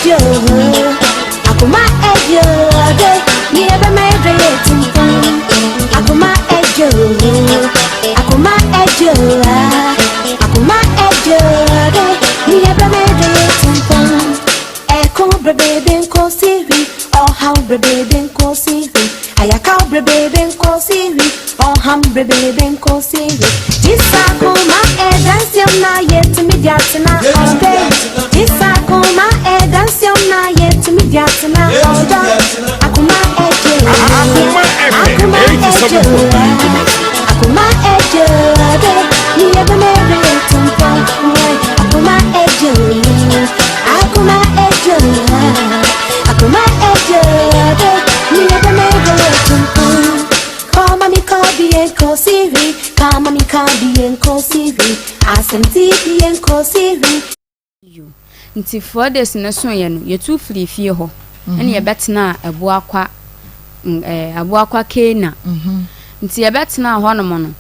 ejo Akoma ejo ni ebe me dreyetin Akoma ejo Akoma ejo Akoma ejo ni ebe me dreyetin Eko brebe nko sivi oh how brebe nko sivi Ayaka brebe nko sivi oh ham brebe nko sivi Disakoma edansiam na yetimidiatina all day Disakoma edansiam na yetimidiatina all day Akoma ejo Akoma ejo Akoma ejo ni ebe me retumpa Akoma ejo Akoma ejo Akoma ejo ni ebe me retumpa Kama mi kabi enko sivi Kama mi kabi enko sivi Asenti bi enko sivi Nti for this na so ye no ye tu free fie ho ene ye betena aboakwa kena nti ye betena ho no mo no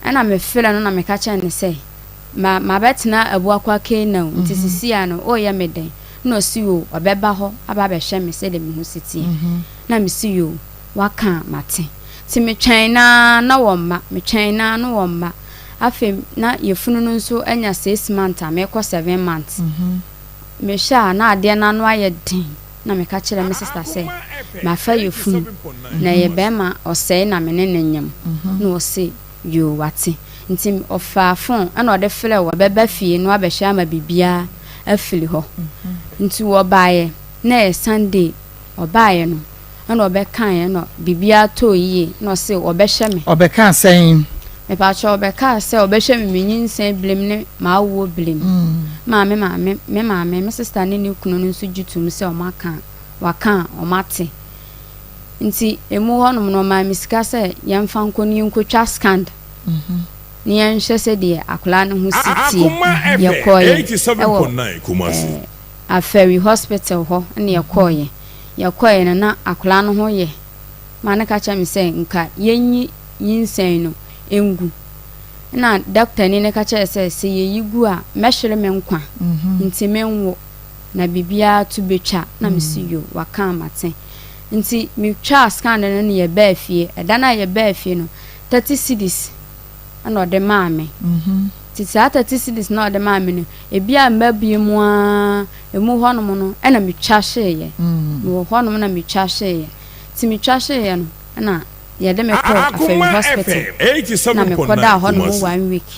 ena me fele no na me ka cha ne say ma betena aboakwa kena nti sisi ano o ye meden no si o obeba ho aba be hwe me se de me hu siti na me si yo waka mate ti me twen na womma me twen na no womma afi na ye funu no nso anya 6 months me ko 7 months me sha na ade na no aye din na me ka kire me sister say ma fa ye funu na ye be ma osei na me ne nyam na o se yo wate nti ofa fon na ode fele wo beba fie no abehia ma bibia afili ho nti wo baaye na e Sunday obaaye no na obekan ye no bibia to yie na o se obehye me obekan sen me pa cho obeka se obehye me Nsem blem ne ma wo blem me sister ne ni kunu no nso gitum se o maka waka o mate nti emu ho no ma misika se yemfa nkoni nkotwa scand ni enhye se de akola no hu sitie ye koye 87.9 Kumasi a ferry hospital ho ne ye koye na akola no ho ye ma ne ka cha mi se nka yenyi Nsem no engu na doctor ni ne ka cha se ye yigu a mehwere me nkwa nti menwo na bibia to betwa na mesiyo waka amate nti mi twa scan na ne ye ba afie eda na ye ba afie no 30 cedis ana ode maame ti sa 30 cedis na ode maame no ebia mabie mu a emu honom no ena mi twa hye no honom na mi twa hye ti mi twa hye no na ye de me call aferi hospital 87.9 na me koda honom 1 week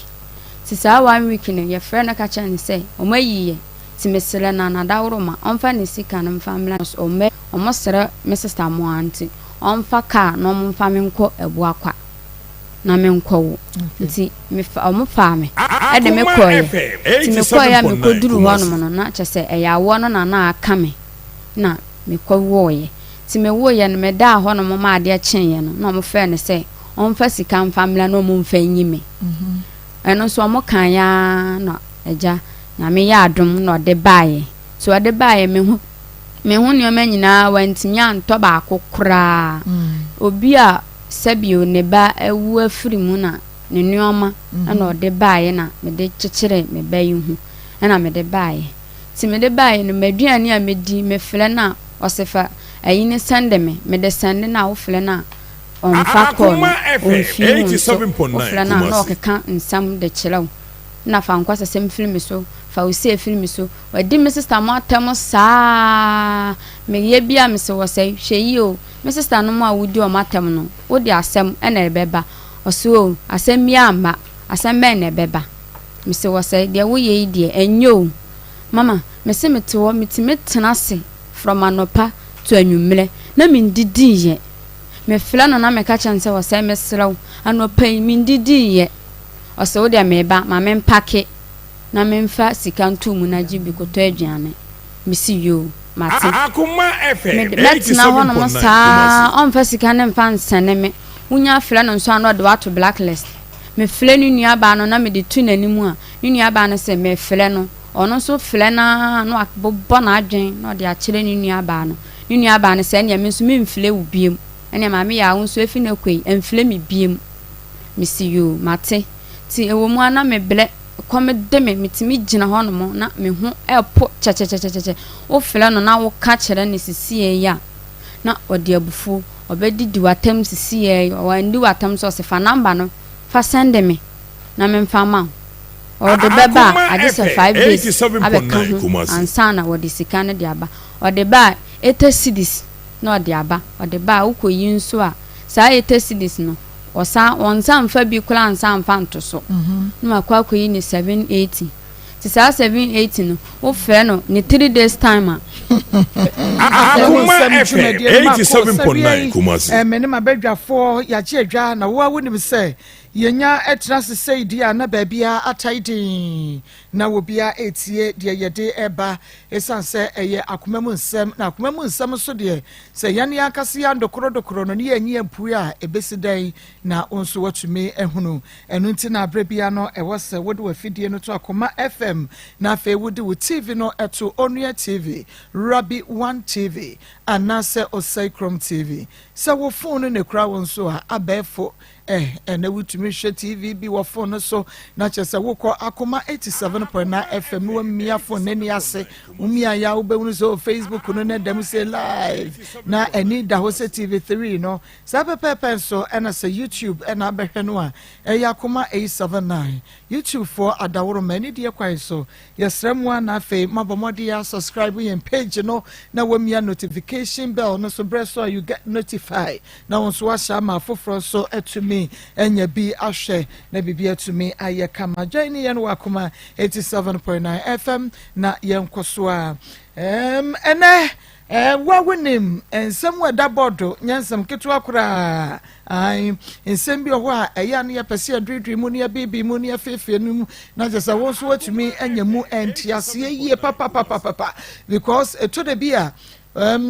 ti sa 1 week no ye frɛ na ka cha ne say o mayiye ti mesele na dawroma onfa ne sika no family o me o mosere me sister mo anti onfa ka no mfa me nko ebuakwa na me nko wo nti me o mo fa me e de me koye ti me koye me koduru honom no na che se eya wo no na aka me na me ko woye ti me woye no me da honom ma ade chen ye no na mo fa ne se onfa sika family no mo mfa nyime eno so mo kan ya no eja na me ya adom no de baaye so de baaye me hu ni o manyina wantinya nto ba akokra obi a sabio ne ba ewu afiri mu na ne nuoma na o de baaye na me de kekere me bayi hu na me de baaye ti me de baaye no maduane a medi me fele na osefa ayi ne sande me de sande na wo fele na on fa ko on fi 87.9 na no keka nsam de kirew na fa nkwa sesem film so fa osi film so wadi me sister mo atem saa me ye bia me se wo sei hweyi o me sister no mo awudi o matem no wo di asem na ebeba oso asem mi amba asem be na ebeba me se wo sei de wo ye die enyo mama me se metewo metena se from anopa to anwumre na me ndidi ye me fela no na me ka chan se wo sei me srew anopa me ndidi ye oso wo de meba ma me mpake na me mfa sika ntumu na jibi koto aduane misi yo mate Akoma FM 87.9 on fa sika ne mfa nsane me unya fela no nso ano de wato blacklist me fela ni nua ba no na me de tu nanimu a ni nua ba no se me fela no ono so fela na no akbo na adwen na de akire ni nua ba no se ne me nso me mfile wo biem ene ma me ya wo nso efi na kwei emfile me biem misi yo mate ti ewo mu ana me ble come de me mitimi gina ho no mo na me ho epo che wo fele no na wo ka kire ne sisie ya na odi abufu obedidi watam sisie wandi watam so se fa number no fa send me na me mfa ma o de beba ade se 5 days abeka ansana wo de sika ne de aba o de ba etasides na o de aba o de ba ukoyi nso a saa etasides no osa onsa mfa bi kula ansa mfa ntoso no akwakoyi ni 780 ti saa 780 no wo fe no ni 3 days time a Akoma FM 87.9 Kumasi me ne mabadwafo ya che adwa na wo awunim se yenya etra sesei dia na baabia ataidin na wobia etie de yede eba esanse eye akoma mu nsem na akoma mu nsem so de se yane akase ya ndokoro no ne yenye empu a ebesidan na onso watumi ehunu enu nti na abrabia no ewo se wode wafidie no to Akoma FM na afa wode wo TV no eto Onua TV Rabi 1 TV anase Osai TV se wo phone ne kura won so a abefo na wutumi hwe TV bi wo phone so na chese wo kọ Akoma 87.9 FM wo mia phone nani ase umia ya ubewunu so Facebook no na dem say live na eni da ho se TV3 no sa pepe so na se YouTube na behwe no a Akoma 879 YouTube for adaworo mani de kwan so yesremwa na fe mabomode ya subscribe yen page no na wo mia notification bell no so breast so you get notified na won so asha ma foforo so etumi enya bi ahwe na bibia tumi aye kama join yen Akoma 87.9 FM na yen koso a ene wawunim ensem weda bodo nyansem ketwa kura ai ensem bi ho a eya ne yapese adridri mu ne bibi mu ne fefe nu na jesa wo so watumi enya mu entiase yie papa because to the bia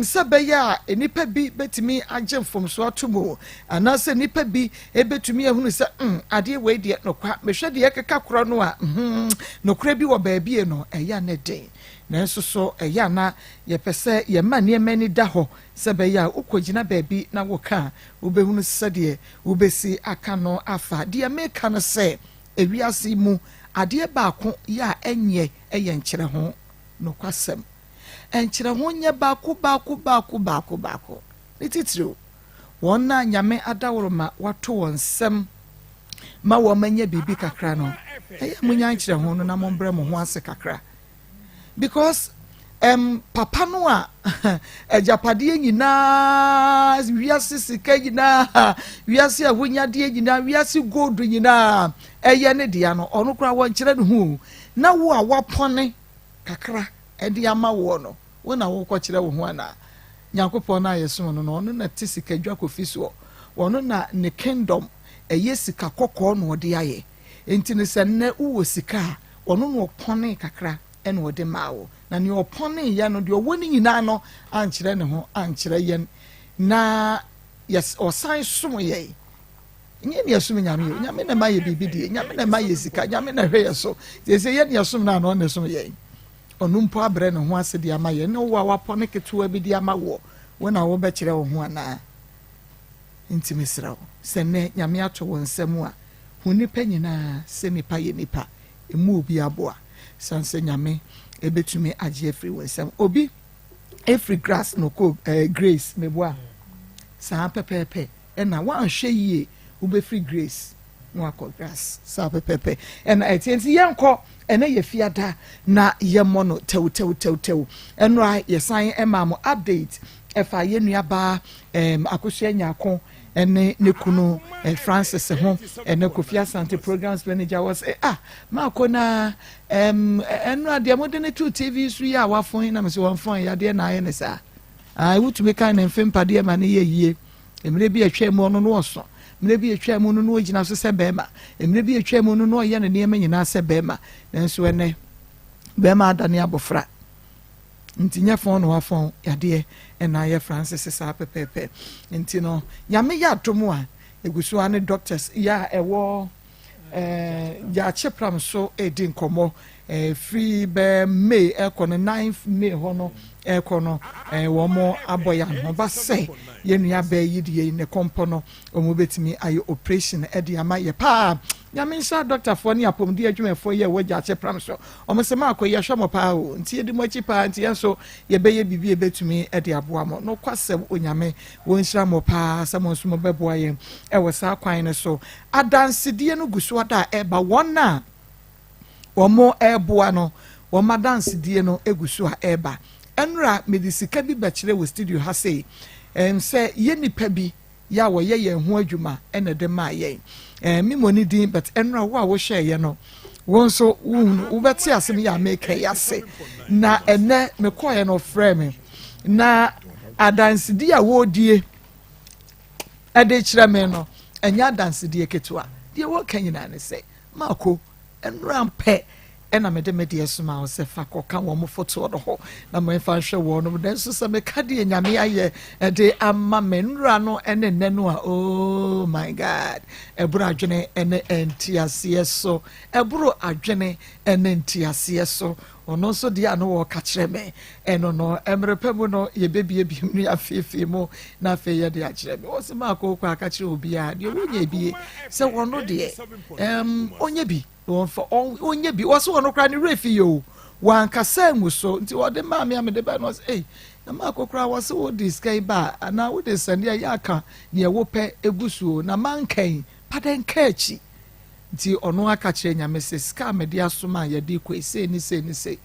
sabeya enipa bi betimi agye from so atomo anase nipa bi ebetumi ehunu se ade we de nokwa mehwe de keka koro no a nokra bi wo baabie no eya ne den nanso so eya na ye pese ye mane mani da ho sabeya ukogina baabi na woka ubehunu se de ubesi aka no afa de meka no se ewiase mu ade baako ya enye eye nkyere ho nokwasem enkyere ho nye baako lititiro wona nyame adaworoma wato wonsem ma wo manye bibi kakra no munya enkyere ho no na mombre mo ho ase kakra because papa no a ejapade nyina wiase sika nyina wiase ahonyade nyina wiase gold nyina eye ne dia no ono kura wo nkyere no hu na wo a wapone kakra edi ama wo no wona wo kwakire wo ho ana nyankopon na yeso no no na tisika dwa kofiso wono na ne kingdom sika kokko no de aye enti ne se ne wo sika wono no pone kakra ene wo de mawo na ne opone ya no de woni nyina no ankire ne ho ankire yen na yes osan som ye nye ne asum nyame na maye bibidi nyame na maye sika nyame na hwe yeso se ye ne asum na no ne som ye onumpo abre ne ho ase de amaye ne wo awapone ketewa bi de amawo wona wo be kire wo ho ana intimesrawo se ne nyame ato wo nsam a hunipa nyina se nipa ye nipa emu obi aboa sanse nyame ebetumi age free wo nsam obi every grass no ko grace meboa sa pepepe na wan hwe yie wo be free grace no akọ grass sa pepepe na etienti yenko ene ye fiada na ye mono tew enra ye san emamo update efa ye nuaba akosua nyako ene ne kunu Francis ho ene Kofi Asante programs manager was Maa Akos na enra de modern to TV su ya wafon na me se wonfon ya de na aye ne sa wutumi kan na mfempa de ma ne ye emre bi atwa mu no no so mre bi atwa mu no ogina so se bema emre bi atwa mu no ye ne ne nyina se bema nanso ene bema adane abofra ntinya fon no wafon yade na ye Francis sa pepepe ntino nyame ya atomo a egusu ane doctors ya ewo ya chepram so edin komo free be May ekono 9th May hono ekono wo mo aboya no ba se ye nua ba yidie ne kompo no omo betimi aye operation e de ama ye pa nyame nsa doctor for ni apom di adwuma for ye wagya che pram so o me se ma akoye hwa mo pa o nti edi mo chi pa nti enso ye beye bibi e betumi e de aboa mo no kwasem onyame wo nhyira mo pa sa mo nso mo beboa ye e wo sa kwan ne so adansede no guso ada e ba wona omo eboa no wo madansede no eguso a eba enra medisika bi bachire wo studio ha sei se ye nipa bi ya wo ye ho adwuma ene de ma ye mi moni din but enra wo share ye no won so wo beti asem ya make ya se na ene me koye no frame na adansede a wo die ade kire me no enya adansede ketua de wo kanyina ne se mako enra mpe ena me de esuma o se fa koka wo mo foto do ho na me fa hwe wo no den so se me ka de nyame aye de amma menra no ene nenu a oh my god eburu adwene ene entiase so eburu adwene ene entiase so ono so dia no wo ka kire me eno no emrepemu no ye bebie bi mu afefe mu na afe ye de a kire me o se ma akoko aka kire obi a de wonya bie se wono de onye bi onye bi waso wono kra ni refi yo wan kasa mu so nti wo de ma me amede ba no say na ma akokra waso wo diskai ba ana wo de sande ya aka ne wo pe egusuo na mankan paden kachi nti ono aka kire nyame se ska mede asoma ya de ko ese ni se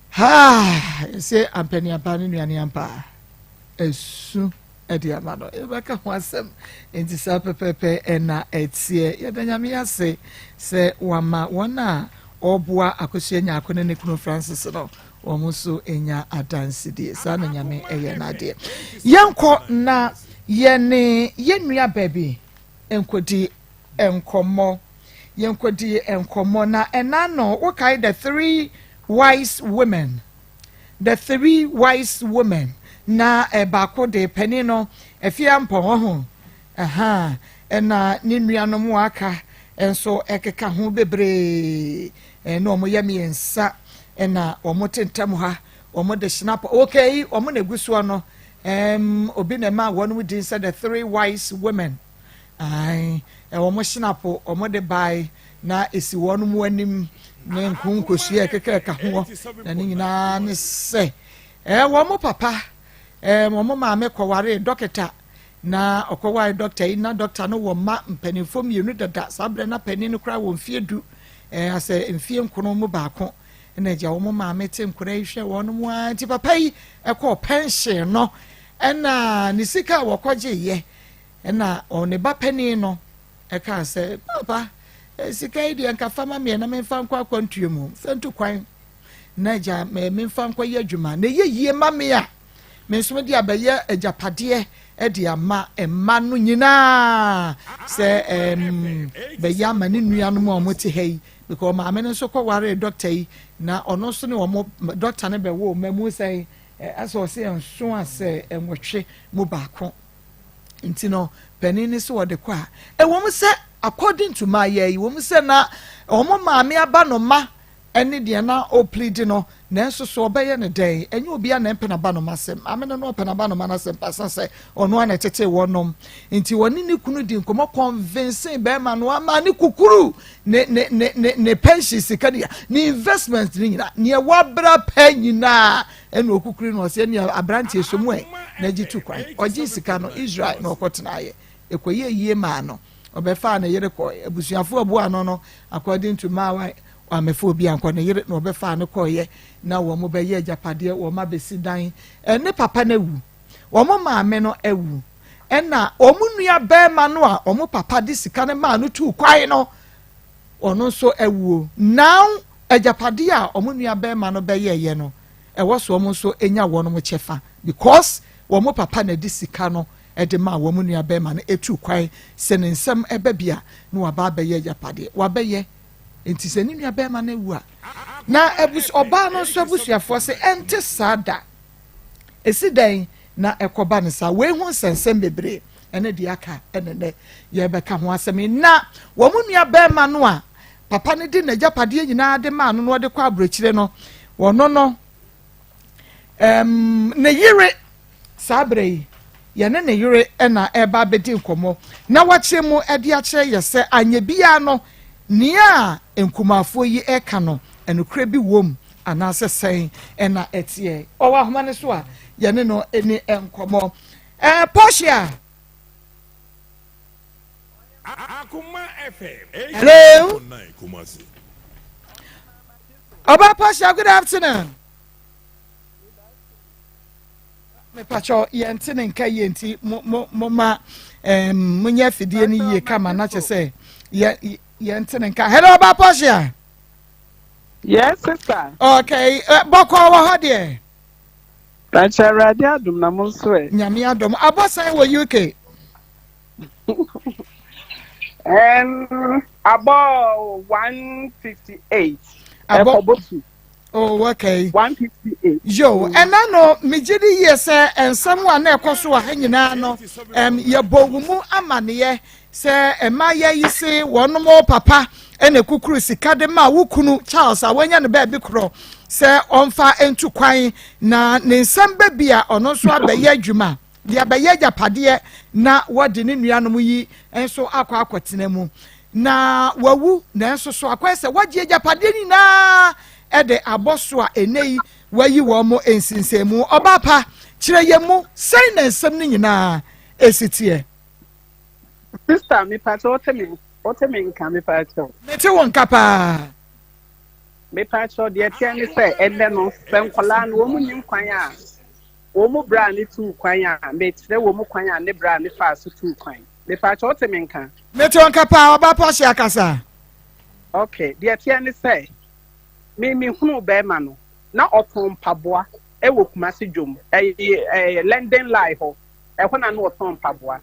ha se ampani ampani nuane ampa esu edi amano ebaka wasem nti sa pepepe ena etie ya danyame yase se wama wona obua akosua nya akone ne kunu Francis no omuso enya adansidi sa na nyame eye na de yenko na yene yenua baby enkodi enkomo na enano wokai the three wise women na ebako de penino efia mpo ho ena ni nuanom aka enso ekeka ho bebre no mo yami ensa ena omo tentam ha omo de snap okay omo na guso no obi na ma wonu din said the three wise women omo snap omo de bai na esi wonu mu anim ne nkun kosua ekeka ho na ni nyina ne se womo papa momo maame kware doctor na okware doctor na doctor no wo ma mpanifo mienu dada sabre na pani no kra wo mfie du ase mfie nkono mu baako na ja wo maame te nkora hwe wo no mu anti papa yi ekọ pension no na ni sika wo kwaje ye na one ba pani no eka se papa sika idi anka fama me na me fa nkwa akwantuo mu santu kwan na ja me fa nkwa ye adwuma na ye yie ma me a menso di abaye ajapade di ama emma no nyina se be ya mani nuanom a mo te hei because ma amene so kware doctor yi na ono so ne wo doctor ne be wo mamu sai aso se enso ase enwotwe mu baako ntino penini so wo de kwa wo mu se according to my year wo mu se na omo maame aba no ma eni de na o plead no na enso so obeye ne den enye obi a na mpena ba no masem amene no pena ba no manasem pasa se ono ana tete wonom nti woni ni kunu di nkomo convincing be ma no ama ni kukuru ne pension sikadia ni investment ni nyina ne wabra panyina eno okukuru no se ne abranti esomu na gitu kwan oji sika no Israel no okotena ye ekoye yie ma no obefa na yere ko abusuafo abu ano no according to my amefo bi anko ne yire no obefa ne koye na wo mo be ye japade wo ma besi dan ne papa na wu wo mo maame no ewu na wo mo nua be ma no a wo mo papa de sika ne ma no tu kwai no ono so ewu now ajapade a wo mo nua be ma no be ye no wo so wo mo so enya wo no mo chefa because wo mo papa na de sika no de ma wo mo nua be ma no etu kwai se ne nsem ebe bia no wa ba be ye ajapade wa be ye enti se ni nua be ma na wu a na ebus oba no so abusuafo se ente sada esi dan na ekoba ne sa we hu sensem bebre ene de aka ene ne ye beka ho asem na wo mu nua be ma no a papa ne di na japade nyina de ma no de kwa abrochire no wono no ne yire sabre yɛne ne yere ɛna ɛba bɛdi nkɔmmɔ na wakyerɛ mu ɛde akyerɛ yɛ sɛ anya bia no nea nkumafoɔ yi ɛka no ɛnokora bi wom anaasɛ sɛn ɛna ɛteɛ ɔwɔ ahoma ne so a yɛne no ɛni nkɔmmɔ Portia Akoma FM hello Oba Portia, good afternoon. Me pacho yentine nka yenti mo ma munya fidie ni ye kama na che yentine nka. Hello Oba Portia. Yes, sister. Okay, boko wa ho de. Pacha radio adum na mo so e. Nyame adom. Abosan wo UK. About 158. Oh, okay. 158. Yo, and I know Mijidi yes, and someone there koso hanging no ye bogumu amane say Maya you say one more papa and a kukuru sikadema wukunu Charles awanya ne baby kro say onfa entu kwan na ne nsem bebia ono so abaye adwuma de abaye japade na wode ne nuanom yi enso akwatena mu na wawu na enso so akwese wagye japade ni na ede aboso a enei wayi wo mo ensinsemu obapa kire yemu sei na nsem ni nyina esitie sister me pacho ote me nka me pacho mete won kapa me pacho de tie ni say ende no senkola no wo mu nyim kwan a wo mu bra ni tu kwan a me tire wo mu kwan a ne bra ni fa so tu kwan me pacho ote me nka mete won kapa obapa hye akasa okay de tie ni say me hunu be ma no na oton paboa e wo kumase dwom London lie ho e ho na no oton paboa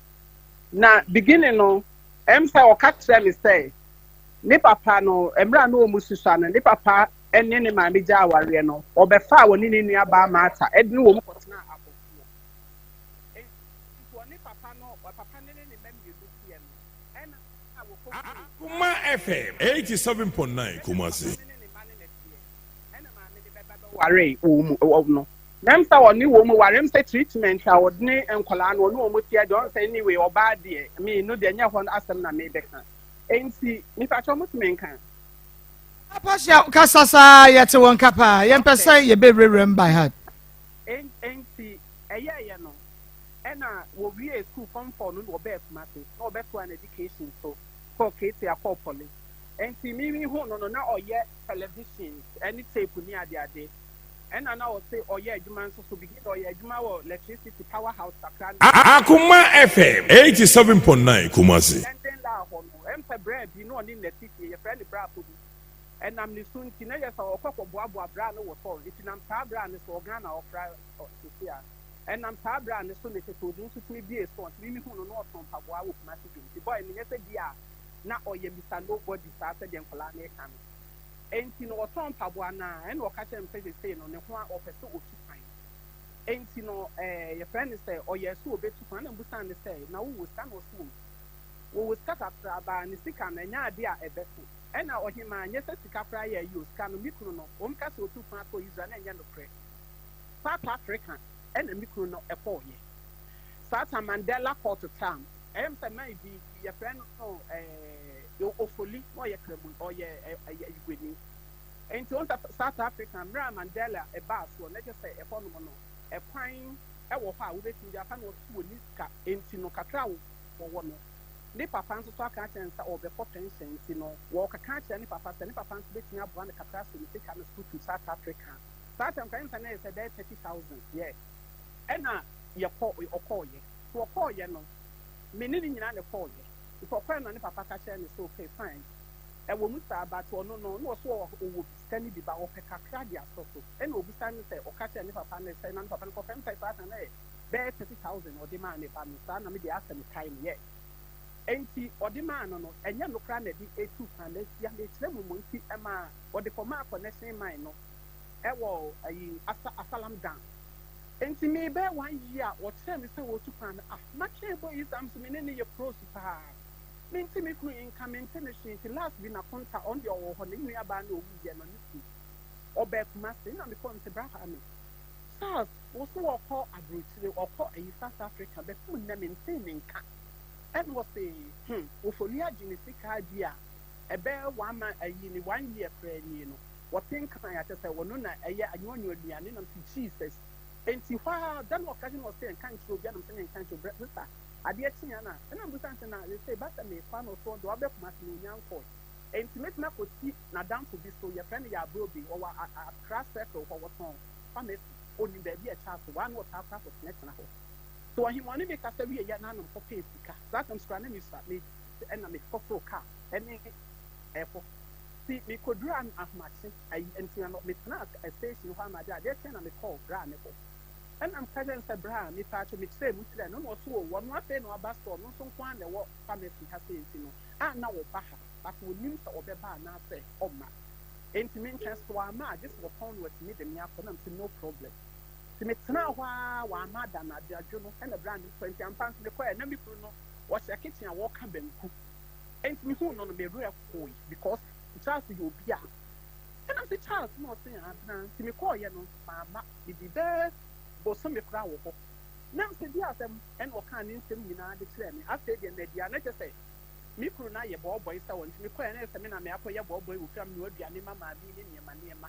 na beginning no say o ka kire me say ne papa no emra no omususa no ne papa ene ne ma me ja aware no obefa woni ne nua ba mata e ne wo mu kotena akofo e ne papa no papa ne ne ma me tie no ena Akoma FM 87.9 Kumasi ware no nem sa woni wo mu ware say treatment a wodne enkola no no mo tie don say anyway oba de me no de nya ho asem na me beka enti mi fa cho mutmenka Portia kasasa yete won kapa yempesa ye bebrerem by heart enti eye no ena wo wie school form 4 no be kumate no be to an education so ko kete akopole enti mi hu no na oye television any tape ni ade and I now say, oh yeah, you man so begin or yeah, you man electricity powerhouse. Akoma FM 87.9 Kumasi. I'm for bread, you know, in the city, your friend Bravo. And I'm the soon teenagers or Coco Boabo brand or so. If I'm Tabran is organa or fry or Sophia. And I'm Tabran is soon to do to me be a sport. We who know from Pabua with Matthew. The boy in the year, not or you be nobody started and Colane coming. Enti no oton paboa na and o ka che mpese say no ne ho a opese otu kwan enti no your friend say o yes o betu kwan na busan ne say na wo stand o so wo scatter ba ne sika na nya ade a ebeso e na ohima anye se sika fra ya use kan no mikru no o mka se otu kwan ko Israel na nya no pre South Africa e na mikru no e po ye South Mandela Court town em say mai bi your friend no ofoli no ye kremu or ye igweni enti on South Africa Mra Mandela e ba so na je say e fo no no e kwan e wo ho a wo betu ja fa no so ni ska enti no kakra wo no ne papa nso so aka chen sa obe for pension enti no wo kaka chen ne papa nso betu abo na kakra so ni sika no school to South Africa South Africa na say 30,000 yeah ena ye ko okoye so okoye no me ni nyina ne koye for friend and papa catch and so okay fine. And when we start about no so scanning the bar of a cacradia so and we'll be standing say or catch and papa and say and papa for friend say that and bear 30,000 or demand if I'm son and maybe ask them time yet. And see or demand no and you look around at the A2 and let's see them monkey Emma or the former connection mine no a salam down. And see me bear 1 year or 10 is so to plan much boy is I'm so many your pros Minti me kunu income internation the last been a contact on your home in your band or we are not or back master. No, because the Braham. South, also ɔkɔ aburokyire ɔkɔ ɛyi South Africa bɛtum na maintain ne nka ɛna wɔsɛ ofoli agye ne sika di a ɛbɛyɛ wama ɛyi ne 1 year kura nie no wɔte nkan yɛ kyɛ sɛ wɔno na ɛyɛ anyɔnyɔ aduane nam to Jesus enti hɔ a dan ɔka no ɔsɛ nka nkyerɛ obi anam sɛ ne nka nkyerɛ brɛsa adeɛ kyea na ɛna mbusa nsɛ na sɛ basa me fa no so do ɔbɛkoma se no nyankɔ enti metuma kɔsi na damfo bi so yɛfrɛ no yɛ abrobi ɔwɔ Accra circle hɔ wɔtɔn pharmacy oni baabi a kyɛ so one water after for tena hɔ so ɔhemɔne me kasa wie yɛ nanom kɔpɛ sika saa tam skra na me sa me ɛna me kɔforo car ɛne ɛkɔ si me kodura ahomakye ayi enti no me tena station hɔ amade adeɛ kyɛ na me call bra ne kɔ ɛna mkaden sɛ bra me pa kyɛ me kyerɛ mu kyerɛ no no so wɔ no afei no aba store no nso nko an na wɔ pharmacy ha sɛ enti no a na wɔ ba ha but wonim sɛ ɔbɛba na sɛ ɔma enti me nkyɛn so ama a just wɔ phone with me de me akɔ na me no problem ti me tena hɔ a wɔ ama da na adwo no ɛna bra ne kɔ enti ampa nso me kɔ na me kuru no wɔhyɛ kitchen a wɔka banku enti me hu no no me rɛ kɔi because Charles yɛ obi a ɛna sɛ Charles na ɔsɛ abena nti me kɔɔ yɛ no maama bibi bɛɛ bosom me kora wɔ hɔ na sɛ bi asɛm ɛna ɔka ne nsɛm nyinaa de kyerɛ me afei deɛ na aduane kyɛ sɛ me kuru na yɛ bɔɔbɔe sɛ wɔ nti me kɔɛ na sɛ me na me akɔyɛ bɔɔbɔe wɔ fam ne aduane ma maame ne nneɛma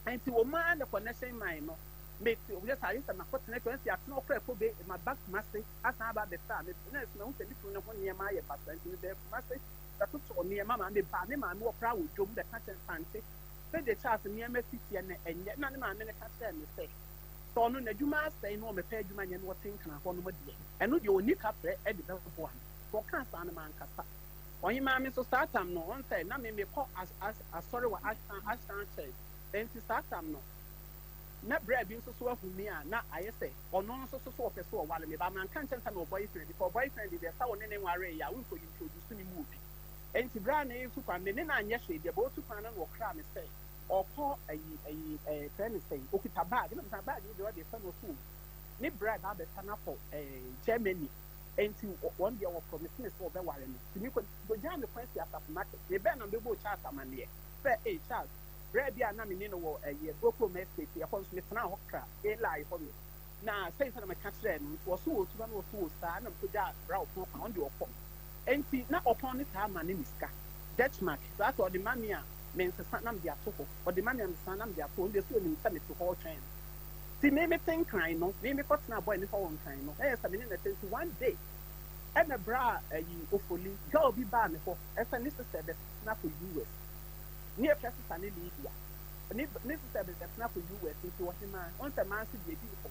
nti wɔ maa ne connection mine no me obi sɛ ayɛ sɛ makɔtena kɔ nsi atena ɔkora ɛkɔ be ma back mase asan aba bɛsa me na sɛ me sɛ me kuru ne ho nneɛma ayɛ basa nti me bɛɛ mase bɛtotɔ nneɛma ma me ba ne maame wɔ kora wɔ dwom bɛka kyerɛ mpante sɛ de Charles nneɛma fitiɛ ne ɛnyɛ na ne maame ne ka kyerɛ me sɛ ɔno n'adwuma asɛe na ɔmɛpɛ adwuma nyɛ no wɔte nkana hɔ no mu deɛ ɛno deɛ ɔni kaprɛ ɛde bɛboa no wɔka saa no mankasa ɔnye maame nso saa tam no wɔn sɛ na me mekɔ asɔre wɔ asan kyɛn enti saa tam no na brɛ bi nso so ahu me a na ayɛ sɛ ɔno nso so ɔpɛ so ɔwale me ba manka nkyɛn sɛ na ɔboyfriend because boyfriend deɛ sa wɔne ne nware yɛ a wonkɔ introduce ne mu obi enti brɛ na yɛsu kwan me ne na anyɛ hwee deɛ bɛwɔtu kwan no na wɔkra me sɛ ɔkɔ ayi fɛn ne sɛn okita bag na nsa bag yi deɛ ɔde fɛn ofu ne brɛ ba bɛsa na kɔ Germany enti wɔn deɛ wɔ promise ne sɛ ɔbɛware no ti mi kɔ gya me kwan si asafo market ne bɛn na mbɛbɔ Charles amaneɛ sɛ Charles brɛ bi a na me ne no wɔ Boko Estate yɛkɔ nso me tena hɔ kra eli hɔ no na sɛn sɛ na meka kyerɛ no nti wɔso wɔ tuba na wɔso wɔ saa na mekɔgya bra ɔpɔn kwan ɔn de ɔkɔ enti na ɔpɔn ne saa ama ne mi sika Dutchmark saa sɛ ɔde ma me a mensesa nam de ato hɔ ɔde ma me amesa nam de ato hɔ nde so onim sɛ mete hɔ twɛn ti me ten kran no me kɔtena boy ne hɔ wɔ nkran no ɛyɛ sɛ me ne na tɛnti one day ɛna bra ayi ofoli girl bi baa me hɔ ɛsɛ ne sister bɛ na for US ne efɛ sister ne Libya ne sister bɛ na for US nti wɔ hema on sɛ man se de di ko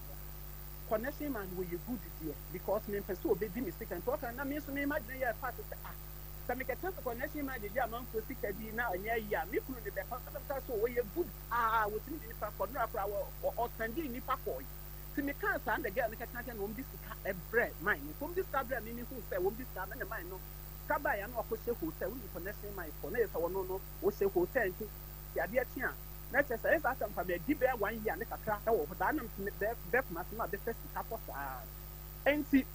connection man wɔ yɛ good deɛ because me mpɛ sɛ obedi me sika nti ɔka na me nso me imagine yɛ fa sɛ sɛ mekɛtɛ sɛ connection man de di amanfo sika bi na ɔnyɛ yi a me kunu ne bɛka sɛ so wɔyɛ good wɔtumi de nipa kɔ no akora ɔsɛnde nipa kɔɔ ti me kan saa na gɛ ne kɛka kyɛ na wɔn bi sika ɛbrɛ mine wɔn bi sika brɛ me hu sɛ wɔn bi sika na ne mine no kaba ya na ɔkɔhyɛ hotel wɔn connection mine kɔ na yɛ sɛ wɔn no wɔhyɛ hotel nti adeɛ tia na kyɛ sɛ ɛsɛ asɛm pa bɛ di bɛ 1 year ne kakra ɛwɔ hɔ daa nam bɛ kuma se na bɛ fɛ sika kɔ saa ɛnti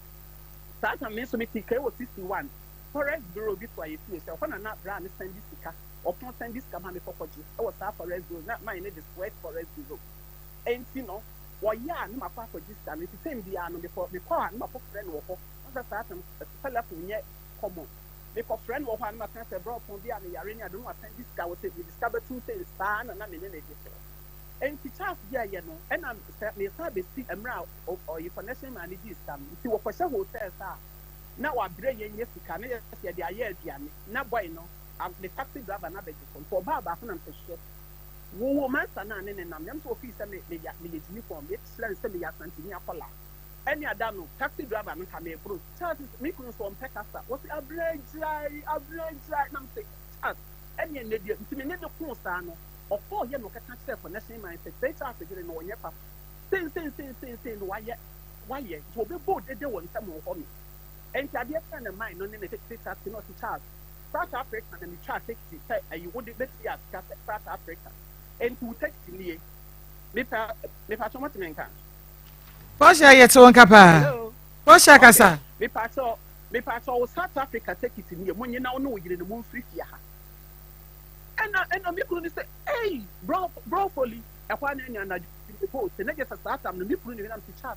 saa tam me nso me ti kɛ wɔ 61 forest bureau bi to ayɛ fie sɛ ɔkɔ na bra ne sɛndi sika ɔpɔn sɛndi sika ma me kɔkɔgye ɛwɔ saa forest bureau na mine ne de west forest bureau ɛnti no wɔyɛ a ne ma kɔ akɔgye sika no nti sɛm bi a no mekɔ a ne ma kɔ frɛ no wɔ hɔ ɔsɛ saa tam telephone nyɛ common mekɔ frɛ no wɔ hɔ a ne ma ka sɛ bra ɔpɔn bi a ne yare ne ade no asɛndi sika wɔ sɛ bi sika bɛtu sɛ saa na me ne na gye sɛ ɛnti Charles bi a yɛ no ɛna me sa bɛsi mmerɛ a ɔyɛ connection ma ne gye sika no nti wɔkɔhyɛ hotel saa na wabrɛ yɛn nyɛ sika ne yɛ de ayɛ aduane na boy no the taxi driver na bɛgye so nti ɔbaa baako na mpɛhwɛ wo mansa na ne nam yam so ofi sɛ me yɛ uniform me kyerɛ sɛ me yɛ asantini akɔla ɛne ada no taxi driver no ka me bro Charles me kunu so ɔmpɛ kasa wɔsi abrɛgyae nam sɛ Charles ɛne ne deɛ nti me ne de ko saa no ɔkɔɔ yɛ no kɛka kyerɛ connection man sɛ Charles gere no ɔnyɛ papa sen no wayɛ nti ɔbɛbɔ dede wɔ nsɛm wɔ hɔ no enti adeɛ sɛ ne man no ne ne taxi no ɔsi Charles South Africa na me twa taxi sɛ ayi wo de bɛti asika sɛ South Africa enti wo taxi nie me pa chɔmɔ tɛmɛ nka Bɔhyɛ yɛ te wɔn kapa bɔhyɛ kasa me pa chɔ wo South Africa taxi nie mo nyina wo no wo yire ne mo mfiri fie ha ɛna me kunu ni sɛ bro foli ɛkwa na anya na the boat. The next start, I'm the people in the chat.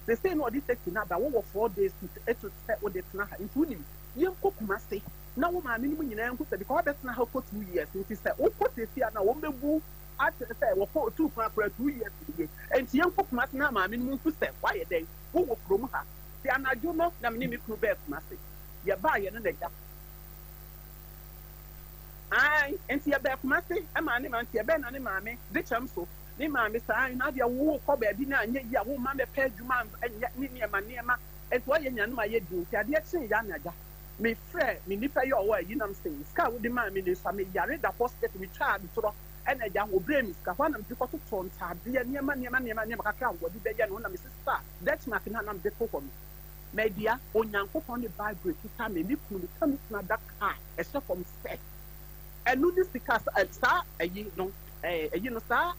They say no, this takes now, but over 4 days to set what it's not, including young cook must say. Now, my minimum in Uncle said, because that's not how for 2 years. And she said, oh, put this here now, one boo. I said, well, for 2 years. And young cook must now, my minimum to say, why a day, who will from her. See, and I do not, I'm name it Quebec, must say. You buy another. Aye, and see a bear, must say, a man, and see a ben and a mammy, the chamso. Ni maame saa na dia wo kɔ baabi na anya yi a wo ma me pɛ adwuma anya ni nneɛma ɛto ayɛ nyanum ayɛ din ti adeɛ kyen ya na agya me frɛ me nipa yɛ ɔwɔ ayi nam sɛ sika wo de ma me ne so me yare da hospital me twa de toro ɛna agya wo brɛ me sika hɔ na me de kɔto tɔn ntadeɛ nneɛma kakra wo de bɛyɛ no na me sister that mark na nam de kɔ me media onyankopɔn ne bible kita me ni kunu kam na da ka ɛhyɛ fam sɛ ɛnu ne sika saa ayi no saa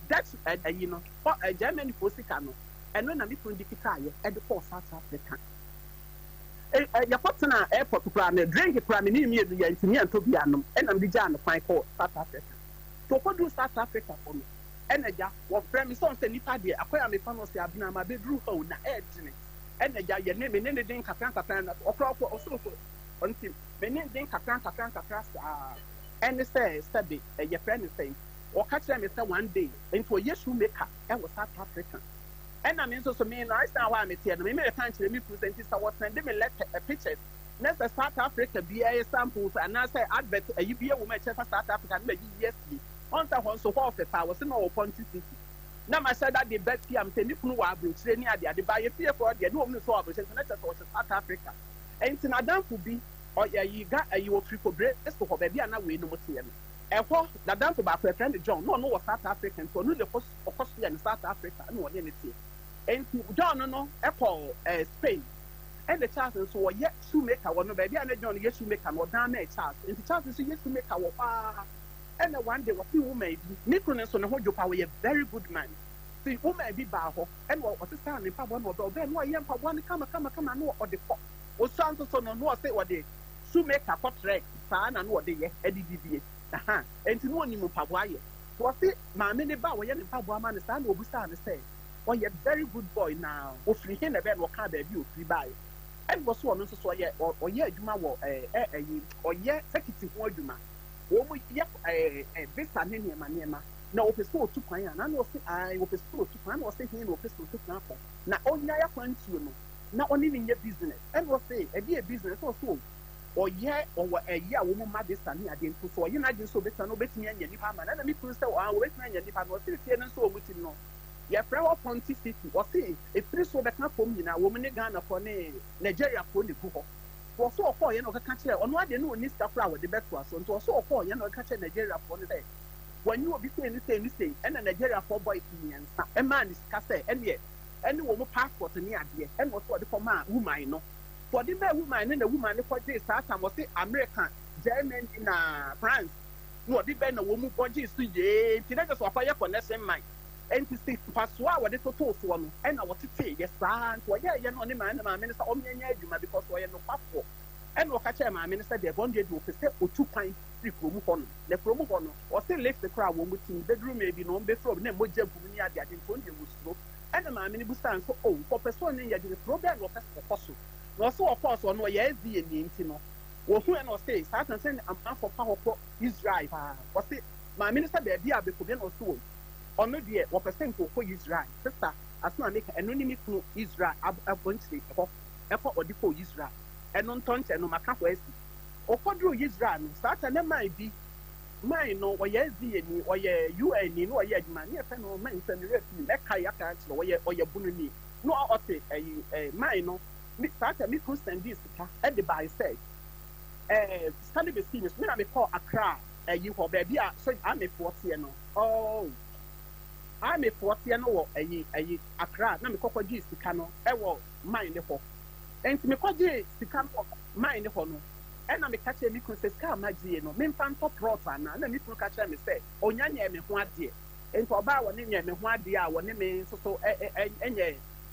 that's you know for Germany for Sikano and when I'm from the Kikaye at the port South Africa. Your partner airport to plan a drink plan in me and Tobianum and I'm the Jan of my court South Africa. So what do South Africa for me? And a ja what friend is on Nipa dear, acquire me fan of the Abna, my bedroom home, na edge. And a ja your name in anything Capran or proper or so on him. Many things Capran and the say, study your friend is saying. Or catch them one day into a yes shoemaker and was South African. And I mean, so me, I stand why I'm here. Maybe a country, me present this, I was sending me pictures. Next, South Africa, be a samples, and I say, advert, you be a woman, South Africa, maybe yes, on the one so far of the power, so no Ponty. Now, I said that the best I'm saying, if no, I'll be training at the buy a fear for the no one saw, which is South Africa. And in Adam could be, or you got a you free for bread, for baby, and I will no more. Ɛhɔ dadan to baako ɛfrɛ no John no wɔ South African so no de ɔkɔ in South Africa no wɔde ne tie enti John no ɛkɔ Spain ɛna Charles nso wɔyɛ shoemaker wɔ no baabi a na John yɛ shoemaker no ɔdan na Charles enti Charles nso yɛ shoemaker wɔ paa ɛna one day wɔsi woman bi ne kunu nso ne ho dwo paa wɔyɛ very good man si woman bi baa hɔ ɛna ɔsesa ne mpaboa na ɔbɛ no ɔyɛ mpaboa no kama no ɔde kɔ osuan nso so no ɔsɛ ɔde shoemaker kɔtrɛ saa na no ɔde yɛ ɛde bibie. And to know him Pabuaye. Was it my mini bow, and Pabuaman is an Obusan say, oh, you're very good boy now. Or free him a bed or card you free by. And was one so yet, or yet, you or yet, executive Warduma. Oh, yet, a vista Nema. No, if it's so to Pine, and I know I was so to Pine or say him or pistol to Napa. Now, only I want you know. Not only in your business, and was say, a dear business or so. Or yeah, or a year woman mad this and I didn't so you're not just so better no better me and your department. And I mean, to say, oh, wait, man, your department was still and so with you know. Your friend of Ponty City was saying, if three so that not for me now, woman again upon a Nigeria for the book. For so far, you know, catch on what they know in this flower, the best was, and to so far, you know, catch a Nigeria for the day. When you will be saying the same, and a Nigeria for boys, a man is casse, and yet, any woman passport in the idea, and was what the command whom I know. For the woman and the woman for this time was the American, German in France. No, the band of woman for this to ye, Tinagos of fire for less than mine. And to see Passoir, what they told one, and I was to say, yes, son, for yeah, you're not the man, my minister, only because we are no passport. And what catch my minister, they're going to do or 2 pints, 3 promo the promo honor, or still lift the crowd one within bedroom, maybe no before, then what Jeb Bunia did in front of you. And the man minibus stands for oh, for person in the program of possible. No, so of course, on what yes, the Intino. Or who and say, Satan send a man for power for Israel. Was it my minister, the idea of the Korean or so? Or no, dear, what percent for Israel? Sister, as not make an anonymous no Israel, I'm going to say, effort or depo Israel. And non touch and no matter where. Or what drew Israel? Satan might be mine, no, or yes, the or you and you know, yet man, yes, and no man send the rest in that kayak or your bunny. No, I'll say a mine, no. Started me to send this at the by say, study the seniors, when I call Accra, you for baby, so I'm a 40 no. Oh, I'm a 40 no, a Accra, no, me call G Sicano, will mind the hole. And to me call G Sicano, mind the hole. And I'm a catcher, me could say, Scamagy, no, men fan top rota, and let me catch them say, oh, Yanya, me one dear. And for about 1 year, me 1 year, 1 name, so,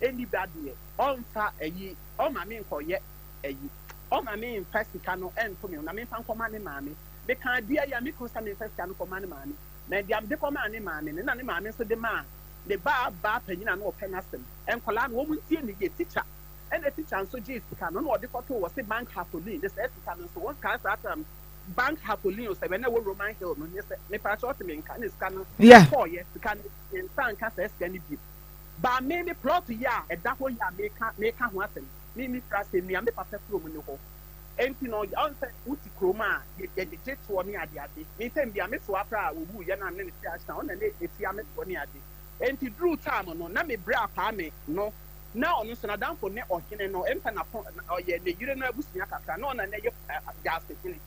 any bad year. On fat a ye, on my mean for yet a ye. On my mean, Pasticano and for me, I mean, for money, mammy. They can't dear Yamiko Sunday Pascano for money, mammy. Maybe I'm the command, mammy, and any mammy, so the man, the bar penina no penasem and kolan woman see ni teacher and the teacher and so jes can no the photo was a bank hapolin the says can so one cast at bank hapolin or seven roman hill no yes me pa short me can is can yeah 4 years can in san cast can be but maybe plot ya e da ho ya make ho asem me trust me am papa from no ho enti no on say uti kroma ye je to ni ade me tem bia me so apra obu ye na ne ti action on na e ti am to ni ade enti drew time no na me bra pa me no na onu so na dan for ne ohene no empa na oye ne yire no abusunya kakra na ona na ye gas kini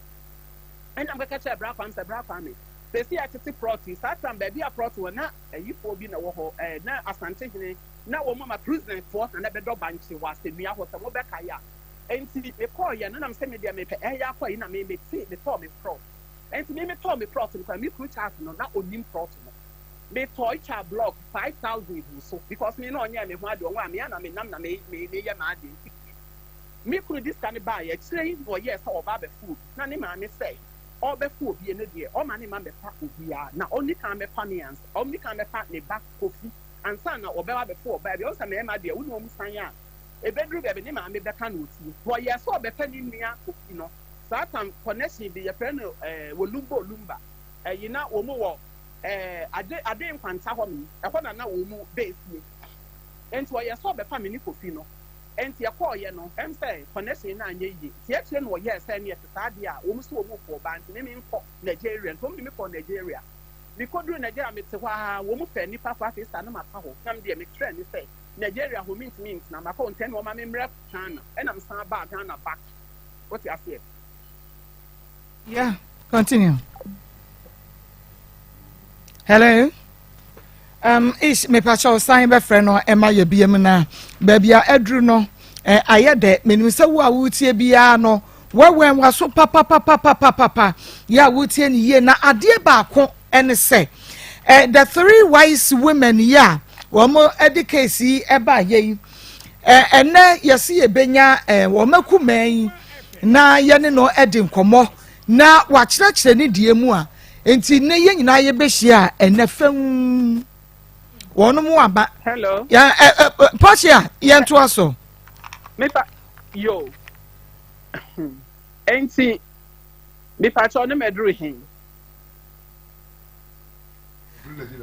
and am ka cha bra pa me se si atete protein satam ba bia protein na ayifo bi na wo ho na asante hene na wo mama president for na be do banchi wa se nua ho se wo be ka ya enti me call ya na se me dia me pe ya kwa ina me ti me to me pro enti me to me protein kwa me crew chat no na onim protein me toy cha block 5,000 so because me no onya me ho ade onwa me na me nam na me ye ma ade me crew this kind buy ya train for yes or ba be food na ne ma me say all be food be ne de o ma ne ma be pa obia na only can be panians only can be pa ne back coffee and san na obewa be food ba be o sa me ma de wo no mu san ya e bedru be ne ma me be ka no ti for yes o be pa ni nua coffee no satam connection be ye friend wolumba yi na wo mu wo ade nkwanta ho me e ho na wo mu base ni enti wo yes o be pa me ni coffee no enti ya call ye no em say connection na anye yi tie tie no ye say ne tetade a wo mu so wo for band me nko Nigeria nto me ko Nigeria mi ko duru Nigeria me te hwa wo mu fa nipa fa fa na maka ho nam de me trend say Nigeria ho mint na maka on ten wo ma me mrep Ghana and am san ba Ghana back what you say yeah continue hello is me pacho sign be friend no ema ye biem na ba bia adru no aye de menim se wo a wutie bia no wewen waso papa ya wutie ni ye na ade ba ko ene se the three wise women ya wo mo educate e ba ye ene yesi ye benya wo maku man na ye ne no edi nkomo na wa kire ni die mu a enti ne ye nyina ye behia ene fam wono mu aba hello ya Portia ye nto aso me pa yo enti me pa cho ne medru hin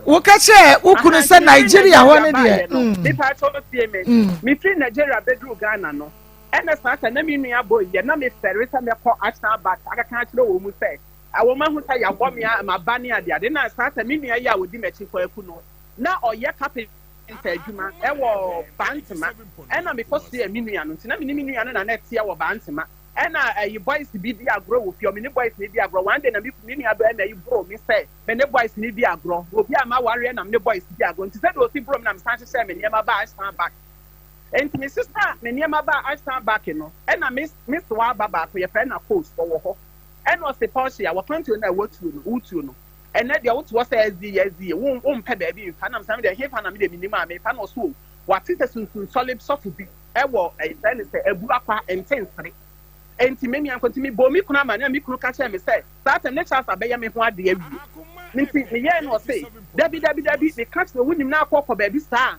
wo ka che wo kunu se Nigeria ho ne de me pa cho tie me free Nigeria bedru Ghana no ena sa na me nua boy ye na me ferita me ko action back aka kan kire wo mu say awo ma hu say ya bom ya ma bani ade na sa me nua ya wodi mechi ko aku no na oye kapin adwuma e wo bantema ena me kosi e minua no ntina me minua no na na tie wo bantema ena ayi boys bi di agro wo fio me ne boys ni di agro one day na me minua ba na yi bro me say me ne boys ni di agro obi ama ware na me ne boys di agro nti say do si bro me na me san hye me niema ba I stand back enti me sister me niema ba I stand back no ena miss wa baba ko ye friend na post wo ho ena o se Portia wo plan to na wotu no ene dia wotu wo say ezi wo mpe ba bi fa na me sam de he fa na me de minima me fa no so what is sun solid soft bi e wo e say ebu akwa intensely enti me mian kontimi bo mi kuna ma na mi kunu ka che me say that time next asa be ya me ho ade awi nti me ye no say dabi me catch no wunim na akọ ba bi sa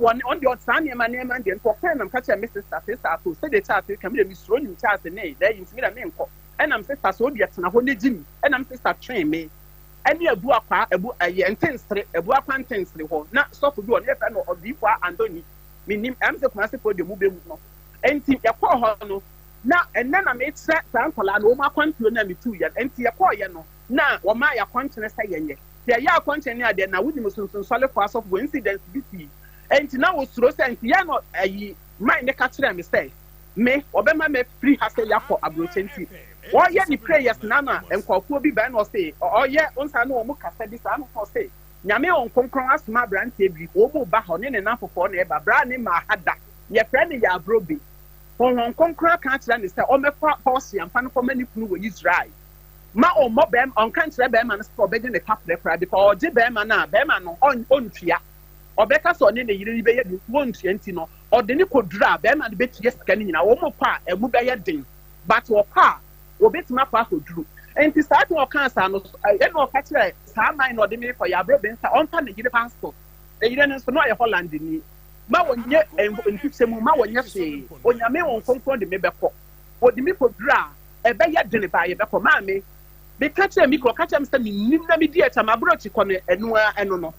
on the other na de nko kan na catch me sister to say the chat can me suro nim chat ne da yin me na me nko enam sister so de tena ho ne gym enam sister train me eni ebu akwa ebu intensely ebu akwa intensely ho na stop bi on ye fa no odifo Anthony minim am se kuma se podium mu be mu no enti yakọ ho no na enne na me tra sankola na o ma kwantuo na me tu ya enti yakọ ye no na o ma ya kwantene se yenye ya kwantene ade na wudi musunsun sole for asof go incident biti enti na wo suro se enti ya no ayi mai ne ka kire me say me obema me free ha se yakọ abrocenti wo ye ni prayers na enkofuo bi ba na say o ye onsa na o mu kasa bi sa no say nyame on konkron asma brante bi o mu ba ho ne ne na fofo na e ba bra ne ma hada ye friend ya brobi on konkron kan kire ne say o me fa Portia amfa no for mani kunu wo Israel ma o mo bem on kan kire be ma no for be ne tap de kra because o je be ma no on tua obeka so ne yire ni be ye di won tua nti no o de ni kodura be ma de betie sika ni nyina wo mo pa emu be ye den but wo pa wo betima pa koduru enti start wo kan sa no e no ka kire sa man no de me for ya bro be nsa on pa ne yire passport yire no so no ye Holland ni ma wonye entusemu ma wonye hwe onyame won konkron de mebekọ odi mi kodura ebe ye dene ba ye bekọ ma me ka kire mi ko ka kire me se nim na mi di eta ma brochi ko ne enu no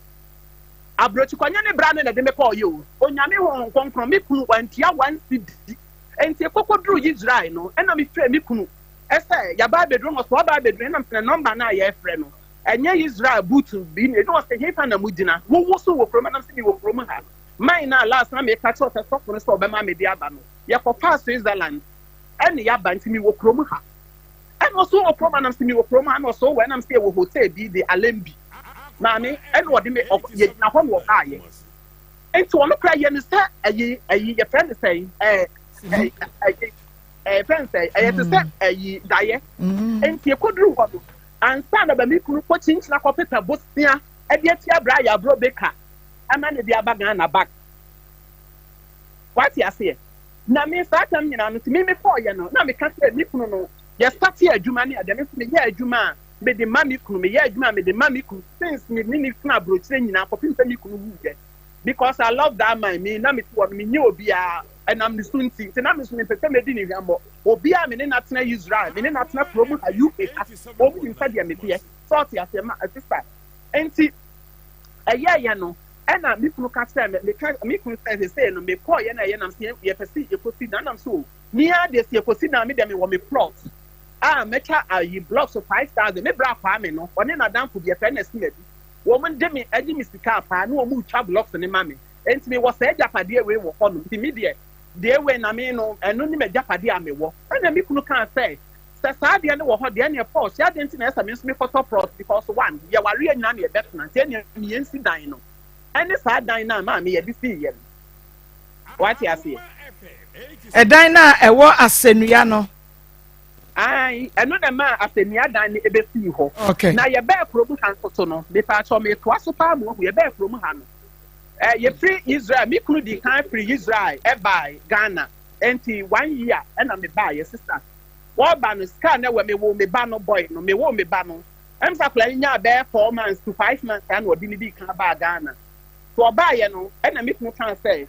abrochi kwanya ne bra ne de mekọ yo onyame won konkron mi kunu wantia wan cd enti kokoduru Israel no ena mi frɛ mi kunu ese ya ba bedroom so ba bedroom na me number na ye frɛ no enye Israel butu bi ne no se hefa na mudina wo so wo kroma na se mi wo kroma ha mine na last na me catch us so for so be ma me di aba no ye ko pass Switzerland ene ya ba ntimi wo kroma ha ene so wo kroma na se mi wo kroma na so we na se wo hotel bi de Alembi maame ene wo de me ye na ho wo ka ye enti wo no kra ye ne se ayi ye friend say friend say to say daye enti e koduru wo no ansa na ba mi kunu ko chinchina ko peta bosia e de tia bra ya bro beka ama ne dia baga na back what you say na me satam nyina no me for ye no na me ka say mi kunu no ye start ye adwuma ne ade me ye adwuma me de mami kunu me ye adwuma me de mami kunu since me ni kunu abrochire nyina ko pim say mi kunu wu ye because I love that man me na me to me nye obi a and I'm the sunti te na me so me pese me di ni hwambo obi a me ne na tena Israel me ne na tena from UK obi ni fa dia me die sort ya se ma sister enti eye no ena mi kunu ka tell me kunu say no me call ye na ye nam se ye pese ye kosi na nam so ni a de se kosi na me de me wo me plot mecha ayi blocks of 5,000 me bra kwa me no one na dan for de fe na si adi wo mun de me agi misika pa na wo mu twa blocks ne ma me enti me wo say japade we wo ho no ti me de we na me no eno ni me japade a me wo ena mi kunu kan say saa de ne wo ho de ne force ya de enti na esa me so me photo plot because one ye ware anyina na ye bet na te ne me yensi dan no ene saa dan na ma me ye di fi ye what you say ɛdan na ɛwɔ asɛnnua no ai eno na ma asɛnnua dan ne ebe fi ho okay na ye be krom han so no me pa cho me to aso pa mo ye be krom ha no ye free Israel me kunu di kan free Israel e by Ghana enti 1 year ena me ba ye sister wo ba no ska na we me wo me ba no boy no me wo me ba no em sa kla nya be 4 months to 5 months and wo di ni di kan ba Ghana so ba ye no ena me kunu kan say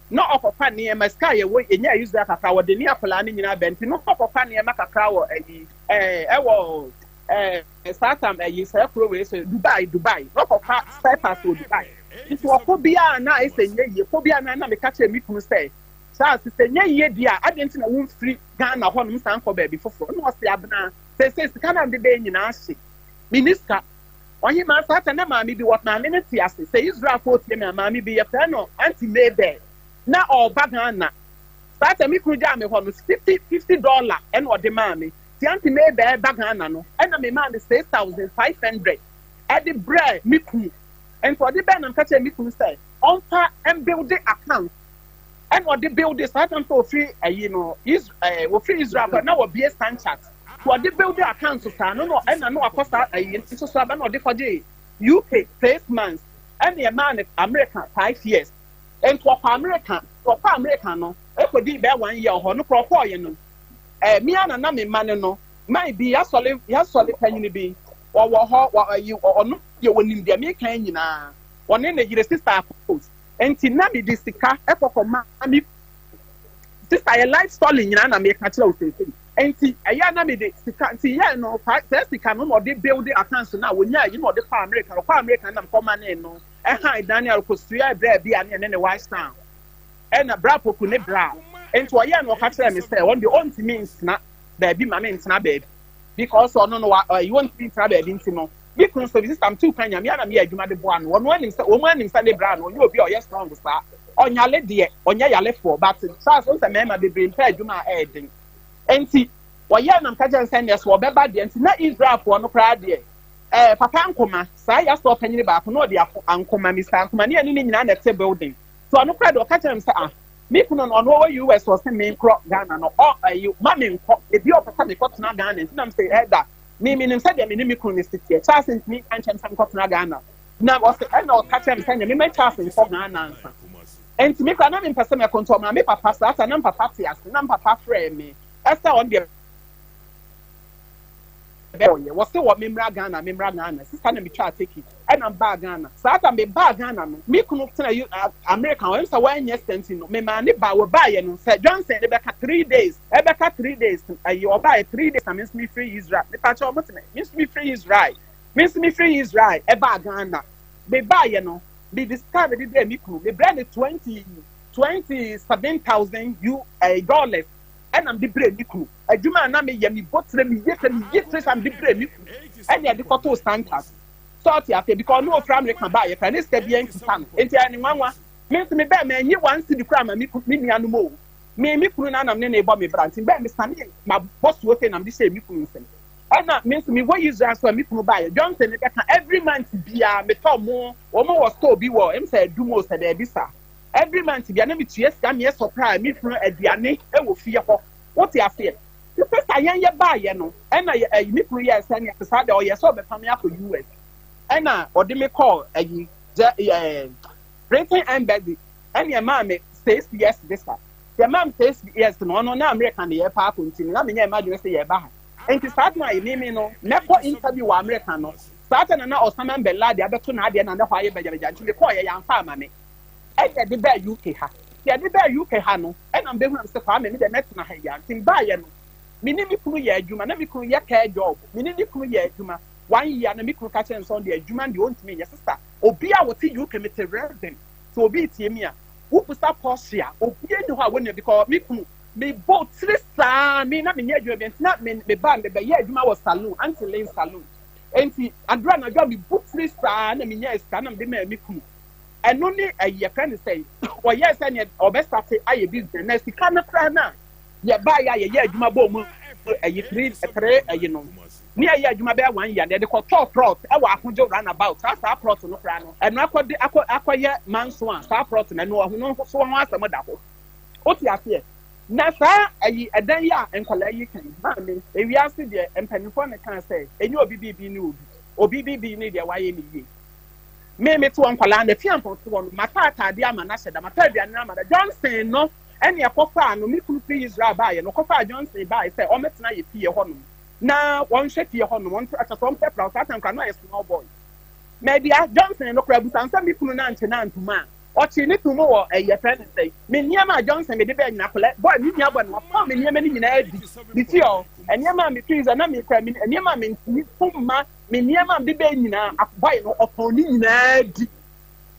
no okofa ne ma ska ye wo enya Israel kakra wo de ni akola ni nyina benti no okofa ne ma kakra wo wo Satam say pro we so Dubai no okofa Cyprus wo Dubai it wo ko bia na esenye ye ko bia na me ka che mi kunu say sa senye ye dia adenti na won free Ghana ho no san ko ba bi foforo no se abna say kana de be nyina ahye minister onye ma Satan na ma mi bi what na me ti ase say Israel ko tie me ma mi bi ye fa no anti maybe na oba Ghana Satan mi kunu ja me ho no $50 and o de ma me ti anti maybe ba Ghana no and na me ma me 6,500 at the bread mi kunu and for the ben am catch me kunu say on pa and build the account and what the build this Satan for free is free Israel but now be a stand chat for the build the account so no and no akosa so so ba no de for the UK 6 months and the man America 5 years and for America no e ko di be 1 year ho no pro ye no me ana na me man no might be ya solid panyin bi wo ho ono ye wonim de me kan nyina one na yire sister post enti na me di sika e kokko ma mi sister your life story nyina na me ka kira o sese enti eya na me di sika enti ye no sika no de build account na wonya yi no de kwa America na koma na no Daniel Kosuya bra bia ne ne wise town e na bra poku ne bra enti oye no ka kira me say one the only means na da bi ma me ntena baby because ono no you want to try baby enti no bi kun so visit am two kanya me na me adwuma de boa no wono anim sa ne bra no you obi o yes strong sa onyale de onya yale for but chance on say me ma be brain pa adwuma e den enti oye nam ka jan send yes wo be ba de enti na Israel for no kra de papa Akoma sa ya so panyini ba ko no de Akoma mi sa Akoma ne ni nyina na te building so no kra de o ka jan say me kuno no no US was me kro Ghana no you mama nko e bi o papa me ko tena Ghana enti nam say that me nim say de me ni me kuno ni city chance me kan chem sam ko tena Ghana na o say na o ka chem say me me chance ko Ghana ansa enti me kwa na me pese me konto ma me papa sa ata na papa te ase na papa frɛ me esa on de be oye wo say wo memra Ghana sister na me try take it and I'm bag Ghana. So I can be bag Ghana. Me couldn't tell you American. I'm so one year no. Me man, buy will buy and said Johnson. They back 3 days. I back 3 days. You buy 3 days. I means me free is right. The patch of means me free is right. Means me free is right. A bag Ghana. They buy They discovered the day me could. They brand 27,000 dollars. And I'm the brand new. A Juma and I me bought them yes and yes, I'm the brand new. And they got to stand us. Sorry, after because no family can buy a friend. It's the being to stand. Into anyone means me bear man, you want to the crime and me put me no more. Me put an amnene about me branch. And bear me standing. My boss working, I'm the same. And that means me what is that for me to buy Johnson every month be a me talk more or more store be war. I'm say do most of the bisa. Every month be a name to yes, come yes surprise me from a diane, and will fear what you fear. The first I am buy, and I me for years and yes, or yes, or the family for US. And or they may call a Britain and Betty, and your mammy says yes, this time. Your mom says yes, no, American, the air park, continue. I mean, imagine say a bar. And to start my name, never interview American. Starting an Osama bin Laden, the other Nadia and the fire by the call a young farmer. And the bear UK ha. The bear UK hano, and I'm doing the farm and the next Nahaya. Think by Minimi Kuya Juma, never Kuya care job. Minimi Kuya Juma. 1 year and a micro catch and Sunday, Juma, you want me, your sister. Obia will see you commit a resident. So be it Timia. Who put up Portia? Obia to her when you because me both 3 star, me not me near you, not me band, the year Juma was saloon, until lane saloon. And see, I'd run a job, me book 3 star, and me near stand and the man me cool. And only a year friend say, well, yes, and yet, or best I say, I business, next, you can't cry now. Yeah, buy a year, Juma Bomo, a year 3, you know. Near ya, Juma Bear 1 year, they call top prot, I want to run about, that's our prot no crano. And I could acquire man swan, our prot, and no one who so wants a model. What you have here? Nasa a day and collect you can. Mammy, if you ask the and Penifone can say, and you BB new or BB need a YME. Maybe to Uncle Land, the Tiampo to one, my tata, the Amanasa, the Materia Nama, the Johnson, no, and your papa, no, me could please rabbi, and Ocopa Johnson by say, oh, let's not your home. Now, one shake your home, one at a some pepper, and can a small boy. Maybe I Johnson and Ocrabus and some people to man. Or she need to know a year friend say, me near my Johnson, me debate Napoli, boy, me near one, my me near many in the all, and your mammy trees and I'm cramming, and your mammy, me near my debate now, a boy upon in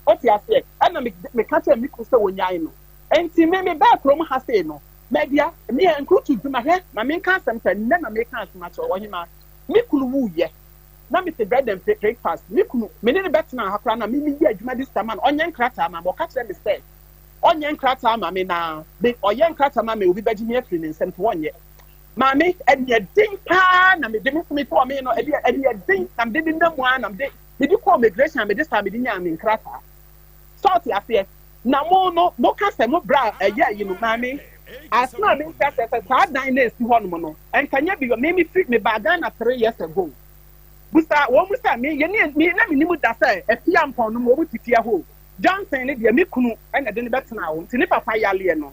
what you say, and I make catch a micro so when I know. And see me back from has say no. Media, me and could to do my hair, my main cancer, never make us much or him. Me could woo ye. Now, Mr. Bread and breakfast, me didn't bet now, Hakrana, me, yeah, this time, onion cratter, mamma, or catch them instead. Onion cratter, mammy, now, or young cratter, mammy will be begging me in sent 1 year. Mammy, and your ding pan, and me didn't me for me, and your ding, I'm digging them one, I'm dead. Did you call me Grace and this time, didn't in cratter? Salty, I said, now, no custom, bra, a year, you know, mammy. I smell me cast as a 9 days to 1 mono, and can you be your name treat me by Ghana 3 years ago? Busta one musta me ye me na me nimu da say e fia mpon no mo titia ho Johnson ne de me kunu na de ne betena wo nti ne papa yale no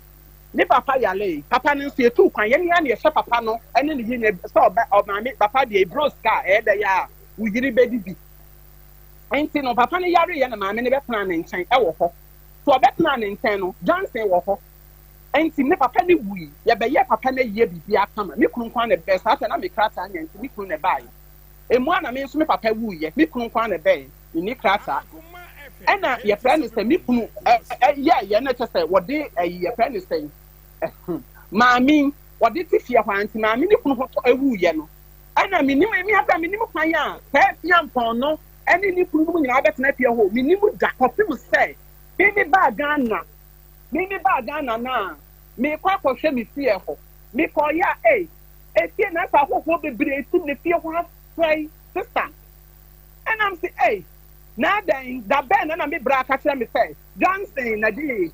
ne papa yale papa no so etu kwan ye ne ya ne hye papa no ene ne ye ne so o ma me papa de bros ka e da ya wo yiri bedi bi nti no papa ne yare ye na ma me ne betena ne nchen e wo ho so betena ne nchen no Johnson wo ho nti ne papa ne wui ye be ye papa ne ye bibi akama me kunu kwan ne be sa ta na me krata anya nti me kunu ne bai Emwana me so me papa wu ye me kunu kwa na be ni krata ena ye friend say me kunu ye na che wo de ye friend say maami wo de tifie hwa anti maami ni kunu ko ewu ye no ena me ni hata me ni mu kwan ya ka fia mpon no ene ni kunu mu nyina betena pie ho me ni mu da kopim say me ba Ghana na me kwa hwe me fie ho me ko ya etie na fa ho bebre ti ne fie ho say sister and I'm say hey now then that ben and me bra catch me say Johnson na di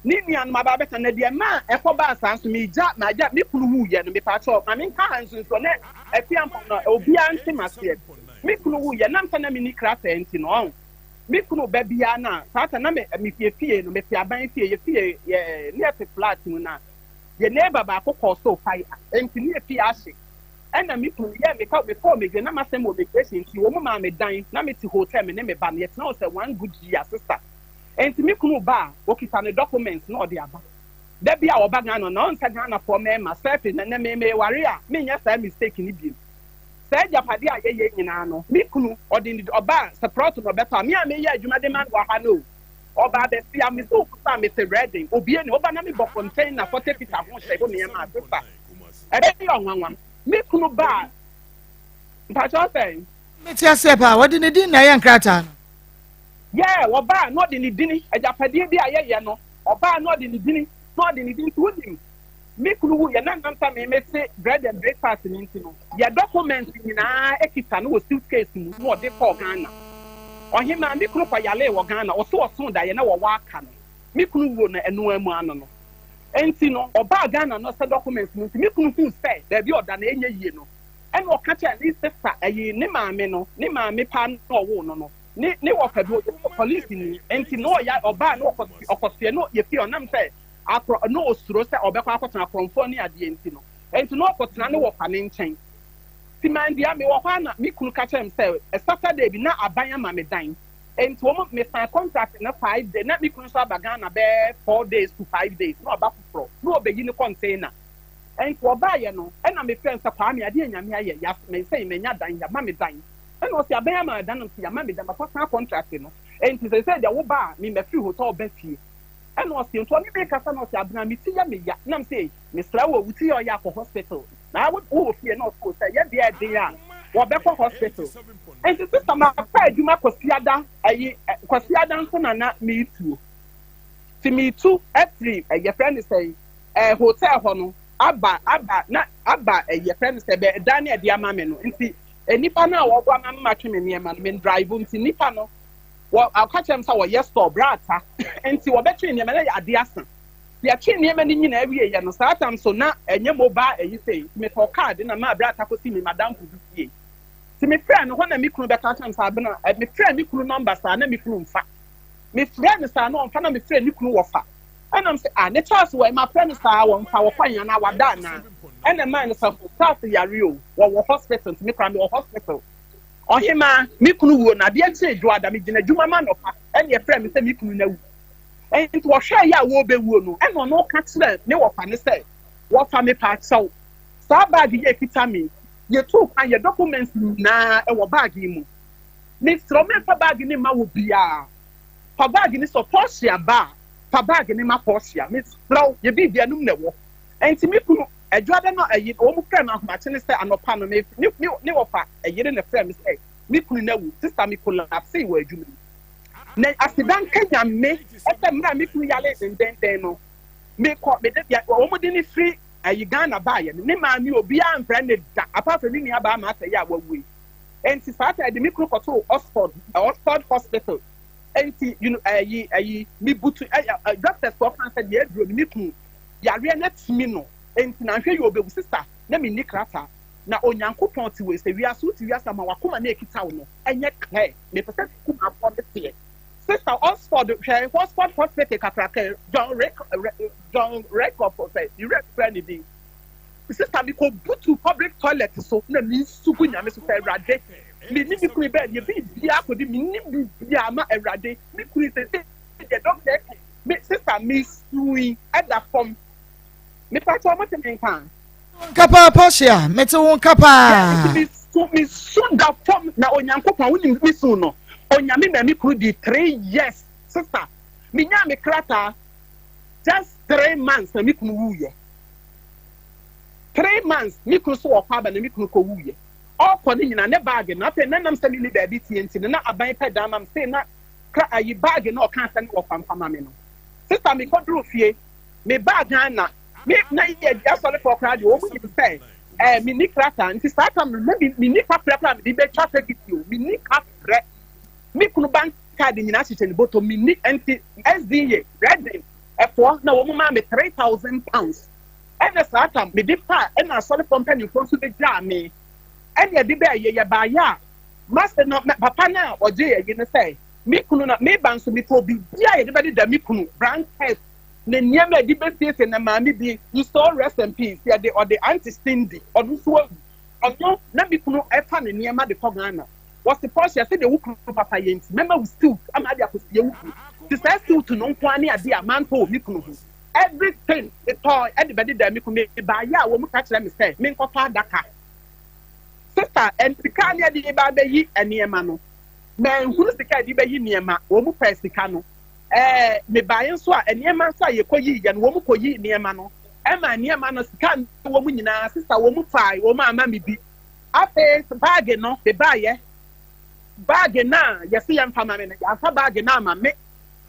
ni nuan ma ba beta na di ma e ko ba san so me ja na ja me kunu wu ye no me pa cho ma me ka hansun so na e fiampo no obi anti mase me kunu wu ye na mfa na me ni krata enti no me kunu ba bia na sata na me fie no me fie aban fie ye fie ye ne flat mu na ye neighbor ba ko so fire enti ni fie ahye And I'm before me, then I'm a same vacation to woman, mammy dying, Namity hotel, and name a ban, yet no, sir, 1 good year, sister. And to me, Kunu bar, working on the documents, no, the other. There be our bag on Sagana for me, myself, and then me warrior, me, yes, I'm mistaken in you. Said Japadia, in Ano, me Kunu, or the Oba, support or better, me, I may, you madam, Wahano. Or by the sea, I'm so Mr. Redding, Obian, Obanami Bofontaine, 40 feet, I won't say, only my sister. A very young one. Me Kunu bar. That's all saying. Meti asepa, what did you do na yan krata? Yeah, Oba, not in the dinny, a Japadia, yeah, no. Oba, not in the dinny, not in the dinny to him. Me Kunu, you're not going to say bread and breakfast in Intino. Your documents in our Ekitan was suitcase, what they call Ghana. Or him and me Kunu for Yale or Ghana, or so soon that you know what can. Me Kunu and no man. Entino, Oba Ghana, no documents, me Kunu say, there be than any year. And what catch at least a ye Nima Meno, Nima me pan or no. Ni walk a police in Entino, ya or ban or no, you feel them say. No strose or back from Phony at the Entino. And to know what's none of an chain. Simandia me Wahana, me could catch himself. A Saturday be not a buyer mammy dine. And to woman may sign contract in a 5 day, not me could have Bagana bear 4 days to 5 days, no about pro, no beginning container. And for buyer no, and I'm a friend of Pami, I didn't yas may say, may not dine, your mammy dine. And was your bear my done to your mammy, then my contract, you know. And to say, the Oba, me a few hotel Betty. And was the 20 bakers and was Abnamity, me, Nam say, Miss Lowe, we see your yak for hospital. Now I would fear not to say, yeah, they are, or back for hospital. And the sister, my pride, you might Cosiada, and not me too. To me too, at 3, your friend is saying, a hotel honor, Abba, your friend is a Daniel Diamameno, and see, a Nipana or one matrimony, man, drive to Nipano. Well, I'll catch him so yes, or brata, and see what better in your at the Aston. The chin near many in every year, and start so now, and your mobile, and you say, me for card, and my brother could see me, madame, to be. To me, friend, when I make no better times, I've been at me friend, me crew numbers, and me crew fat. Me friend is no one, fan of me friend, me crew of fat. And I'm saying, ah, the chance where my friends are on our fine and our dana. And the man is of South Yario, or hospital, to me from your hospital. Or him, me crew, and I didn't say, you are the Midina Juma man of her, and your friend, Mr. Mikunu. And it was sure ya will be wono, and no catchment, no one say, what family part so. Sabah the epitome. You took and your documents na a bag him. Miss Roman Fabag in ma will be a Fabag in so Portia bar, Fabag in ma Portia, Miss Flow, you be the no. And to me, a Jordan a year old friend of Martinez and no panel, no offer a year in a friend say, me could know, sister me could have seen where you mean. As the bank can make, at the man, me could yell and then no. Me caught me that almost any free. You gonna buy it. Nima me obi am friended apart from me about matter ya we. And she started the micro control Oxford Hospital. And you know me butu doctor for said ye do me ku ya re na timi no. And na hwe you obi sister na me nikrata na onyankopon ti we se wi aso ti wi asama wakoma na ekita wo no. Enye clear. Me person ku apon the sister Oxford Hospital kakraka John record for say you read friend sister me ko butu public toilet so na me suku nyame so say rade me ni me kuri bed ye bi bia ko di me ni bia ma erade me kuri say the doctor me sister me sui at that form me pa to what me kan Kapa Portia, mete won kapa. Me so that form na onyankopon woni me so no onyame na me kuru di 3 years sister me nya me krata just 3 months na me kunu wuye 3 months me kunu so okwa na me kunu ko wuye all for ni na ne bag na pe na nam se ni da bi tienti na aban pe da nam se na kra ayi bag na o kan se ni o pampa me no sister me ko dro fie me bag na me na ye just sorry for crowd o mu ni say me ni krata nti start am me ni kapra me be traffic you me ni kapra me kunu bank card nyina hyehyɛ ne bottom me ni anti SDA reading for na wo ma me 3,000 pounds and the satam me di pa and na sorry company for so be ja me and ye di be ye ba ya master no papa na oje ye ne say me kunu na me ban so me to bi bia ye de be da me kunu brand test ne niam di be face na ma me bi you so rest in peace ye de or the anti stindy or so ɔno na bi kunu ɛfa ne nneɛma de kɔ Ghana wɔsi Portia sɛ de wo kunu papa yɛ nti mɛma wo still ama ade akɔsi yɛ wo kunu te sɛ still to no nko ani ade a manto mi kunu ho everything etɔ ɛde bɛde da mi kunu baayɛ a wɔn mu ka kyerɛ mi sɛ mi nkɔtɔ adaka sister ɛnsika ne ɛde ba bɛyi nneɛma no mɛ nhuru sika ɛde bɛyi nneɛma wɔn mu pɛ sika no me baayɛ nso a nneɛma nso a yɛkɔ yi yɛ no wɔn mu kɔ yi nneɛma no ɛma nneɛma no sika no wɔn mu nyinaa sister wɔn mu fae wɔn mu ama mi bi afei baage no de baayɛ baage na yɛsi yɛn fa ma mi no yɛafa baage na ama mi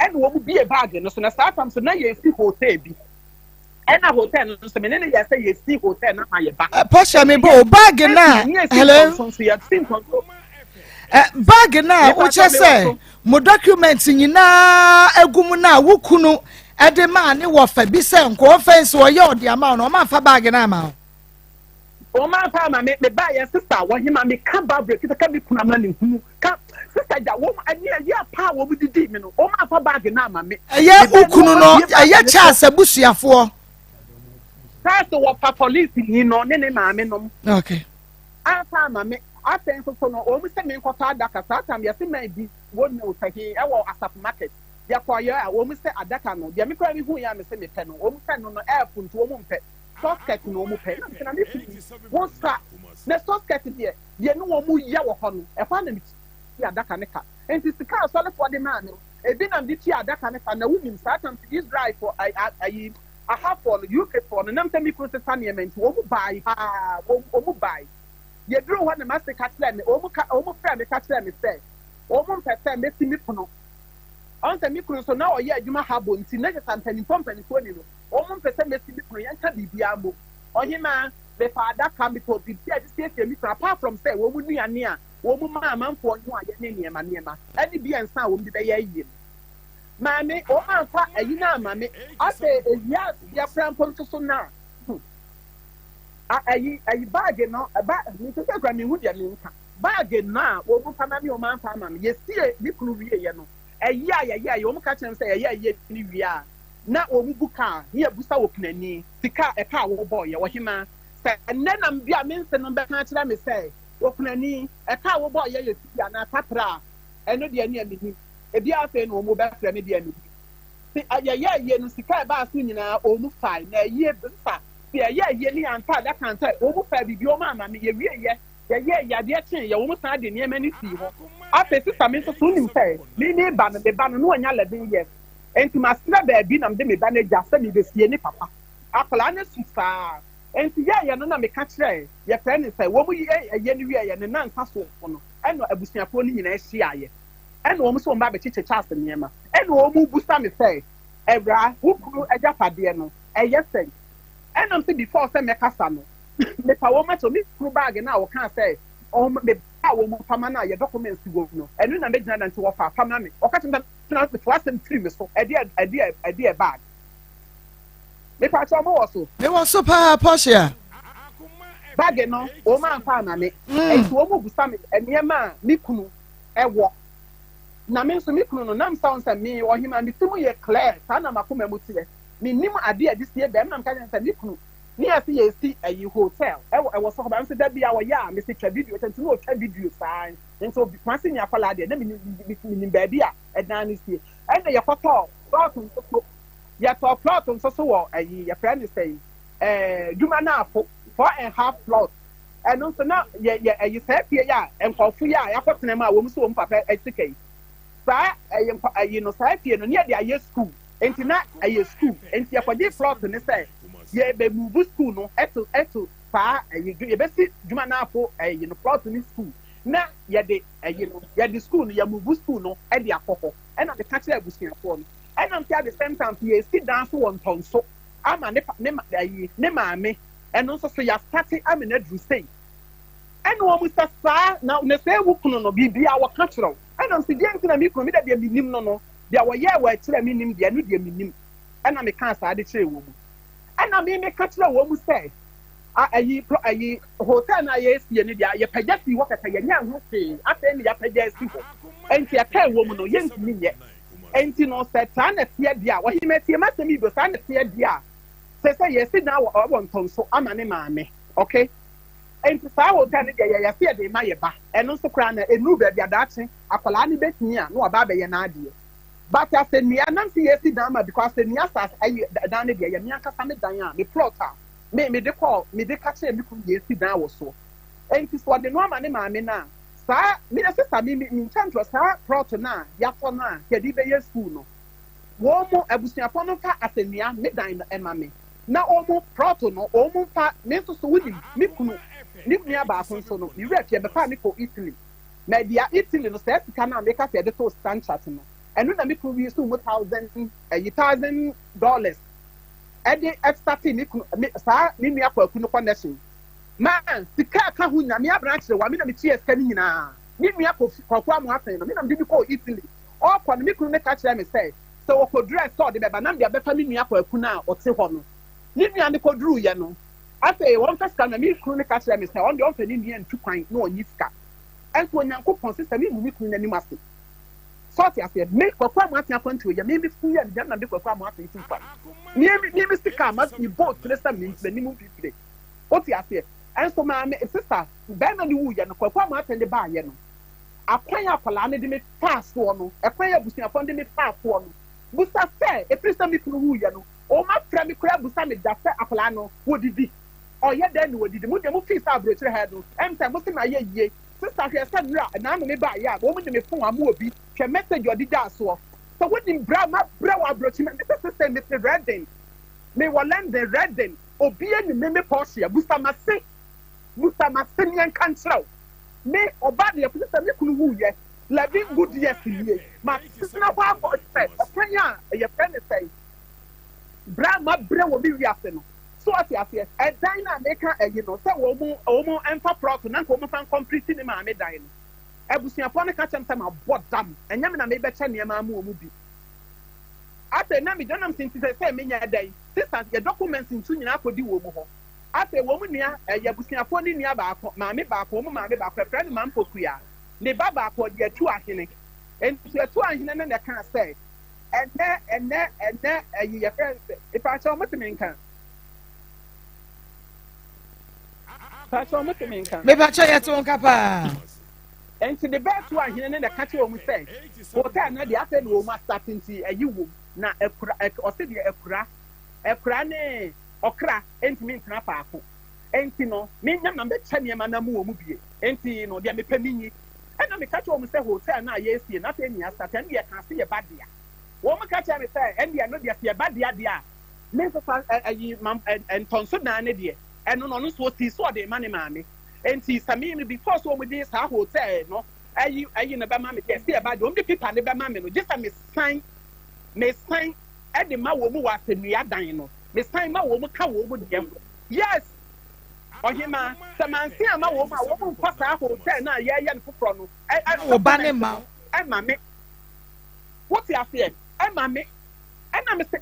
ɛna wɔn mu bie baage no so na saa tam so na yɛsi hotel bi ɛna hotel no so me ne ne yɛsɛ yɛsi hotel na ma yɛ ba. Portia mi bo baage na hello baage na wokyɛ sɛ mo document nyinaa egum na wo kunu ɛde ma ne wɔfa bi sɛ nkɔ offense wɔyɛ ɔde ama no ɔma fa baage na ama o ma fa ma me ba yɛ sister wɔ hima me ka ba break ka bi kuna ma ne hu ka sister ja wo ani ya pa wo bi didi me no o ma fa baage na ama me ɛyɛ ukunu no ɛyɛ chance abusuafoɔ chance wɔ pa police ni no ne ne maame no okay afa ma me afen so no o mu sɛ me nkɔta adaka saa tam yɛ se ma bi wo ne o tahi ɛwɔ asap market yɛ kɔ yɛ a o mu sɛ adaka no deɛ me kora me hu ya me sɛ me pɛ no o mu sɛ no no airport o mu mpɛ socket no mu pɛ na me wọ́n sa na socket deɛ no wɔn mu yɛ wɔ hɔ no ɛhɔ na mi ti adaka ne ka nti sika asɔlefoɔ de maa no ebi na mi ti adaka ne ka na wunim saa tam Israel for ayi ahafo no UK for no nam sɛ mi kuro sisa nneɛma nti wɔn mu baayi paa wɔn mu baayi yɛduru hɔ na ma se ka kyerɛ mi wɔn mu fɛ mi ka kyerɛ mi sɛ wɔn mu mpɛ sɛ mesi mi pono ɔn sɛ mi kuro so na ɔyɛ adwuma ha bɔ nti na yɛ sɛ mpanyinfoɔ ni no wɔn mu mpɛ sɛ mesi mi pono yɛn ka biribi amo ɔhima bɛfa adaka mi to bibi a de siesie mi kura apart from sɛ wɔn mu nuane a wɔn mu maa amanfoɔ no a yɛ ne nneɛma ɛne bi yɛn nsa a wɔn de bɛyɛ yie maame wɔn amfa ɛyi na ama me afɛ ewia yɛfra mpo nso so na ɛyi baage no mi nso sɛ kura mi hu deɛ mi nka baage no a wɔn mu fana mi wɔn amfa ama me yɛsie mi kunu wie yɛ no ɛyi a yɛyɛ wɔn mu ka kyerɛ mi sɛ yɛyɛ ne wie a na wɔn bu kaa ne yɛ busa wɔ kunani sika ɛka a wɔbɔ yɛ wɔhima sɛ ɛnɛ nam bi a me nse no bɛka kyerɛ me sɛ wɔ kunani ɛka a wɔbɔ yɛ sisi anaa tapra ɛno deɛ ne ɛmi nim ebi afei na wɔn bɛfrɛ me deɛ ɛmi nim si yɛyɛ no sika ɛbaa so nyinaa wɔn fae na ɛyɛ nsa si yɛyɛ ne yɛn nta adaka nta wɔn fae bibi wɔn ama me yɛwie yɛyɛ yadeɛ kyɛn yɛ wɔn san de nneɛma ne si hɔ afei sisa me nso so nim sɛ ne ba no no wɔnya 11 years enti masra baabi na mde me ba no gya sɛ me besie ne papa akwadaa ne su saa enti yɛyɛ no na meka kyerɛ yɛfrɛ ne sɛ wɔn mu yɛ ne wie yɛ ne nansa so no ɛna abusuafoɔ no nyinaa ahyiaeɛ ɛna wɔn nso wɔn ba bɛkyekyɛ kyase nneɛma ɛna wɔn mu busa me sɛ ɛwura wokuru agyapadeɛ no ɛyɛ sɛn ɛna mse before sɛ mɛkasa no mepa wɔn akyɛ me kuru baage na wɔka sɛ me ba wɔn mu pama na yɛ documents wɔ mu no ɛno na mɛgyina na nti wɔfa pama me ɔka kyerɛ tena asɛm tiri me so ɛdeɛ bag mepa kyɛ ɔmo wɔ so me wɔ so paa Portia baage no wɔn amfa ama me ɛnti wɔn mu busa me nneɛma a me kunu ɛwɔ na me nso me kunu no nam sound sɛ me ɔhema me timu yɛ clear saa na makoma mu teɛ me nim ade a de sie bɛm na mka sɛ me kunu ne yɛsi yɛsi ɛyi hotel ɛwɔ so hɔ ba nso da bi a wɔyɛ a me se twa video nti no twa video saa nso obi kwasi ni akwala de na me nim baabi a ɛdan ne sie ɛna yɛkɔtɔ plot nso so yɛtɔ plot nso so wɔ ɛyi yɛfrɛ ne sɛ dwuma na afo 4.5 plot ɛno nso na yɛ ɛyi saa pie yɛ a nkɔfo yɛ a yɛakɔtena mu a wɔn nso wɔn papa ɛsika yi saa ɛyi no saa pie no ne yɛde ayɛ school nti na ɛyɛ school nti yɛkɔgye plot ne sɛ yɛbɛ move school no ɛto saa ɛyi yɛbɛsi dwuma na afo ɛyi no plot ne school na yɛde ɛyi no yɛde school no yɛ move school no ɛde akɔ hɔ ɛna de ka kyerɛ abusuafoɔ no ɛna mte at the same time yɛsi dan so wɔ ntɔnso ama ne maame ɛno nso so yɛastate ama no aduru sei ɛna wɔn sɛ saa na sɛ ewu kunu no biribi a wɔka kyerɛw ɛna nso deɛ nti na mi kunu mi da deɛ mi nim no deɛ wɔyɛ wɔ akyerɛ mi nim deɛ no deɛ mi nim ɛna mi ka saa de kyerɛ wɔn mu ɛna mi ka kyerɛ wɔn mu sɛ ayi hotel na yɛsie no deɛ yɛpɛgya si hɔ kɛkɛ yɛnyɛ ho hwee afei ne yɛpɛgya si hɔ ɛnti yɛka wɔ mu no yɛntumi nyɛ ɛnti no sɛ saa na teɛ deɛ a wɔhema tie ma sɛm ibo saa na teɛ deɛ a sɛ yɛsi dan wɔ ntɔnso ama ne maame okay enti saa hotel ne de ya fie de ma ye ba eno so kra na enu ba bia daakye akwala ne betumi a no oba ba ye na ade but as enia nam si yesi dan ma because enia sas ayi dan ne de ya me akasa me dan a me plot a me de call me de ka che me ku yesi dan wo so enti so de no ama ne ma me na saa me de sister me chantro saa plot na ya to na ke di be ye school no wo mo abusuafo no fa asenia me dan ema me na omo proto no omo fa me so wudi me kunu ni nua ba ko so no Europe ye be fa me ko Italy na dia Italy no say sika na me ka fe de to stand chat no eno na me kunu wi so $1,000 e de extra thing me kunu sa ni nua kwa kunu connection man sika ka hu na me abranch wa me na me tie sika ni nyina ni nua kwa kwa mo afen no me na me ko Italy o kwa me kunu me ka kire me say so ko dress store de be ba na me be fa me nua kwa kunu a o te ho no ni nua ne ko duru ye no afi won festa na mi kunu ne ka kire me say on de on fe ni nua ntu kwan na onyi sika enso onyankopon sister mi mu mi kunu n'anim ase sort ya say me kwakwa mu atia kwantu ya me bi fu ya na de kwakwa mu atia tu fa ni mi sika ma ni boat lesa mi ni mu pipire o ti ase enso ma me sister be na ni wu ya no kwakwa mu atia de ba ye no akwan akwala ne de me pass wo no ekwan ya busia fon de me pass wo no busa se e prisa mi kunu wu ya no o ma fra mi kura busa me da se akwala no wodidi o ye da ni wodidi mu de mu fi sa abro kire head no emta mu se na ye ye sister here said na me ba ya wo mu de me fun amu obi hwe message odi da so so wodi bra wa abrochi me sister me Redden me woland the Redden obi ani me Porsche busa ma se ni en kantraw me oba de sister me kunu wu ye living good years ye ma sister na kwa for say kwanya ye friend say bra wo bi wi afe no so ati ase e dan na make you know say wo mu emfa prot na ko mu fan complete ni ma me dan no ebusuafo no ka chem say ma bodam enya me na me be che ne ma mu bi ate na me donam sinti say me nya dan sister your documents ntu nyina akodi wo mu ho ate wo mu nua ye ebusuafo ni nua ba akọ ma me ba akọ mu ma me ba akọ friend man pokua ne baba akọ de atu ahene entu atu ahene na ne ka say ene ye friend if I show me kan Pastor Mutuminka. Me ba cha yeto nka pa. Enti the best one here na ka che o mu say. Hotel na de afa no ma starting ti ayi wo na ekura o se de ekura ne okra enti mi ntena pa ako. Enti no me nya na be cha ne ma na mu o mu bie. Enti no de me pa minyi. E na me ka che o mu say hotel na ye sie na fe ni start na ye kan se ye badia. Wo mu ka che me say endi no de ye badia dia. Me so ayi mam entonso na ne de and no so ti so de mane maame enti sami me before so we dey sa hotel no ayi na be maame ke se e ba de o me paper ne be maame no just me sign e de ma wo mu wa senua dan no me sign ma wo mu ka wo mu de yes ohima samansi ama wo mu fa sa hotel na ye no foforo no wo ba ne ma e maame what you afia e maame e na me say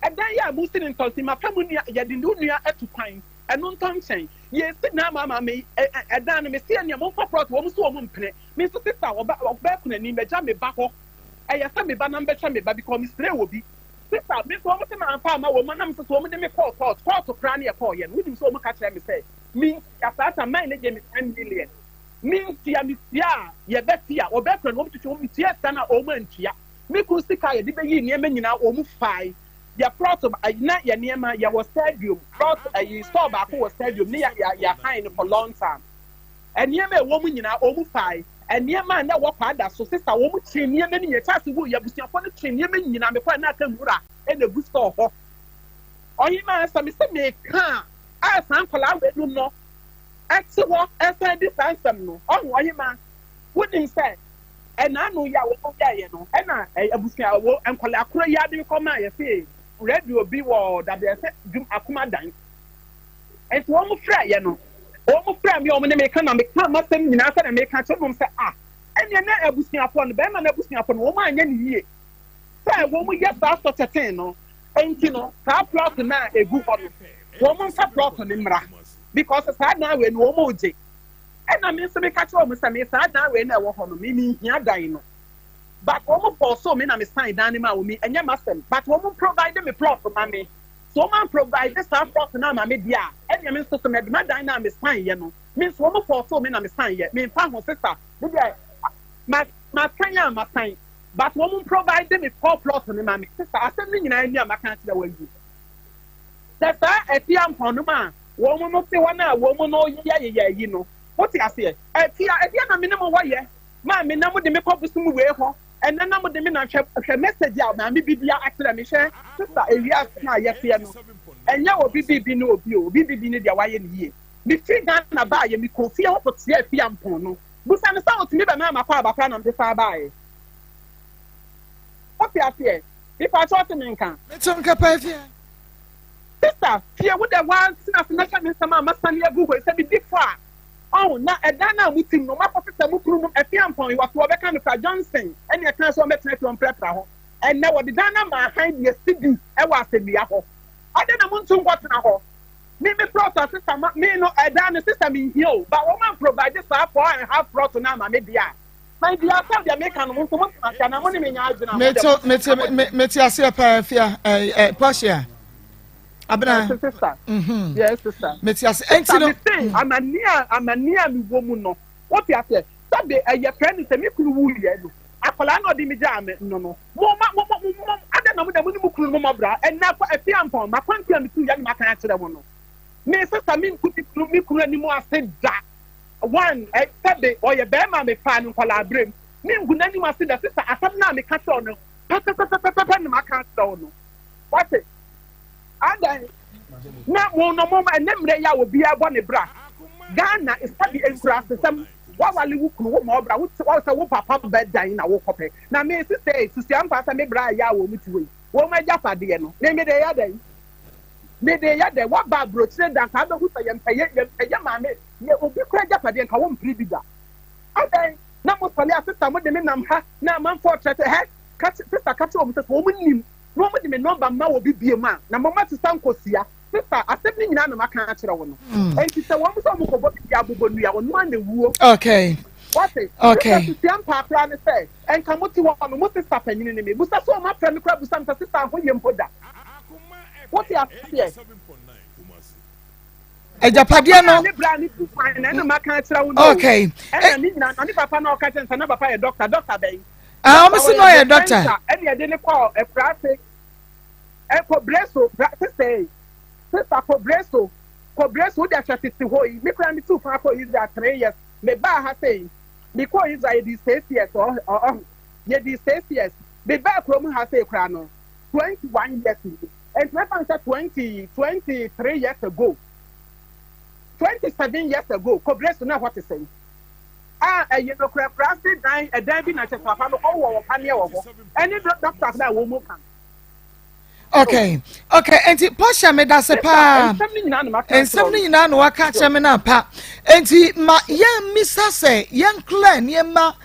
e dan ya mu sin ntonsi ma fa mu nua ye de nua etu kwan eno ntonchen ye sit na mama me edan me see anya mo faprot wo so mo mpene me so sister oba kuna ni meja me ba ho eya sa me ba na mbecha me ba because me spray wo bi sister me so mo se na fa ma wo na me so mo de me call kra na e call ye no so mo ka kire me say me after mine na je me 10 million me tia ye betia oba kuna no tutu mo tia sana o mo antia me ku sika ye de be yi niam nyina o mu fai ya plot na ya niema ya was stadium plot you saw back was stadium ni ya high for long time and niema wo mu nyina o mu fai and niema na wo kwada so sister wo mu chi niema ni ya chase wo ya busiafo no chi niema nyina me kwa na aka mura e na bu store ho oyi ma sa me se me ka a san kola we no no ati wo e sa di sansam no oyi ma wouldn't say and I know ya wo ya ye no e na abusia wo enkola akoro ya de ko ma ya say radio bi wo da be say dum Akoma dan enti wo mu fra ye no wo mu fra me o me me ka na me ka ma sem nyina sa na me ka che mo say enya na abusiafo no be ma na abusiafo no wo ma anya ni yie say wo mu ye sa so teten no enti no ka plot na egu ho no wo mu fa plot ni mra because sa na we no wo mu je ena me se me ka che wo mu say me sa na we na wo ho no me hia dan no but woman for so me na me sign down ma wo me enya masem but woman provide me plot for me so man provide this plot na ma me dia enya me so me dan na me sign ye no means woman for so me na me sign yet. Me fa ho sister. My sign my sign. But woman provide them with 4 plots on me sister. I said me na any am kan tell way you. That's a tiam ponuma. Woman no say one woman no ye you know. What you say? E tia na minimum wa ye. Ma me na mo de me ko busum we ho. And then I'm the men a message out, man. Maybe be actually, me share, sister, a year, yes, and you will be no view, be near the way in here. Be free down a buy, and me could feel for see a fiam pono. But I understand to me, but my father plan on the far by. What you say? If I thought to me, It's on Capavia. Sister, here with the one, nothing, some must send your Google, say be different. Oh, na edana mutim no mapofisa mukuru efiampon wa to obeka no fra Johnson ene e kan so metene to prepare ho enne wo de dana ma han de sidi e wa asebia ho adana muntu ngwatena ho me process sister me no edana sister me here but wo man provide this for 4.5 plot na ma me dia my dia tell the make no muntu mo na na mo ni me nya adwena meti ase pa fia Portia Abena sister yes sister Metias entino amania mi wo mu no what you say sabe eye friend say me kuru wu ye do akola na odi mi ja me no mo ada na mo da mo ni mu kuru mo bra en na kwa afiampon ma kwantia mi tu ya ni ma kan akere mo no me sister me kuti kuru mi kuru ani mo ase da one sabe o ye be ma me fa ni kola abrem me ngu na ni mo ase da sister asam na me ka tro no pa ni ma kan tro no what and na mo no mo na mre ya obi abo ne bra Ghana is study enkura system wa wale wu kunu wo mo bra wo say wo papa bed dan na wo kope na me say sisi ampa say me bra ya wo mutiwe wo ma japade no me de ya dan me de ya de wa ba bro tire dan ka do hu say yem ma me ye obi kura japade nka wo mpri biga adan na mo sale asista mo de me nam ha na man for trete he ka sister ka to mo say wo mo nim no mo de me number ma wo bibie ma na mo ma sister nkosia sister asemi nyina na maka akere wo no enti se wo mo so mo ko bo bia bobo nu ya wo no na wuo okay okay sister ampa plan say en ka mo ti wo no mo sister panyin ne me busa so ma pra me kra busa mta sister ho yem poda what you say Ejapade no na maka akere wo no okay en ni nyina ni papa na o ka tensa na papa ye doctor ben o so no ye doctor en ye de ne call e prase e ko breso say sister Cobreso de attracted to hoy. Me cry me too far for is that 3 years. Me ba ha say because is I this 6 years or ye this 6 years. Me ba from ha say cry no 21 years ago. And my father said 23 years ago. 27 years ago. Cobreso now what to say? You know cry practice dying a day be na che papa no wo pania wo. Any doctor that wo mo kan. Okay, enti Portia me da se pa. Ensem ni nyina no waka che me na pa. Enti ma ye misa se ye nkla niema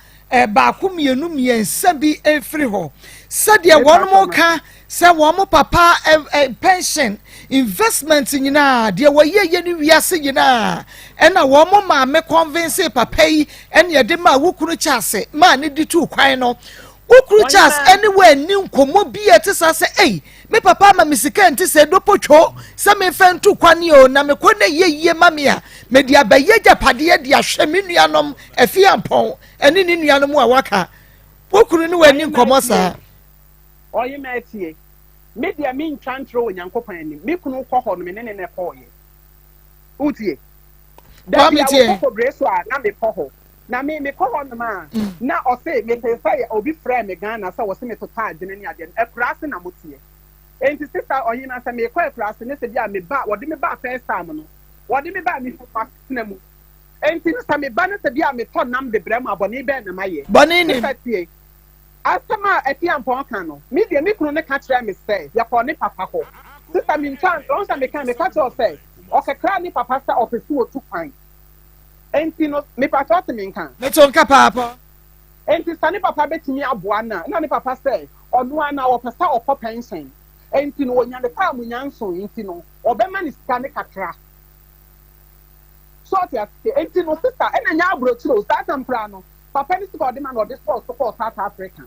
ba ko mienu miensa bi efri ho. Said ye won mo ka se won mo papa pension investment nyina de wo ye ni wiase nyina na won mo ma me convince papa yi ene ye de ma wukuru chase ma ne di tu kwan no. Wukuru chas anywhere ni nkomo bi etisa se me papa ma misika nti se do potwo se me fentu kwane o na me kone ye mame a me dia baye japade dia hwe me nuanom afiampon ene ni nuanom a waka wukuru ni wani nkomo sa oye metie me dia me ntwantro onyankopan ani me kunu kɔ hɔ no me ne kɔ ye utie da bia wo kɔ breso a na me kɔ hɔ na me kɔ hɔ no ma na ɔse me pesa obi frɛ me Ghana sɛ wɔse me total de ne ade no akurase na motie enti sister ɔyi na sɛ me kɔ akurase ne sɛ bia me ba wɔde me ba first time no wɔde me ba me fa na mu enti sɛ me ba ne sɛ bia me tɔ nam bebrɛ mu abɔne bɛ na maye bɔne ni asama afiampɔn kan no me de me kunu ne ka kyerɛ me sɛ yɛkɔ ne papa hɔ sister me ntwan ɔn sɛ me ka kyerɛ sɛ ɔkekra ne papa sɛ ɔpɛsi wɔ tu kwan enti no me papa te me nka me to nka papa enti sane papa betimi aboa na ne papa sɛ ɔno ana ɔpɛsa ɔkɔ pension enti no wonya ne pa mu nyanso enti no ɔbɛma ne sika ne kakra so enti no sister ɛna nya abrochiro start ampra no papa ni sika ɔde ma no ɔde sport for South Africa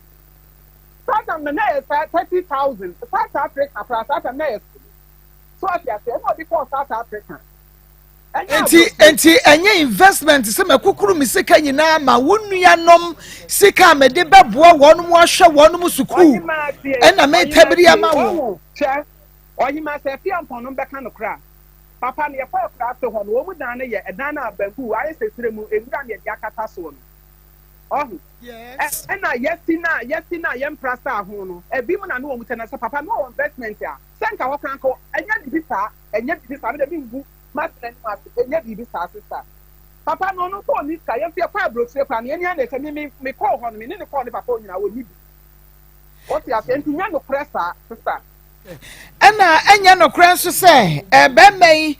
start am na is 30,000 South Africa for South America so ɛna ɔde for South Africa enti enye investment se makukuru mi sika nyina ma wonuanom sika me de beboa wonum ahwe wonum sukuu ena me tabiri ama wo oyima se fi ampono beka no kra papa ne yefa kra se ho no wo mu dan ne ye edan na banku aye sesire mu ewura ne de akata so no yes ena yesina yem prasa ho no ebi mu na no wo mu tena se papa no investment a senka wo kanko enya bibisa me de bingu master ma enya bibisa sister papa no so ni ka yem fi kwa abrochire kwa ne enya na se me call ho no me ne call ne papa onyina wo ni o ti ase nti nya no pressa sister ena enya no kran so se ebemei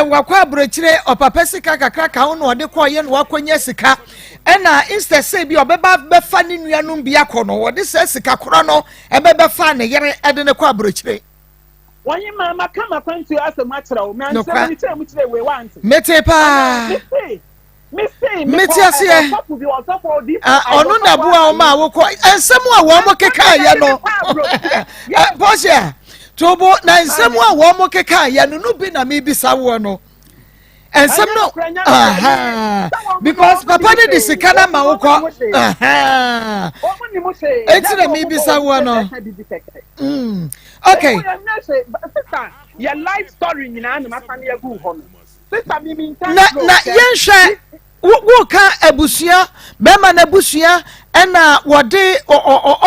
wakwa abrochire opapa sika kakra ka ho no de ko ye no wakonya sika ena instead say bi obeba befa ne nuanum bia ko no wo de sika koro no ebeba ne yere ede ne ko abrochire wonyi mama kama kwantu asema kira o me ansem ni kira mu kira we want mete pa mete ase onu na bua o ma wo ko ensem a wo mo keka ye no bosia tobo na nsem a wo mo keka ya no bi na me bisa wo no ensem no because papa ne de sika na ma wo ko enti na me bisa wo no okay your life story nyina na mafane agu ho no sister mi na yenhwe wo ka abusua bema na abusua ena wode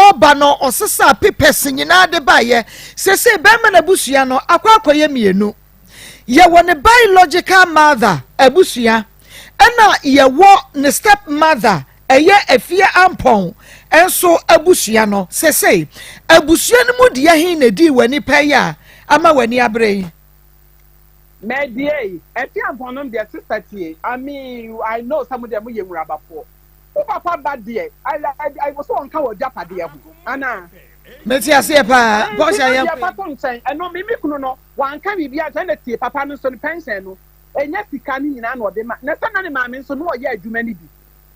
oba no osesa pepes nyina de baye sese bema na abusua no akwakoye mienu ye wone biological mother abusua ena ye wo ne step mother eye afia ampon enso abusua no sese abusua no mu de hin na di wani paya ama wani abre Medie, if you have one of their sister here, I mean, I know some of them young rabba for. Oh, papa, bad dear. I was so uncalled Japa dear. Anna, Metia Sepa, Boss, I am saying, I know me, no, one can be attended papa no son pension. And yes, he can in an or the man. Never mammy, so no, yeah, you many be.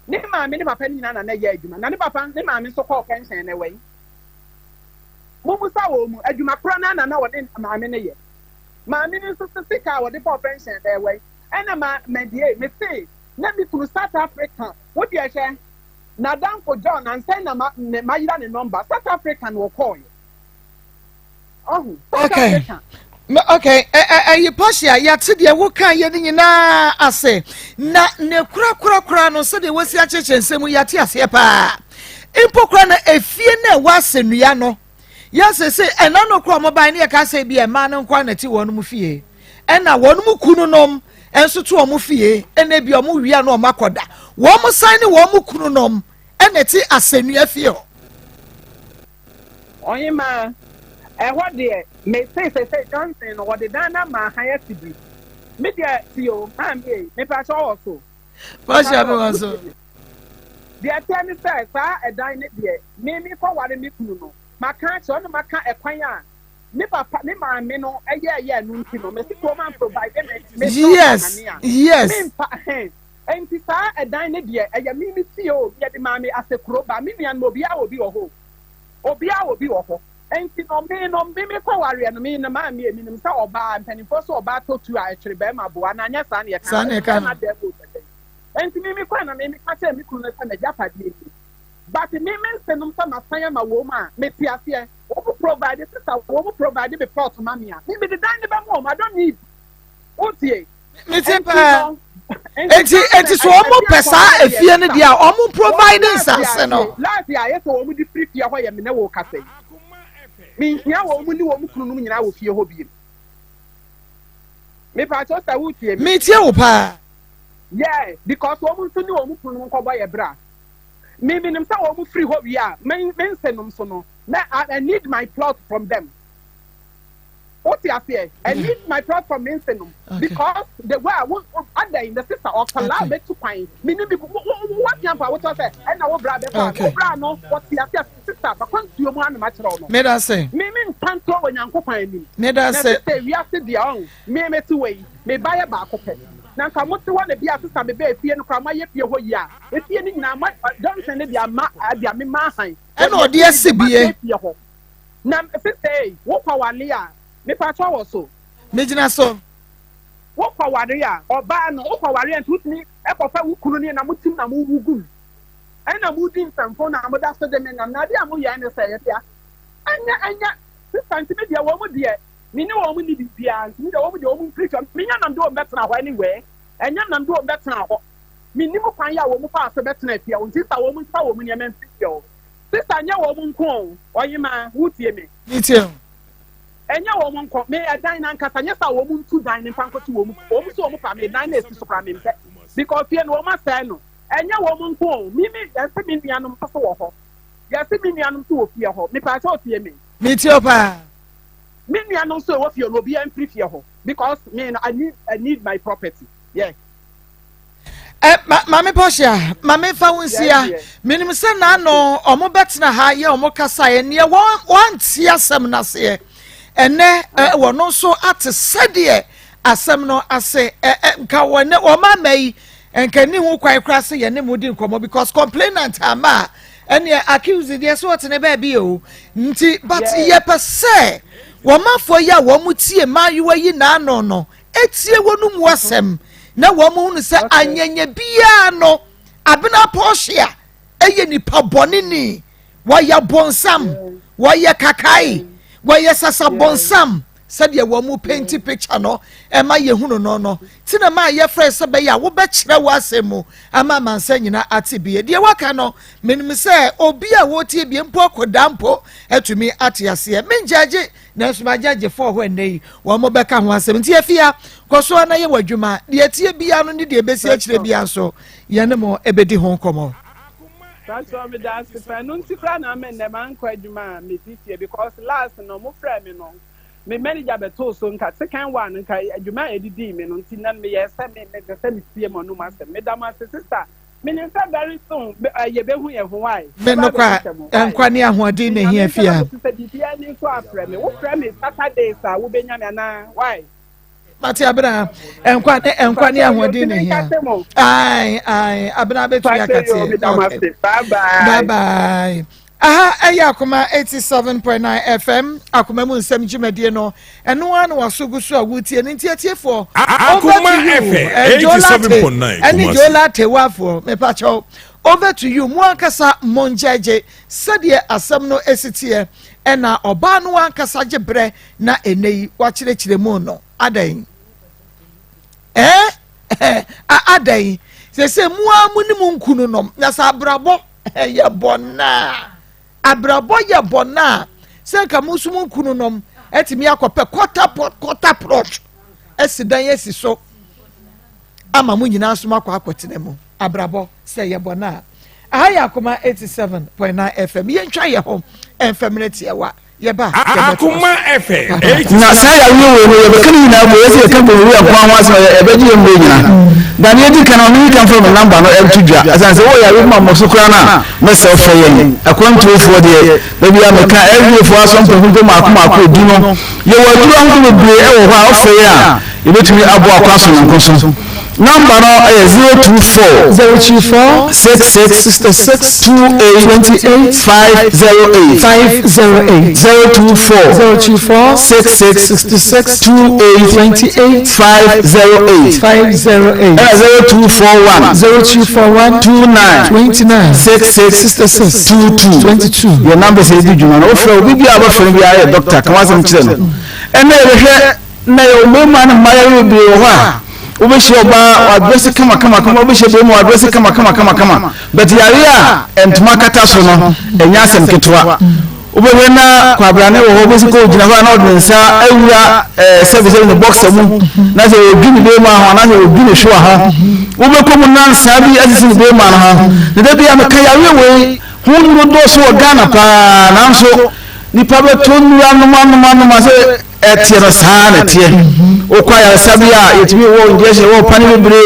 Never mammy, my penny, and a year, you man, and papa, the mammy so called pension away. Musa, as you my pronoun, and now in mammy. My minister sick out the poor pension their way. And a mediate, me say, let me to South Africa. What do you say? Now, down for John and send my number. South African will call you. Oh, okay. Okay, you push ya today. What can you na? I say, na ne kura no so de wasi a cheche nsemu ya ti ase pa. Impokra na efie na wase nua no. Yes, say, and no crop mobile near Cassa be a man and quantity one mufie. And now one mukunom, and so to a mufie, and maybe a movie no makoda. One more sign a one mukunom, and it's a senior feel. Oh, yeah, ma. And what dear may say, Johnson, or the Dana, my highest degree. Media, CEO, I'm here, maybe I also. What's your answer? The attorney says, a dine there, maybe for what a mikuno. Maka so no maka ekwanya me papa me ma me no eye no ntino me siko man provide me yes me pa enti sa edan ne de eye me ti o ye de ma me asekuro ba me nuan mo bia obi wo ho enti no me kwa ware no me na ma me nim sa oba mpanifo so oba totu a etwere ba ma boa na anya sa na ye ka na de bo enti me kwa na me ka che me kunu na sa na japa de. But me send them some fire my woman, me piafia, who provide this, who provide the plot to mamma. Maybe the dining home, I don't need. What's ye? It is almost pesa if you need your own providers. Last year, I saw with the free fear why I'm never cafe. Me, now, only one woman I will fear hobby. Maybe I just I would hear me too, pa. Yeah, because woman to know who can buy a bra. Maybe them say we free what we are. Men send them so no. I need my plot from them. What you say? I need my plot from men send them because the way I want other in the sister or allow me to find. Meaning what you what I say? And I will grab it. No, what you say sister? But come to your man match wrong. Me that say. Me can't throw when you go find me. Me that say. We have to be on. Me two way. Me buy a back of it. Now, come what you want to be a sister, baby, if you know, come my year. If you need now, don't send it, their mamma. And no, dear CBA. Now, say, what power, Leah? Me patrol also. Major so. wo kwa ware ya oba no wo kwa ware ntutni e ko fa wukunu ni na mutim na mu wugum ai na mu din samfo na mo da so de me na de amu ya ne say ya anya sister me dia wo mu de me ne wo mu ni bibia me de wo mu de wo mu preacher me nya nam de wo betena ho anyway enya nam de wo betena ho me ni mu kwan ya wo mu fa so betena pia wo sister wo mu fa wo mu ne men pia sister nya wo mu nko oyima wutie me nitie enya wo mu nko me adan na nkasa nya sa wo mu ntu dan ne fankoto wo mu so wo mu fa me dan na esi so pra me mpe because fie no wo ma say no enya wo mu nko mi yesi mi nuanom so wo ho yesi mi nuanom so wo fie ho me pa so tie me nitie pa mi nuanom so wo fie no bi en fie ho because me I need my property yeah mame Portia, mame Fawunsia, minim se na no omo betena ha ye omo kasa ye ne wan tie asem na se ene wono so ate sede asem no ase nka wone o ma mai enka ni hu kwai kra se ye ne mudi nkomo because complainant ama ene accuse dey so what ne ba bi o nti but ye pese wo mafo ya wo mutie mayu yi na no etie wonu mu asem na wo mu nu se anyenye bia no abena Portia eye nipa bonini wo ya bonsam wo ya kakai wo ya sasa bonsam said wo mu painting picture no e ma ye hunu no tina ma ye frɛ se be ya wo be kyerɛ wo asemu ama mansa nyina ate bie de waka no menim sɛ obi a wo tie bie mpo kodampo atumi ate ase menjaje na so majaje for ho nei wo mo bɛka ho asem nti afia koso na ye wadwuma de tie bia no ne de besi akyerɛ bia so ye ne mo ebedi ho komo that's why me dance for no nti kra na me ne man kwa adwuma me tie because last no mo frɛ me no me manager beto so nka second one nka adwuma edidi me no nti nan me yesa me se me tie mo no ma se me da ma sister me ne say very soon ye be hu ye ho why me no kwa enkwa ne ahoɔden na hia fia bibia ni so afrɛ me wo frɛ me Saturdays a wo benya me na why Mati abena enkwa ne ahoɔden na hia ai abena betu yakate bye bye aha eya Akoma 87.9 FM Akoma mu nsɛm dwumadie no ɛno ana wasogu so a wutie ne ntiatiefo Akoma FM 87.9 ɛne jola tewafo me pacho over to you mu ankasa monjaje sɛdeɛ asɛm no esitie ɛna ɔba no ankasa gye brɛ na enei wakyerɛkyerɛ mu no adan adan sɛ mu amunimu nkunu nom na sa abrabɔ ɛyɛ bɔna abrabɔ yɛ bɔna sɛ nka musumu nkunu nom etimi akɔpɛ quarter plot esidan yesi so ama mu nyina so makɔ akɔtena mu abrabɔ sɛ yɛ bɔna aha yɛ Akoma 87.9 FM yɛntwa yɛ ho enfemine tiewa yɛba Akoma FM na sa ya wo wo yɛ kani na bo yɛ ka bo wi akwa ho asɛ ɛbɛgye yɛ mbe nyina dan yɛ di kana no kan from number no ɛtudwa asan sɛ wo ya wo ma mosokra na mɛsɛ ɔfɛ yɛn akwantuofoɔ deɛ baabi a meka ɛwiefo asɔmpo ho ma akoma akɔdi no yɛ wɔ duro ho bebree ɛwɔ hɔ a ɔfɛ yɛ a yɛbɛtumi abo akwa so nko so number no 024 66 28 508 024 66 28 508 0241 29 66 22 your number is edi juma no ofra obi bia ba fere bia ya doctor kan wasem kire no ene ehwe na yo mema na mayare bi wo ha obeshi oba address kama obeshi be mu address kama but yare a entuma kata so no enya asem ketwa obewe na kwabrane wo obeshi ko gina ho na odinsa awura service in the box mu na se ogini be mu ho na se ogini hwo ha obeko mu na sabi asisi be mu na ha ne da bia meka yare we hunu do so Ghana pa na nso nipa be tonu anuma se etie no saa na tie okwa ya sabi a yetimi wo njeje wo pani bebre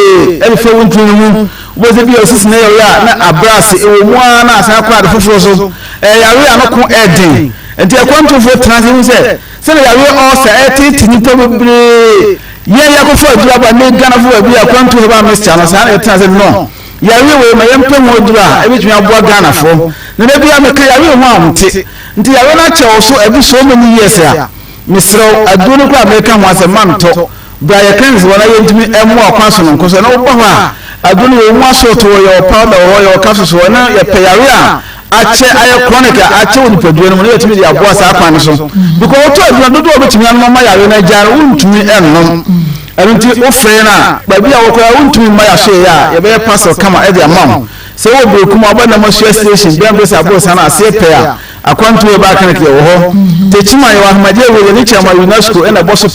elfe wontunu mu wo se bi osisi na ya na abras ewo mu na asa kwa de foforo so yare anoko eden enti ekwantu fo transi mu se na yare o sa eti nipa bebre ye ko fo adura ba ne Ghana fo abi ekwantu ba mr no saa na transi no yare we ma yempe mu adura ebetumi aboa Ghana fo na da bia meka yare ho amte nti yare na che so ebi so many years a misro adunu kwa America ho asema nto Brian Kens when I went to me and more consonant because I know I don't know what sort of your powder or your castle or your payaria. I chronica, I told you when you to me the boss up on so because I told you not do it to me and my Jan to me and until Ofrena, but we are going to my share, a bear pastor come at their mom. So we'll come up on the Monsieur Station, then this a boss and I say pair. I come to a back and the Chima, my dear, with the nature of my UNESCO and a boss of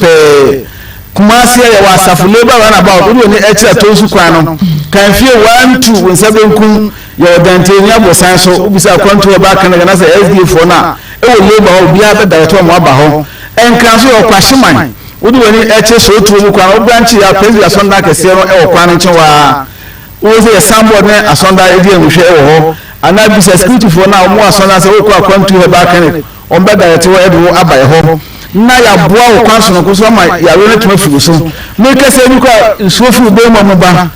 Kumasi was a labor run about only extra Tosu Quano. Can feel 1, 2 when 7 kum your Dantania was so we shall come to a back and as a SD for now. It will labor will be added by Tomabaho and cancel your Pashiman. Would do any extra so to Quano branch your president Sunday Casero or Quanichoa. Was a somewhat a Sunday again with your and I be security for now more Sundays come to a back and on better to Edu Abba home. Na ya boa o kwanso no ko so ma ya wele tuma fi so me kase ni kwa so fi be mo ba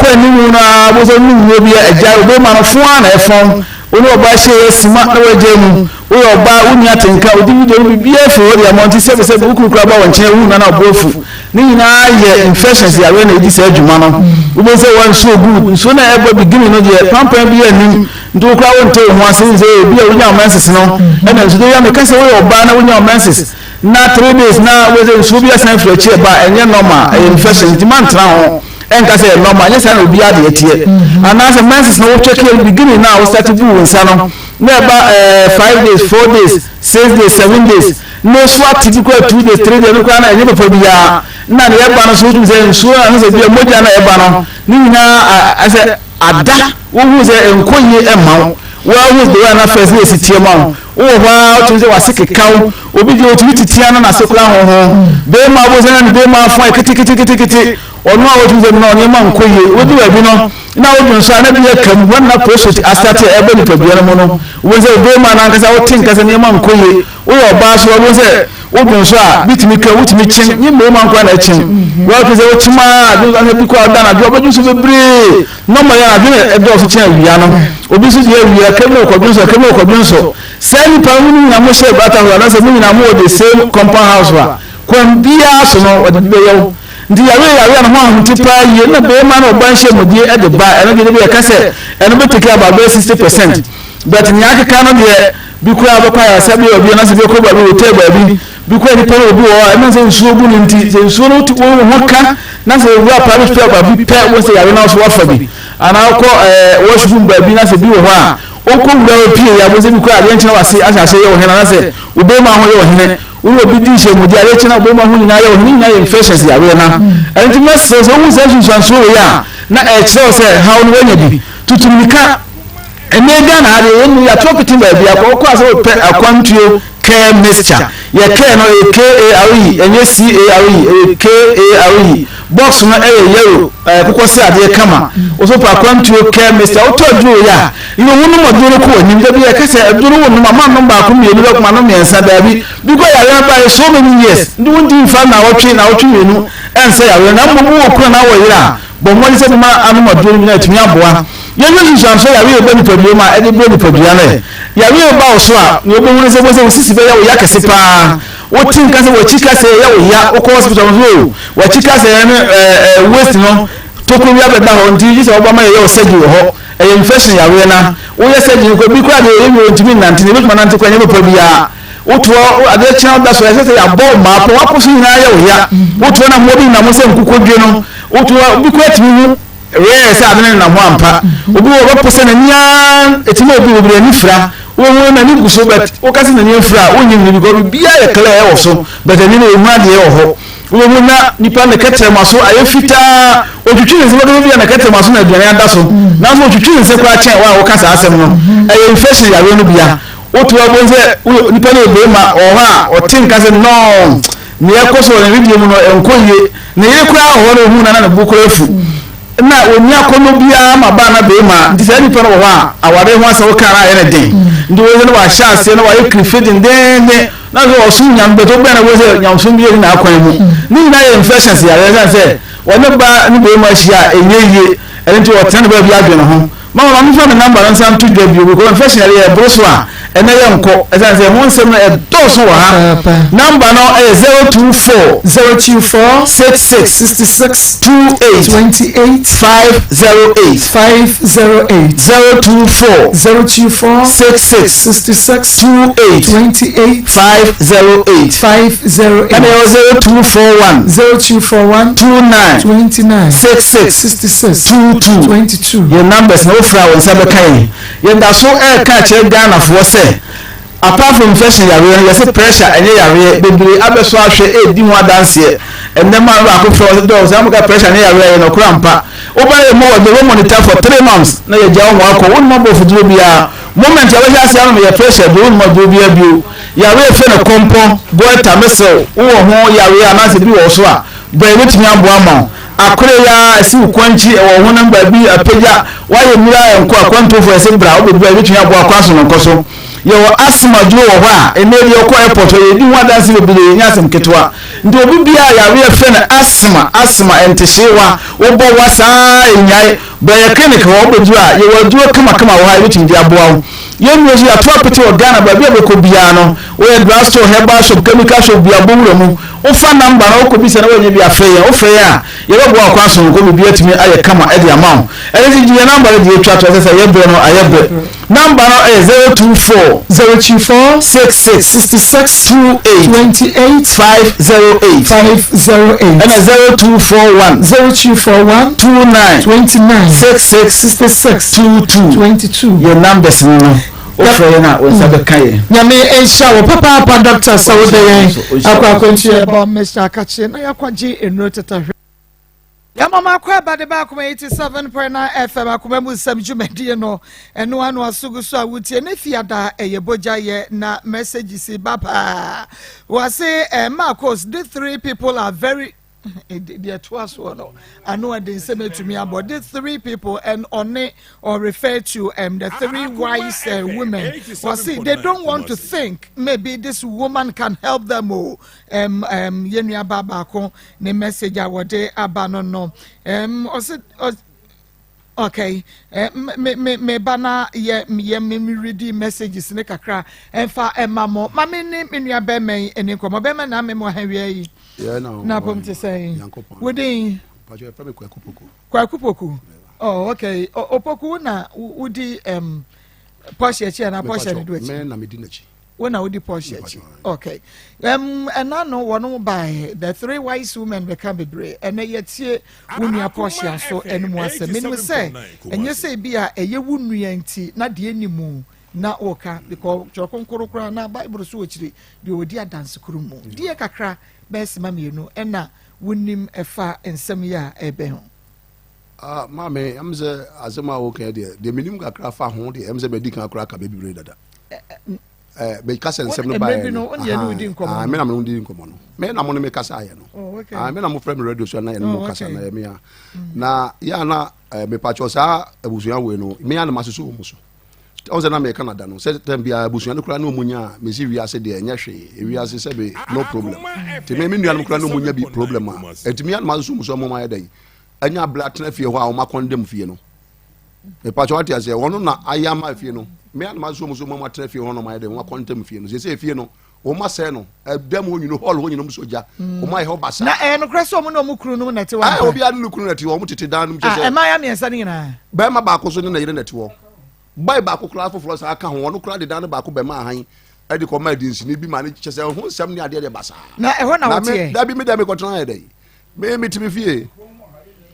kwa ni mu na bo so ni mu bi eja be ma no fo na e fon oni oba she sima na waje mu o oba uni atenka odi video bi bi e fo ya monti se se bu kukura ba won chen wu na na bofu ni na ye infections ya we na edi se adwuma no wo be se wan so good so na e bo beginning no je pampan bi anim ndo kwa won te ho asen ze bi a wonya menses no e na so ya me kase wo oba na wonya menses na 3 days na we so bi asan fro che ba enye normal infection demand tra ho enka say normal yes na obi ade etie anase menses na wo check in beginning now we start to do nsa no na ba 5 days 4 days 6 days 7 days no swat typical 2 days 3 days no kwa na enye be bia na ne ba no so do say so na say bia moja na e ba no ni na ase ada wo hu say enkoye e ma well who's the one first day sit ma o wa to say wasike kaw obi je o titia na sekula ho be ma bo say na be ma fo kiti onu a o to say no ni ma nkoye odi wa bi no na o dun so na bi kam wannan process astate e be ni pabia no no wo say be ma na nkasa o tin kasa ni ma nkoye o yo ba so o say o dun so a bitimi ka wutimi chin ni be ma nkwa na chin wa to say o chima do na bi ko da na do ba ju so bebre no ma ya bi e do so chin awia no obi so ye awia kemo ko binso same pamu na mo she bata ho na se mu na mo the same compound house wa kon bia so no o de be yo ndi yawe na ho ahutipa ye na be ma na oban she modie e de ba eno de be ka se eno be take about 60% but ni aka no de bi ko abakwa ya sabi obi na se be ko ba be hotel ba bi ko ni pa obi o eno se nsuo bu ni nti se nsuo no ti wo hoka na se wi private fair ba bi pe wo se yawe na so wa fa bi ana ko washroom ba bi na se bi wo ha okun da opie ya bo se bi ko ade nchina wase asase ye wo hena na se obe ma ho ye wo hene wo obi di she mu di ade nchina obe ma ho nyina ye wo hene nyina ye infections ya we na enti me se so wo se so ya na e kire se ha wo wanya bi tutumika emega na ade ye mu ya topitin ba bi akọ ko ase pe akwantuo care mixture ye care no AKARE enye CARE box no yellow kokko se ade kama oso pa kwantuo care mixture o to duro ya ino wonu mo duro ko ni da bi ya kase duro wonu mama no ba ko mi elu ko ma no mensa da bi ko ya ba so many years ndi won di fa na wotwe menu ense ya we na mo wo ko na wo yira bo mo ni se ma anu mo duro mi na tumi aboa ye yesu sanso ya we be ni pabio ma e de be ni pabia na ya we ba o so a ni obo woni se bo se sisi be ya wo ya kase pa o tin kase wo chika se ya wo ya o ko hospital no wo chika se waste no to ko ya be da ho ndi se oba ma ye o segi ho e infection ya we na wo ye segi ko bi kwa de ye mi ntimi nante ne bi ma nante kwa nye pabia uto ade channel da so ya se ya bo ma po wa ko so ina ya wo ya uto na mo bi na mo se nkukodwe no uto bi kwa timi re se adene na mo ampa obi wo pose na nya etimo obi ni fra wo na ni guso bet o kasi na ni fra o nyi ni go bia ye kala e wo so bet ni na emu ade e ho wo na nipa na kete maso aye fita otwitwi ne se bo bia na kete maso na aduane anda so na so otwitwi ne se kwa chen wa o kasa asem no aye infection ya we no bia otu abonze nipa na ebe ma o ha o tin kase no ni ekoso na video mu no enkoye na ye kwa ho no hu na bukoro afu na oni akono bia ma ba na be ma ndi se nipa no ho a aware ho asa wo kara ye ne den ndi wo ne wa sha ase na wa ye krifedin den na so o sun nyam beto be na wo se nyam sun bi na akwan mu ni na ye infections ya ye se woni ba ni be ma shia enyeye enti wo tan ba bia adwe no ho ma wa mi fa na number nsan to dwa bi ko infection ya ye broso a ene yenko esan say ho nsem na edoso wa ha number no 024 66 28 508 024 66 28 508 and 0241 29 66 22 your numbers no fra won sabe kai yenda so catch Ghana for say apart from infection yare say pressure enye yare bebre abeso ahwe edi ho adanse enne man ba ko for do say am ka pressure enye yare no krampa oba mo we monitor for 3 months na ye jawo akọ won mo bofu duro bia moment ya we say am ye pressure do mo do bia bio yare fe na kompo goita mesel wo ho yare anase bi wo so a ba wetimi abo ama akure ya si ukwanchi wo ho namba bi apagya waye mira enko akwanto for ese bra wo bi wetimi abo akwaso no koso yo asma jo wo ha emeli okọ airport ye di wada si bebele nya asem ketwa ndi obi bia yare fe na asma entehyewa wo bo wasa enyai ba ya clinic wo bodu a ye waduo kama wo ha wetimi di abo awo yenu yesu atwa pete o Ghana ba bia be ko bia no wo ye drugstore herbal shop chemical shop bia bowuro mu o fa number na o ko bi se na wo nye bia fe ya o fe ya ye bo akwa so ko bi atimi aye kama e di amount e di je number di etwa to say ye bre no aye bre number no 024 66 28 508 and 0241 29 66 22 your numbers no ofre na o sabe kai nyame ensha wo papa doctor sawode akwa kwenchi eba Mr. Akachi na yakwaji enro tetahwe ya mama kwa bade ba kuma 87.9 FM akuma mu sam jumedie no eno anu asugu so awutie ne fiada eyeboja ye na message si baba wase Maa Akos the 3 people are very the twas one I know they say to me about the 3 people and on it or refer to the 3 wise women was see they don't want to think maybe this woman can help them yenya baba ko ne message awode abano no okay me bana ye me read messages ne kakra enfa emamo mame ne menua be men eni komo be men na me mo hawie yi na pom te say wodin pajo pe me kwakupoku oh okay opoku na udi Porsche chi na Porsche ne do chi me na medina chi wona udi Porsche chi okay enano wono by the 3 wise women become bebre ene yetie wunua Porsche so enemu ase menu say enye say bia eye wunua nti na de enimu na oka because chokonkorokora na Bible so ochiri de odi adanse kurumu die kakra bes mamienu ena wunim efa ensem ya ebe ho mame amze azema oka de minim kakra fa ho de amze be dikan akra ka bebre dada be kasa nsem no ba me na me udi nkomo no me na mo no me kasa aye no me na mo frame radio so na ye no kasa na ye me ya na ya na me pacho sa abusuan we no me ya na masoso wo so onze na me Canada no se tem bia abusuan no kura na omunya me si wiase de enya hwe wiase se be no problem te me nua no kura na omunya bi problem a etimi ya na masoso so mo ma ye dai anya black na fie ho a o ma condemn fie no me pacho ati ase wono na ayama fie no me an maso muso mama trafie hono ma de wa kontem fie no se fie no o ma se no dem ho nyino hall ho nyino soja o ma he basa na no kreso mo no mu kru no nete wa obi adu no kru nete wo mu tete dan no mche se e ma ya me ensa ni na ba ma ba ko so na yire nete wo bai ba ko kra foforo sa aka ho wono kra de dan ba ko be ma han e de ko ma di nsini bi ma ne che se ho nsam ni ade de basa na e ho na wo tie da bi me da me ko tran de me timi fie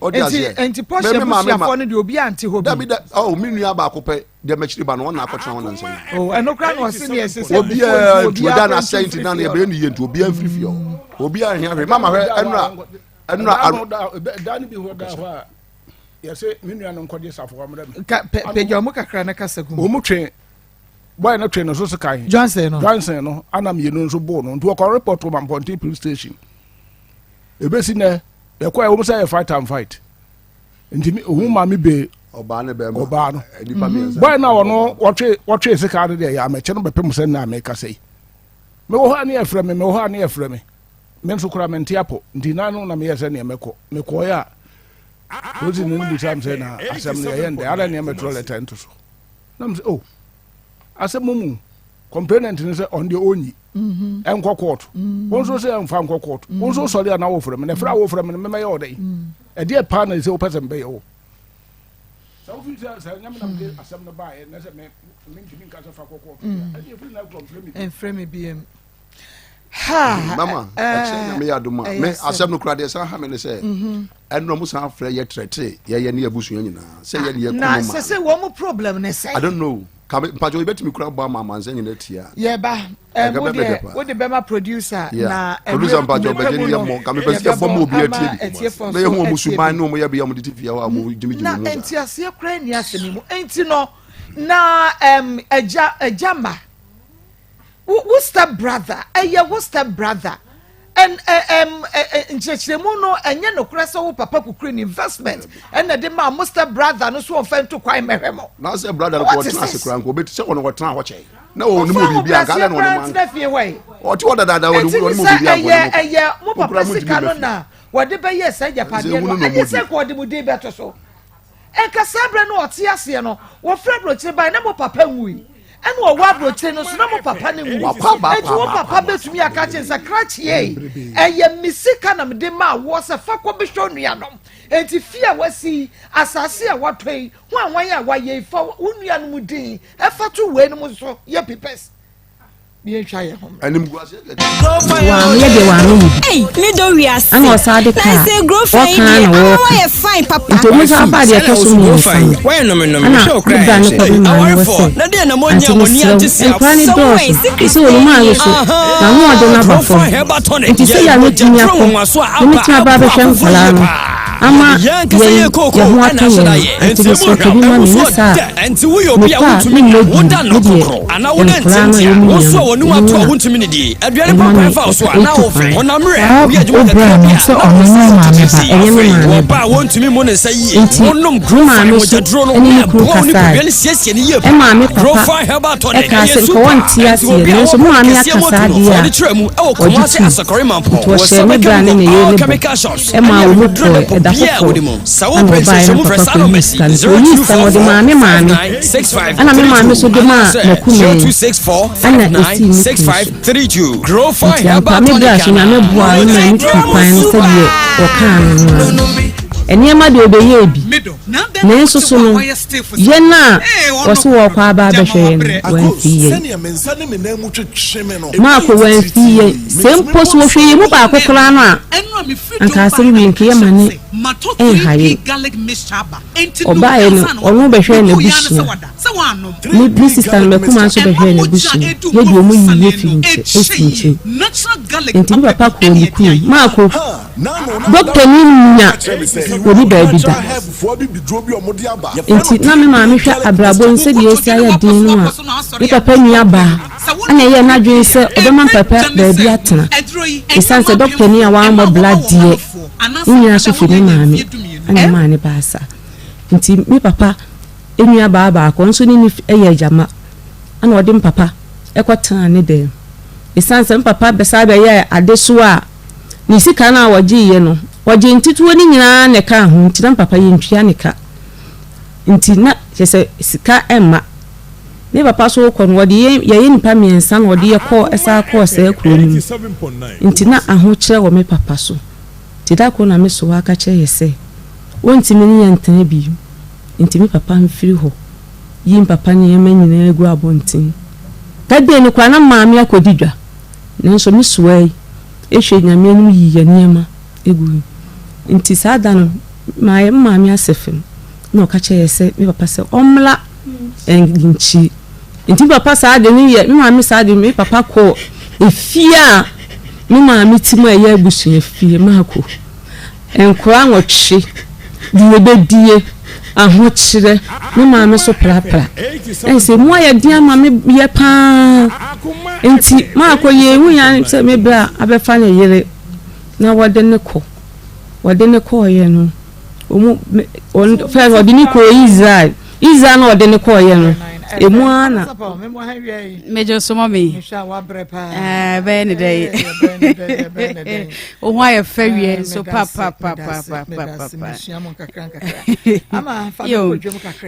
enti Porsche busiafo no de obi anti hobi da bi da mi nua ba ko pe de machiri ba no na akotran wona nsem eno kra no se ne ese obi tuoda na saint na na be no ye ntu obi afrifie obi ahia hwe mama hwe enra dani bi ho da ho a ye se mi nua no nkode safo wa mra mi pe jo mo kakra na kasa gu o mu twen boy na twen no so kai Johnson no anam ye no so bo no ntu ko report ma Ponte police station ebesi na e kwa wo say fight and fight ntimi ohun ma mi be oba ne be oba no edipa mi boy na wono wotwe sika no de ya meche no bepem se na America sei me wo ha ne afra me wo ha ne afra me nso kura me ntiapo ntina no na me yese ne meko me ko ya ozi ne ndu sam se na asem ne yende ala ne metro letter nto so na me oh asem mumu complainant ni say on the only enko court won so say enfa enko court won so sorry na wo frem na fra wo frem me me yo dey e dey pa na say o person be yo so fi say nyam na me asem no ba e na say me ntimi nka so fa court e dey free na complain en frame biem ha mama action me yadoma me asem no kura dey say ha me ne say enno mo san frɛ ye trete ye ne abusu nyina say ye ne ye kuma na say wo mo problem ne say I don't know mpajo ibetimi kura ba mama nse nyina tia ye ba wo de bema producer na producer mpajo be je ye mo ka me pese fo mo bi atie na ye ho musuman no mo ye be ya mo de tia wa mo dimi na enti ase kura ni asemi mo enti no na ejama wo step brother wo step brother and nchechiremu no enye no kura so wo papa kukuri ni investment and na de ma mo step brother no so ofan to kwai mehwemo na say brother ko tena se kura ko beti se wono ko tena ho che na wo ni mo bibi aka le no man o ti wo dada wo ni mo bibi aka mo papa sika no na wo de be yes ya pade no anye se ko de mo de be to so e ka sabre no o ti ase no wo fra broche bai na mo papa nwui and wo wa broche no so na mo papa ne nwui e ti wo papa betumi aka che sakrachi ye misika na me de ma wo se fa ko be hwo nua no enti fia wasi asase a watoi ho anwan ya waye fa unua no mudin e fa to we no so ye pipes bi hwa ye hom anim guase wa me de wa no hey me do we ase an o sa de ka say grow fine why fine papa to me sa pa de to so mo fine why no me show cry na de na mo nya oni atisi so we ma yo so na mo de na ba fo nti say ya no tinya ko me tia ba be hwem fala no ama ye ho ataya enti so ko bi ma ni sa enti wo yo bia wo tumi wo da no kokro ana wo da enti wo so wo ni wato wo ntumi ni di aduane papa fa so ana wo fre ona mre bi aje wo da bia so ono no ma me ba enye me ma wo ba wo ntumi mo ne sa yi wonom grow ma me so dro no wo ni ko bi siesie ni ye e ma me papa e ka se ko won ti asie no so mo ami akasa dia wo di tremu e wo ko ma se asakori man po wo se me bra ne ye chemical shops e ma wo ko da wo di mo sawo precision mo first ano messi 0264 ana me ma me so de ma na kume 0264 grow fine about me bra so na me bua na ni kupan se de wo kan no eniema de obeye bi na enso so no ye na wo so wo kwa ba behwe wan fiye ma ko wan fiye sempo so wo hwe mu ba kokora no a anka asem wi nke ye mane haye oba ye no onu behwe na busu ni sister me kuma so behwe na busu ye di omu yiye fi enti papa ko ni ku ma ko doctor ni nya obi baby da enti na me ma me hwa abrabo nse bi esi aya din no a ni papa nua ba ana ye na dwen se obema papa baby atena esanse doctor ni a wa mo blood die nya so fi ni ma me ana ma ne ba sa nti mi papa enua ba ko nso ni eye jama ana odi papa ekotana ne de esanse papa besa be ye adeso a ni sika na waji ye no waje ntituo ni nyina ne ka ho ntina papa ye ntwia ne ka ntina se sika emma me papa so ko no wode ye nipa miensa no wode ye ko esa ko se kuro ni ntina aho kire wo me papa so tida ko na me so aka kire ye se wontimi ni yantana bi ntimi papa mfiri ho yi papa ne ye manyina egu abontin tade ni kwa na maame akodidwa nanso me suwai ehwe nyame no yi ye niema egu nti sada no maame asefem no ka kire ye se me papa se omla enginchi nti papa sada ni ye me maame sada me papa ko efia me maame timu eye abusu efie mako enkura nwotwe diwebedie aho kire me maame so prapra ense mo ya dia maame ye pa nti mako ye hu ya se me bra abefa na yere na wode ne ko ye no omu on fa wode ni ko Israel na wode ne ko ye no emu ana mejo so mami be ne dey o ho ya fawie so pa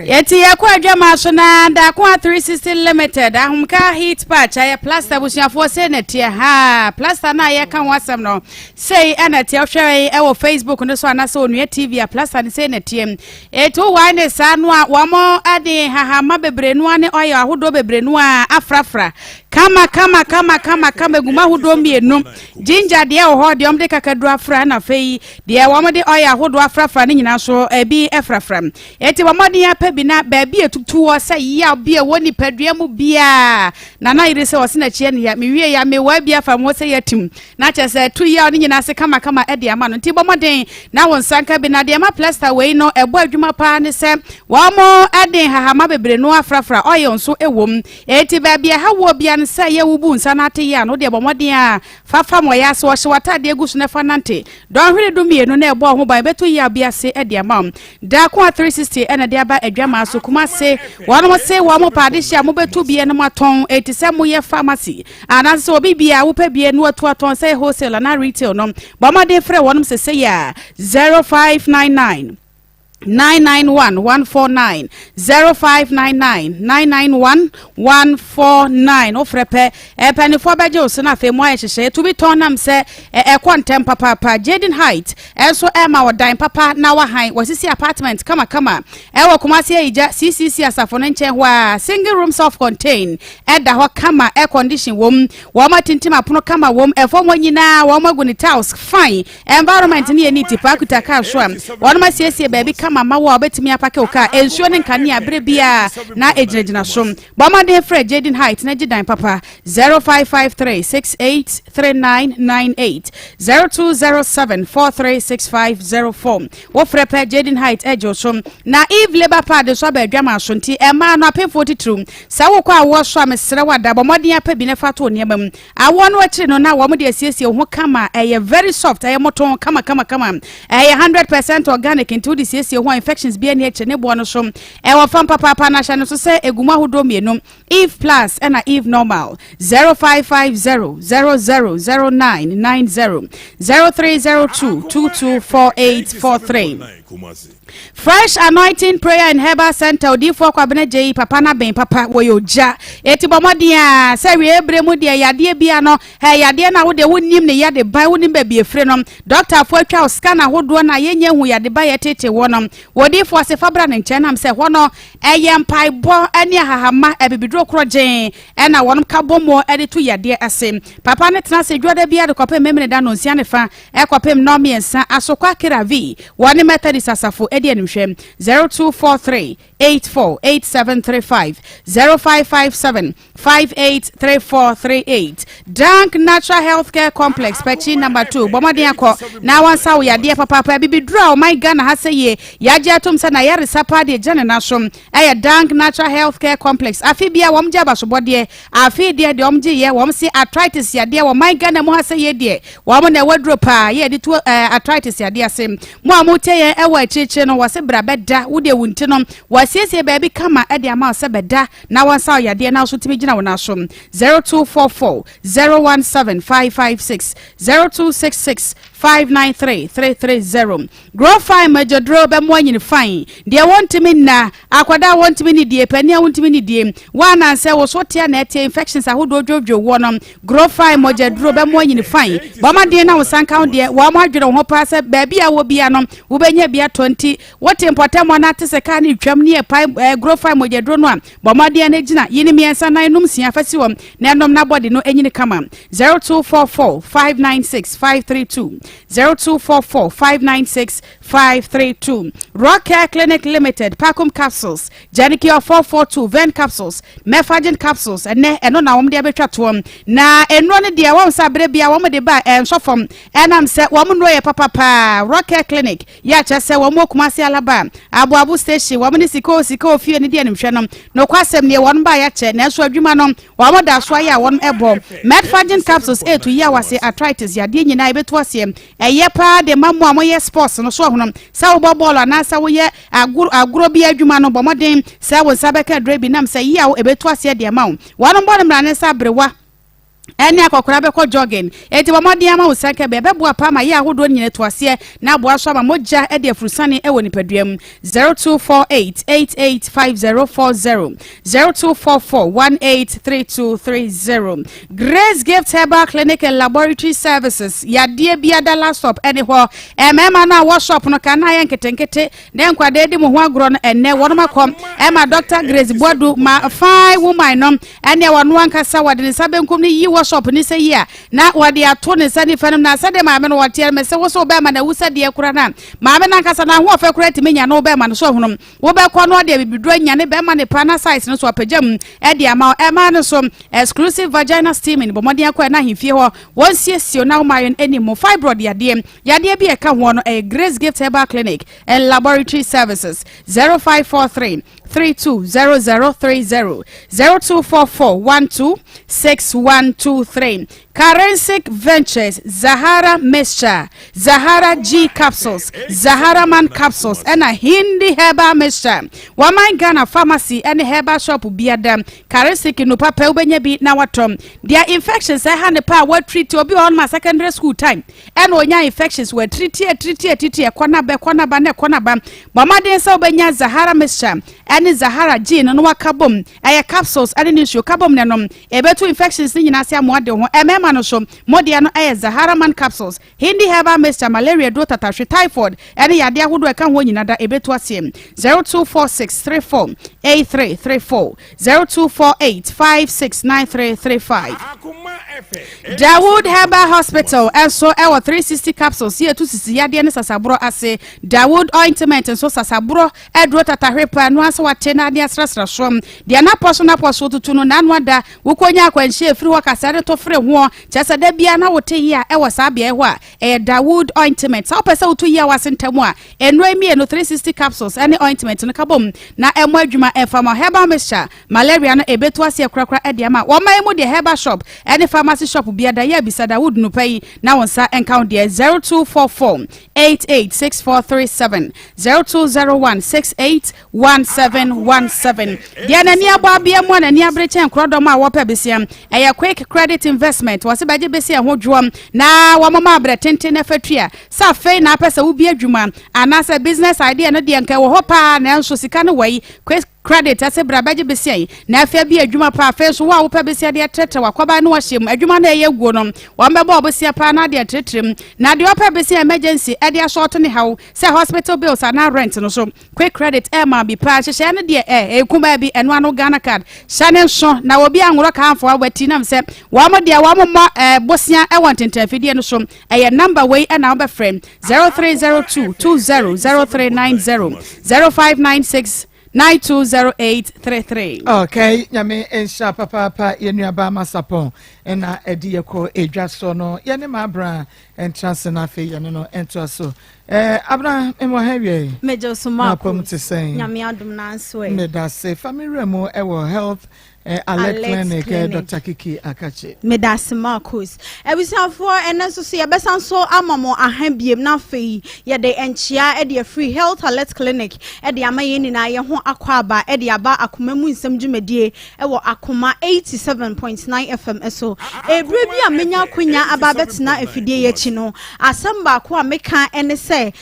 yeti ya kwa adwama so na da kwa 360 limited ahumka heat patch ya plaster busuafo se na tie ha plaster na ya kan wasam no sei ana tie hwe e wo Facebook no so ana so onua TV ya plaster ne se na tie eto wane sa no a wamo ade hahama bebre no ane oyo ahodo bebre no a afrafra kama guma ahodo mienu ginger de o ho de omde kakadu afra na fei de wamo de oyo ahodo afrafra ne nyina so ebi efrafra eti wamo de ya pa bi na ba bi etutu wo se ya bi e woni padua mu bia na ire se wo se na chie ne ya mewie ya me wa bia fa mo se yatim na che se tu ya ne nyina se kama ede ama no nti bomoden na won sanka bi na de ma plaster we no ebo adwuma pa ne se wamo ade hahama bebre no afrafra oyo nso ewom eti ba bia ha wo bia ne se ye wubu nsa na ate ya no de bomoden a fafa mo ya se wo hwata de egu so ne fa nante don hwere do mienu na ebo ho ban beto ya bia se ede ama da kwa 360 ena de aba adwama so kuma se wano se wo mo pa de hia mo beto bia ne maton eti se mo ye pharmacy ana se obi bia wo pa bia no aton se wholesale na retail no bomoden frɛ wonom se ya 0599 991-149 0599-991-149 ofrepe penifo beje osina fe mo ayehye to be tonam se kontem papa Jaden Height enso ema wodan papa na wa han wasisi apartment kama ewo kumasi eja CCC asafo no nche ho a single room self contain eda ho kama air condition wom wo ma tintima pono kama wom efo mo nyina wo maguni tiles fine environment ni eniti pakuta ka so won ma siesie baby mama wa betimi apake oka ensuo ne nkane abre bia na ejinejina som bomade Fred Jaden Height na gidan papa 0553683998 0207436504 wo frepe Jaden Height ejo som na Eve Labor Pad so ba adwama so nti ema no apem 42 sa wo kwa wo so amesere wada bomade apa bi ne fato niamam awo no akire no na wo mo de asiesie ho kama eye very soft eye moton kama eye 100% organic into the siesie ho infections be any eche ne bo no so e wo fam papa na hya no so se eguma hodo mienu Eve plus and Eve normal 0550000990 0302224843 Fresh Anointing Prayer and Herbal Center odifo kwabene jei papa na ben papa woyoja eti bomodia se we ebremu de yade bia no he yade na wo de wonim ne yade ban wonim ba bi efre no doctor fo atwa scanner hodo na yenye hu yade ba yetete wonom wodifo se fabra ne nchenam se hono eye mpai bo ane hahama ebibidro krojen ena wonom kabomo ede to yade ase papa ne tena se dwoda bia de kopem memene da no nsia ne fa kopem no miensa asokwa kiravi woni methodist asafo edi enhwem 0243848735 0557583438 Dank Natural Healthcare Complex Pechi number 2 bomade akọ na wansa wo yade papa bibidra o my Ghana ha seye yaje atom sa na yare sapa de jane na som eye Dank Natural Healthcare Complex afibia wom jaba so bode afi de omje ye wom si arthritis yade wo my Ghana mo ha seye de wom na wadro pa ye de to arthritis yade asem mo amote ye ewa chiche no wase bra beda wo de wunti no wasiesie baby kama ede ama se beda na wansa yade na so timi gina wona som 0244017556 0266593330 grow fine majodro be mo anyini fine de want me na akwada want me ni de pani want me ni de wana se wo so tia na tia infections ahodo dwodwo wonom grow fine majodro be mo anyini fine bama de na wo sanka de wo mo adwere ho pa se baby a wo bia no wo benya bia 20 what important mo na te se ka ni twam ni grow fine majodro no a bama de na gina yini miensa nan num sia fasi wom na nom na body no anyini kama 0244596532 0244596532 Rock Care Clinic Limited Pacum capsules Janicure 442 Ven capsules Mefagin capsules eno na wom de abetwa to na eno ne de wom sa bre bia wom de ba enso fom enam se wom no ye papa Rock Care Clinic ya chese se wo mo Kumasi Alaba abu station wo ne sika ofie ne de nhwe no no kwasem ne won ba ya che na so adwuma no wo mo da so ya won ebo medfagin capsules A to ya wase arthritis ya de nyina ebeto ase eye pa de mamu amoye sports no so hono sa wo ball na sa wo ye aguro bi adwuma no bomoden sa wo sabeka drebi nam sa ya wo ebeto ase de ma wo no bo ne mrane sa brewa eni akokora be ko jogging eti bomodi ama usaka be bebo apa ma ya ahodo nyine to ase na abo aso ama moja e de afurusane e woni paduam 0248885040 0244183230 Grace Gift Herbal Clinic and Laboratory Services ya die bia da laptop eni ho emema na workshop no kana ya nketenkete na nkwade di mo ho agro no enne wono makom ema Dr. Grace Bodu ma fine woman no ene wono ankasa wade ne sabenkum ni workshop ni say ya na wade ato ne sani fanum na sade maame no wate me se wo so be ma na wusa de kura na maame na nkasa na ho ofa kura ti menya no be ma no so hunum wo be kwa no de bibidro nya ne be ma ne pana size no so apagam e de ama e ma no so exclusive vagina steaming bo modern akwa na hifie ho won siesio na umayon animo fibroid yade bi e ka ho no Grace Gift Herbal Clinic and Laboratory Services 0543 320030 0244126123 Karensic Ventures Zahara Mixture Zahara G Capsules Zahara Man Capsules and a Hindi Herbal Mixture Waman Ghana Pharmacy and Herbal Shop biadam Karensic no papa ubenya bi na watom their infections I hand pa what treat to be on my secondary school time and onya infections were treat kwana ba ne kwana ba mama den sa ubenya Zahara Mixture and Zahara G no wakabom aya capsules and ni show kabom nenom ebetu infections ni nyina sia mo ade ho emema no so modia no aya Zahara Man Capsules Hindi Herbal Mixture malaria do tatashe typhoid and yade ahodo eka ho nyina da ebetu asem 0246348334 0248569335 Dawood Herbal Hospital also our 360 capsules here to sisi yade ne sasabro ase Dawood ointment and so sasabro edro tatahwepa no ase wate na de asrasra som de na poso tutu na nwada wukonya akwanhie efiri wakasare to fre ho chese da bia na wote yi a ewo sabia ho a Dawood ointment so pese wotu yi a wasentamu a enro emi no 360 capsules any ointment no kabom na emo adwuma efama herbal mixture malaria no ebetu ase krakra ediama wo mai mu de herbal shop any pharmacy shop bia da ya bisa Dawood no pai na wonsa encount de 0244886437 0201681717 dia na ni aba bia mu na ni abrechen krodom a wo pa besia eya quick credit investment wase baje besia ho dwom na wo mama abretente na fatua sa fei na pesa wo bia adwuma anasa business idea no de nka wo ho pa na nso sika no wai quick credit ase brabaje besia na afia bi adwuma pa fe so wo pa besia de trete wakwaba na wahyem adwuma na eye guo no wo mbebo besia pa na de tretrem na de opa besia emergency e de short ne hawo say hospital bills na rent no so quick credit e ma bi pa hyehye ne de ekuma bi eno ano Ghana card shane so na obi anworo ka afo awati nam se wo mo de wo mo bosia e want ntafidie no so eye number way e na wo be frame 0302200390 0596 920833. Okay, nyame ensha papa yenuaba masapon ena edi yeko edwaso no yene mabra entrance na fe yene no entoaso abra emo hewie mejo suma ko nyame adum na anso me da se family mo ewo health Alec Clinic Dr. Kiki Akache Medasi Maa Akos ebisafo enenso so ye besanso amamo ahambiem na fei ye de enchia e de free health Alec Clinic e de amaye ni na ye ho akwaba e de aba Akoma mu nsem dwumadie e wo Akoma 87.9 FM eso ebre bi amenya akonya aba betena afidie ye chi no asamba ko ameka ene se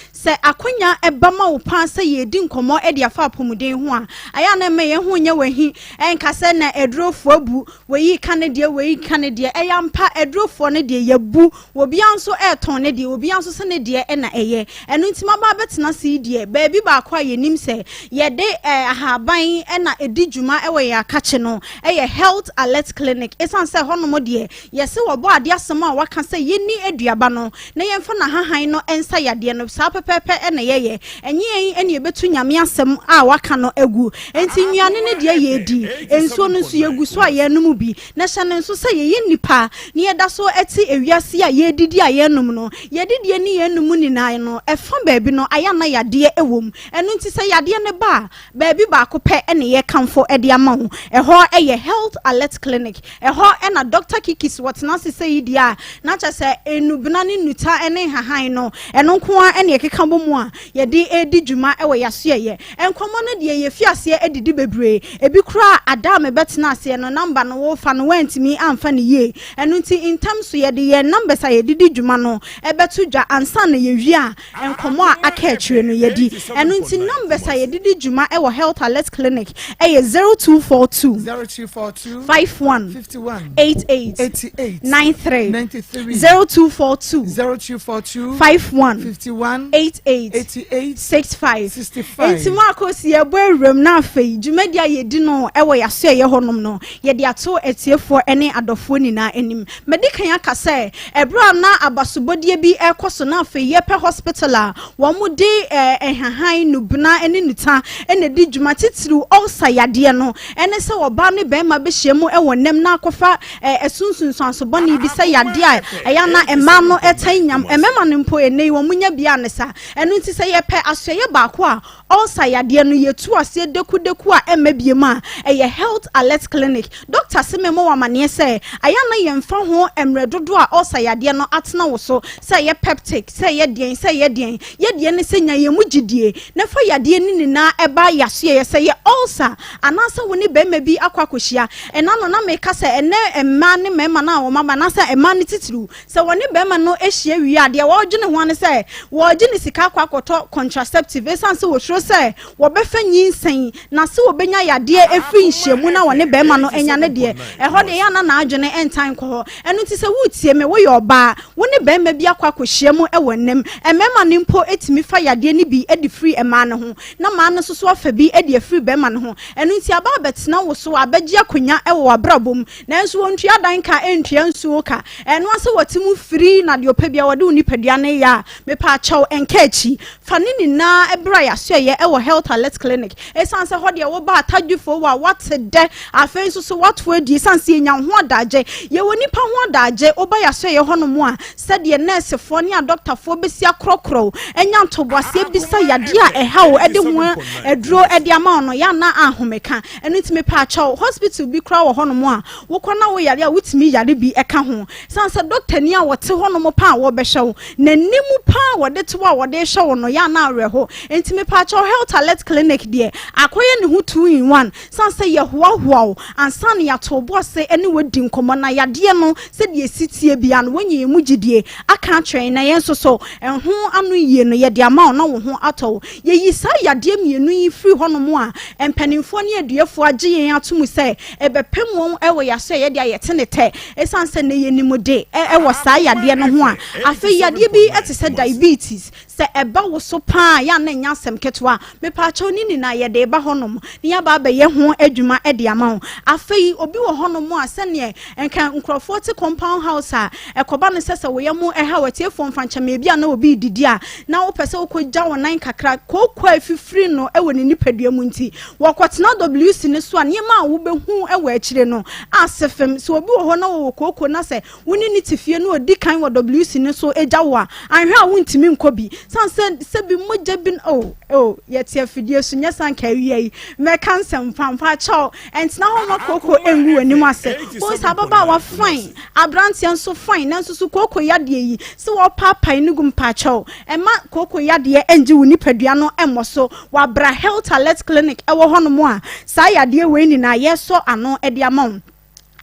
akonya ebama wo pan se ye di nkomo e de afa apomuden ho a aya na me ye ho nya wahi enkase na edrofo abu weyi kanedie eyampa edrofo ne de yabu obi anso eton ne de obi anso se ne de na eye enu ntima ba betena se de baabi ba kwa yenim se ye de ahaban na edi dwuma ewe ya kache no eye health alert clinic esan se hono mo de yesi wo bo ade asem a waka say yeni aduaba no na yemfa na hahan no ensa yade no sa pepepe na yeye enye ene ebetu nyame asem a waka no agu enti nnuane ne de yedi enso no nso yegu so a yenum bi na hye ne nso say ye nipa ne yeda so eti ewiase a yedidi a yenum no yedidi ni yenum ni nan no efa baabi no aya na yade ewom eno nti say yade ne ba baabi ba ko pe ene ye kamfo ede ama ho eho eye health alert clinic eho ena Dr. Kikis what na say dia na cha say enubna ne nuta ene hahan no eno nko a ene keka bomu a ye de edi dwuma ewe yaso ye enkomo no de ye fiase edidi bebre ebi kura adam betena ase no number no wo fa no wantimi amfa ne ye eno nti in terms ye de ye number say edidi dwuma no ebetu dwa ansa na ye wi a enkomo a aka atwire no ye di eno nti number say edidi dwuma ewe health alert clinic eye 0242 51 88 93 0242 51 88 65 enti Maa Akos ye boerem na afei dwumadia ye di no ewo yaso ye honom no ye de ato etiefo ene adofo nina enim medikan akase ebra na abasobodie bi ekoso na afei ye pe hospital a wo mu de ehahan nubna ene nita ene di dwuma titiru ulcer yade no ene se oba ne bema be hyiemu ewo nem na akofa esunsunso asoboni bi se yade a eya na ema no etanyam emema no mpo ene wo munya bia ne sa eno nti se ye pe asoye baako a ulcer yade no yetu ase deku a emabiema eye health alert clinic doctor se memo wa mane se aya na ye mfa ho emredodo a ulcer yade no atena wo so se ye peptic se ye den ye ne se nya ye mugidie na fa yade ni na eba yaso ye se ye ulcer anasa woni be mabi akwakohia ena no na me ka se ene emma ne mema na wo mama na se emma ne titiru se woni be ma no ehia wi ade wo dwene ho ne se wo gine sika akwakoto contraceptive esanse wo hro se wo be fa nyinsen na se wo benya yade efri nhyiemu na woni be ma no enya ne de eho de ya na adwene entan ko eno ti se wo tie me wo ye oba woni be ma bi akwakohia mu ewonem emema ne mpo etimi fa yade ne bi edi free ema ne ho na ma ne so afa bi edi free be ma ne ho eno ti aba betena wo so abaji akonya ewo abrabom na enso wontu adan ka entua nsuo ka eno ase wotimu free na de opabia wode unipadua ne ya mepa achaw enkachi fanini na ebra ya so ye ewo health alert clinic esanse ho de wo ba atadwufo wa watede afen so watfo edi esanse nya ho adaje ye woni pa ho adaje oba ya so ye hono a sede nurse fo ne a doctor fo besia krokro enya ntoboase bisa yade a ehawo ede ho eduro ede ama no ya na ahomeka eno ntime pa achaw hospital bi kra wo hono a wo kona wo yare a wutimi yare bi eka ho sanse doctor ni a wote hono pa wo be hyew na nimu pa wode to a wode hyew no ya na areho ntime pa achaw health alert clinic de akoye ne ho 2 in 1 sanse ye hoahoa ansa ne ya to bose ene wodi nkomo na yade no se de sitie bia no wonye mu gidie aka twen na yenso so enho anu yie no ye de ama na wo ho ato ye yi sa yade mienu yi free hono a empanimfo ne aduefo age yen atomu se ebepem won ewo yaso ye de ayete ne te esanse ne yenimude ewo sa yade no ho a afi yade bi etese diabetes se eba wo so pa ya na nya asem ketwa me pa acho ni na ye de ba honom ni ya ba ye ho adwuma e de ama ho afi obi wo honom a se ne enka nkrofo te compound house a ekoba ne sese wo ye mu eha wate fo mfancha me bia na obi didi a na wo pese wo kogya wo nan kakra kokwa afifiri no ewo ni nipadua mu nti wo kwotena WC ne so a ne ma wo be hu ewo akire no asefem so obi wo ho na wo kokko na se woni ni tifie no odi kan wo WC ne so egya wo a anhwe a wontimi nkobi sanse se bi moja bin yeti afidie so nya san ka wiai me kan sem pampa chaw entina ho ma kokko engu anim ase wo sababa wa fine abrantie nso fine nanso so kokko yade yi se wo papa ni gum pa chaw ema kokko yade enji woni padua no emoso wa bra health alert clinic ewo hono mo a sa yade we ni na yeso ano e de amon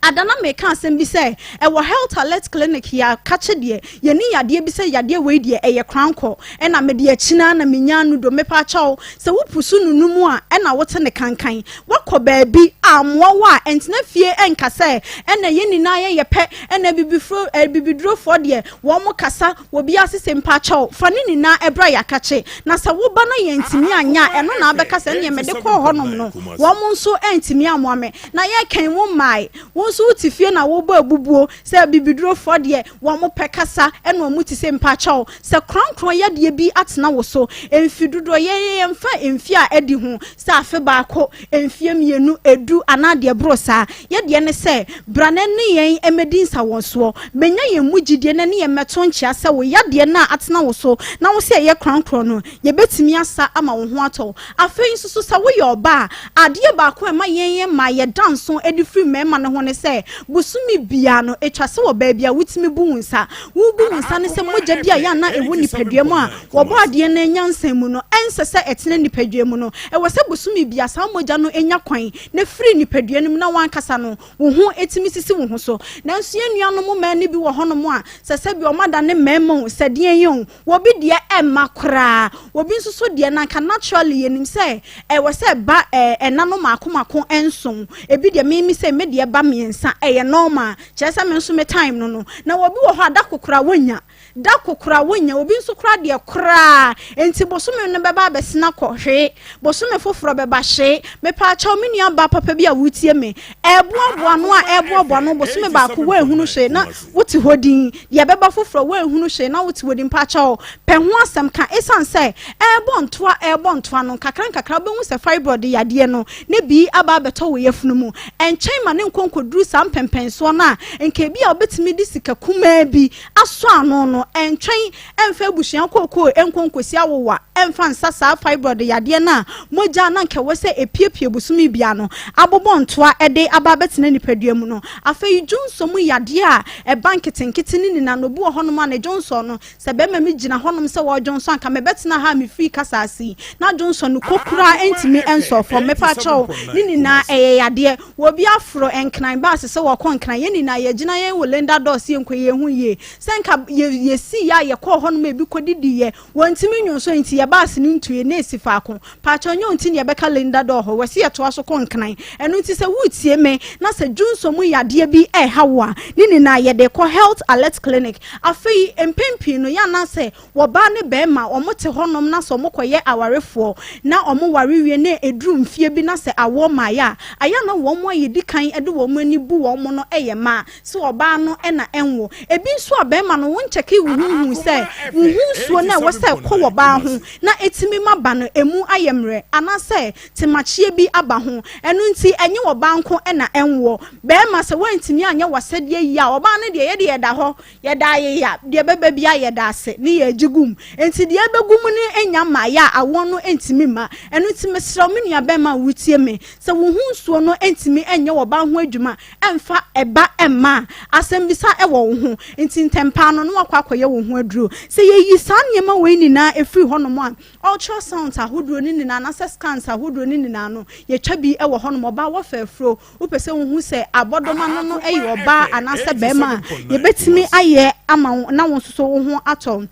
adana me kan sem bi say ewo health alert clinic ya kache de ye ni yade bi say yade we de eye kranko e na me de akina na menya nu do me pa chaw se wo pusu nunumu a e na wote ne kankan wakọ baabi amwo wa entina fie enka say e na ye ni na ye pe e na bibidro fo de wo mo kasa wo bi asese mpa chaw fa ni na ebra ya kache na se wo ba na ye ntimi anya eno na abeka se ne me de kọ honom no wo mo nso entimi amoame na ye kan wo mai wo nso wuti fie na wo bo abubuo se bibiduro fo de wo mo pekasa ene wo muti se mpachaw se kronkron ye de bi atena wo so emfidudo ye mfa emfi a edi ho se afe baako emfie mienu edu anade bro sa ye de ne se brane ne yen emedin sa wonso benya ye mugidie ne ye meto nchia se wo ya de na atena wo so na wo se ye kronkron no ye betimi asa ama wo ho ato afe nsusu sa wo ye oba ade baako ema yen ma ye danso edi free mema ne ho ne se busumi bia no etwase wo ba bia wutimi bu nsa wo bu nsa ne se mogya dia ya na ewo nipadua mu a wo ba ade na nyansan mu no ense se etene nipadua mu no e wo se busumi bia sa mogya no enya kwan na free nipadua nim na wan kasa no wo ho etimi sisi wo ho so nanso ye nuanom mo ma ne bi wo honom a se bi o mada ne mema se de yen wo bi de emma kra wo bi nso so de na ka naturally yenim se e wo se ba enanom akomako enson ebi de me se me de ba miensa eye normal chese me nso me time no na wo bi wo ho adakokora wonya dakokora wonya obi nso kora de kora enti bosume no beba abesina kohwe bosume foforo beba hye me pa cha me nua ba papa bi a wutie me eboaboa no a eboaboa no bosume ba ko wanhunu hye na wuti hodin de beba foforo wanhunu hye na wuti hodin pa cha pe ho asem ka esan se ebontoa no kakra be hu se fibroid yade no ne bi aba beto wo yefunu mu enchen ma ne nkonkoduru sam pempenso na enke bi a obetimi di sika kuma bi aso ano no entwen emfa busuan kokoo enkonkosi awowa emfa nsasa fibroid yade na moja na nke wo se epiepie busumi bia no abobontoa ede aba betena nipadua mu no afei Johnson mu yade a bank tenketini ni na no bu honom na Johnson no se be ma mi gina honom se wo Johnson aka me betena ha me free kasasi na Johnson kokura entimi enso for me pa chaw ni na yade wo bi afro enkran ba se wo konkran ye ni na ye gina ye wo lenda dos ye nkoye hu ye senka ye si ya ye ko honom e bi kodidi ye wontimi nwonso enti ye ba se ni ntuye na esifa ko pa chaw nyo enti ye beka lenda do ho wese ye to aso konkran enu enti se wutie me na se Johnson mu yade bi hawa ni na ye de ko health alert clinic afei empempi no ya na se wo ba ne be ma omote honom na so mokoye awarefo na omo warewie na eduru mfie bi na se awo ma ya aya na wo mo yedi kan ede wo mo ani bu wo mo no eye ma se oba no na enwo ebi nso abema no won cheke wuhu se wuhu suo na wo se ko wo ba ho na etimi maba no emu ayemre ana se temachie bi aba ho enu nti enye wo ba nko na enwo be ma se wantimi anya wasade yi a oba no de ye de yeda ho yeda ye ya de beba bia yeda ase ni ye jigum enti de ebegum ni enya ma ya awo no entimi ma enu nti mesra me nua be ma wutie me se wuhu suo no entimi enye wo ba ho adwuma emfa eba emma asembisa ewo wo ho enti ntempa no no akwakoye wo ho aduro se ye yi san yema we ni na efri hono mo ultrasound ahoduro ni na na scans ahoduro ni na no ye twa bi ewo hono mo ba wo fa afro wo pese wo hu se abodoma no eyi oba anase be ma ye betimi aye ama na wo so wo ho atom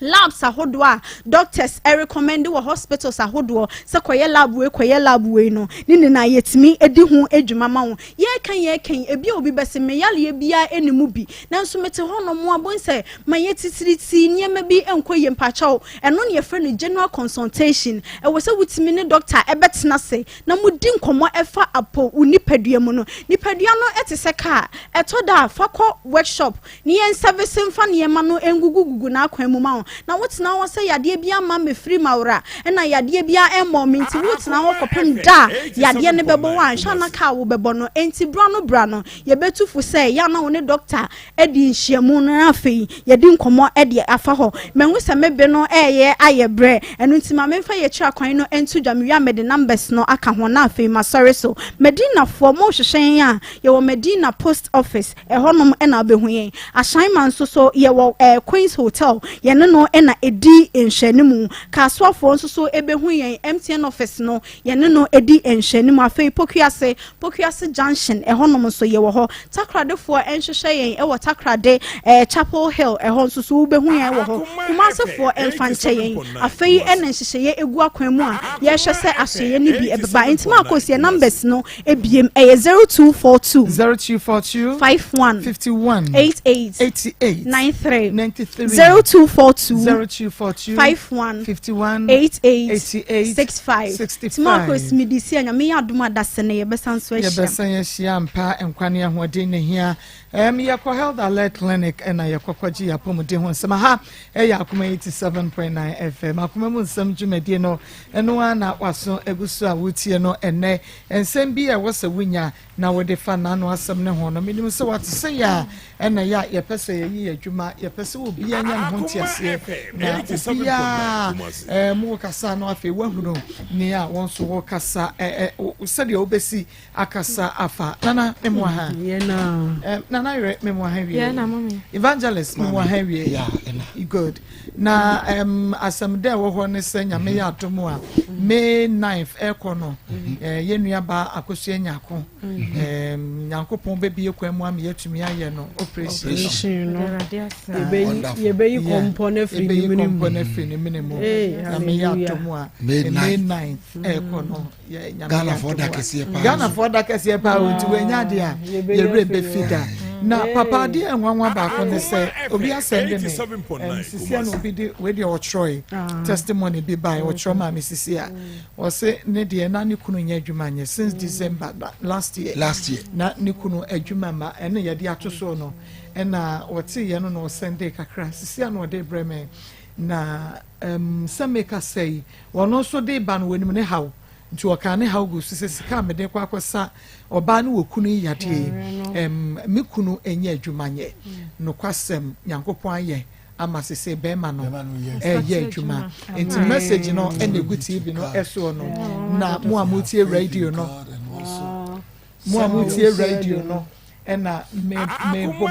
labs ahodo a doctors recommend wo hospitals ahodo se koye lab we no ni na yetimi edi hu adwuma ma wo ye kan ebi obi bese me yale bia enimu bi nanso mete hono mo abon se ma yetitiriti niema bi enkoye mpachaw eno ne yefre no general consultation e wo se wutimi ne doctor ebetena se na mudi nkomo efa apo unipadua mu no nipadua no etese ka etoda fakọ workshop ni en service mfa niema no engugugugu na akwan mu ma na wotina wo se yade bia ma me free mawra na yade bia emmo minti wotina wo kopem da yade ne bebo wan hwa na ka wo bebo no enti bra no ye betufu se ya na wo ne doctor edi nhyiamu no afei yedi nkomo edi afa ho menwu se mebe no eye aye bre enu nti ma memfa ye kira kwan no entu dwamewia mede numbers no aka ho na afei ma sorry so Medina for mo hwehwen ya ye wo Medina post office ehonom na obehu yen assignment so ye wo Queen's Hotel ye ne no na edi enhwanimu kaswafo nso so ebehu yen MTN office no ye ne no edi enhwanimu afei pokuase junction ehonom so ye wo ho takradefo enhwehwe yen e wo takrade Chapel Hill eho nso so ubehu yen wo ho kumasefo emfanche yen afei ena nhyehyeye egu akwan mu a ye hwe se asoye ni bi ebeba Maa Akos ye numbers no ebiem 0242 51 88 93 0242 0242 51 88 65 Maa Akos midisi anyame adoma dasene ye besan so ehia. Ye besan ye hia mpa enkwane ahoden ne hia. Ye ko health alert clinic na ye kokwaji apomode ho nsema ha ya Akoma 87.9 FM. Akoma mu nsem dwumadi no eno na waso egusu a wotie no ene ensem bi a wose wunya na wode fa na no asem ne ho no minim se wate se ya ena ya ye pese ye yi adwuma ye pese obi anya ne ho ntiase na ya mu kasa no afi wahunu ni a won so wo kasa se de obesi akasa afa nana memo ha ye na nana re memo ha wi ye na mami evangelist memo ha wi ya good na asem de wo ho ne se nyame ya atomo a May 9th ekono ye nuaba akosua nyako nyankopon bebi ekwam am yetumi aye no operation no ye be yi kompone free ni minimum na me ya atomo a May 9th ekono ye nyame Ghana for da kese pa wonti wenya de a ye rebe fida na papa de enwanwa ba ko ne se obi asende ne sisia no obi de we de otroy testimony bi by otro ma me sisia o se ne de na ne kunu nya adwuma nye since December last year na ne kunu adwuma ma ene ye de atoso no ena wote ye no no Sunday kakra sisia no de breme na sameka say wono so de ban wanim ne haw nti wakane haw go sika me de kwa akosa oba ne wokunu yade me kunu enye adwumanye no kwasem nyankopon aye ama sese be ma no ye adwuma enti message no ene gu TV no eso no na mo amutie radio no ena me bobo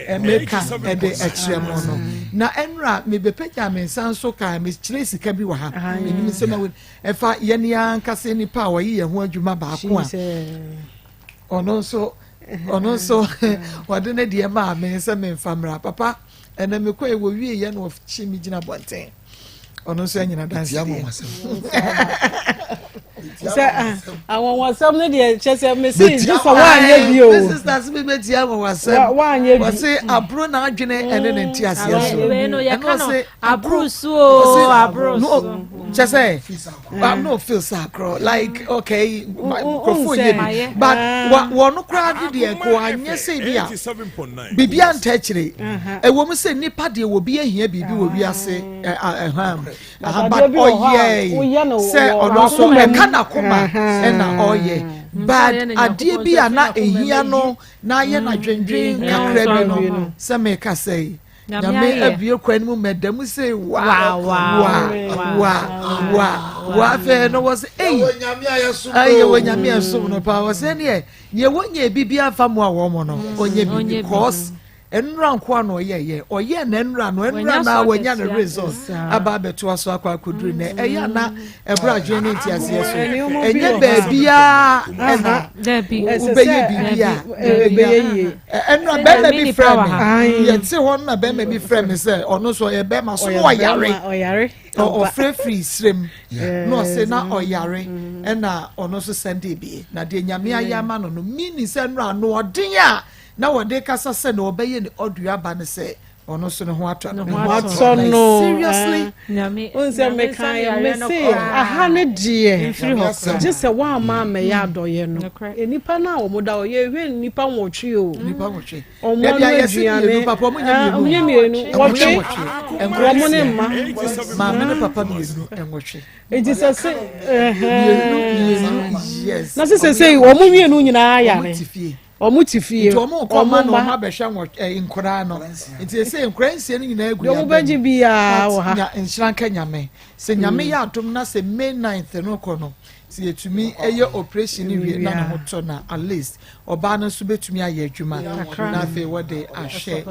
emeka ede ekremo no na enra me bepeja me sanso ka me kire sika bi wa ha me se na efa ye ne ankase ni pa wa yi ye ho adwuma ba ko a ono so wade ne de ma me se me famra papa ena me ko e wo wie ye no chi mi gina bonten ono so anyina dance àwọn wasam ne de chese me say just one year bio this is that's me metia wasam one year bio say abro na adwene ene ne ntia se so we no ye ka no abro so chese I'm no feel sacro like okay but wonu kra de ko anye say bia bibia ntachire e wo mu say nipa de wo bi ahia bibi wo wi ase but say ono so kana koma na oye bad adie bi ana ehia no na ye na dwendwen kakra bi no se me ka sei nyame abie kwan mu medam sei wa fe no was nyame nyame ayeso no pa was ne ye wonya bibia fam a wo mo no onye bi because enra nko na oye na enra na wanya na results aba beto aso akwa koduru na eya na ebra adwene ntiase so enye baabia ena ubeye bibia enra be me bi frame ye ti ho na be me bi frame say ono so ye be ma so oyare o free srem no say na oyare ena ono so Sunday bi na de nyame ayama no mini say enra no odin a na wode kasa se na obeye ni odua ba ne se ono so ne ho ato no seriously nyame Nsem me kan me say aha ne die just say wa ma me ya doye no enipa na wo moda o ye hwe nipa nwotwe o o mo na aduane papa mo nya mienu wotwe enko ne ma me ne papa mienu enwotwe eji se yes na se wo mo mienu nyina ayare omutifie omo koma no ha behwa nkora no nti se nkora nsie no nyina agu ya mo baji bia wo ha nshranka nyame se nyame ya atom na se May 9th no ko no si etumi eye operation wie na no to na at least oba no so betumi aye adwuma na afi wode ahwe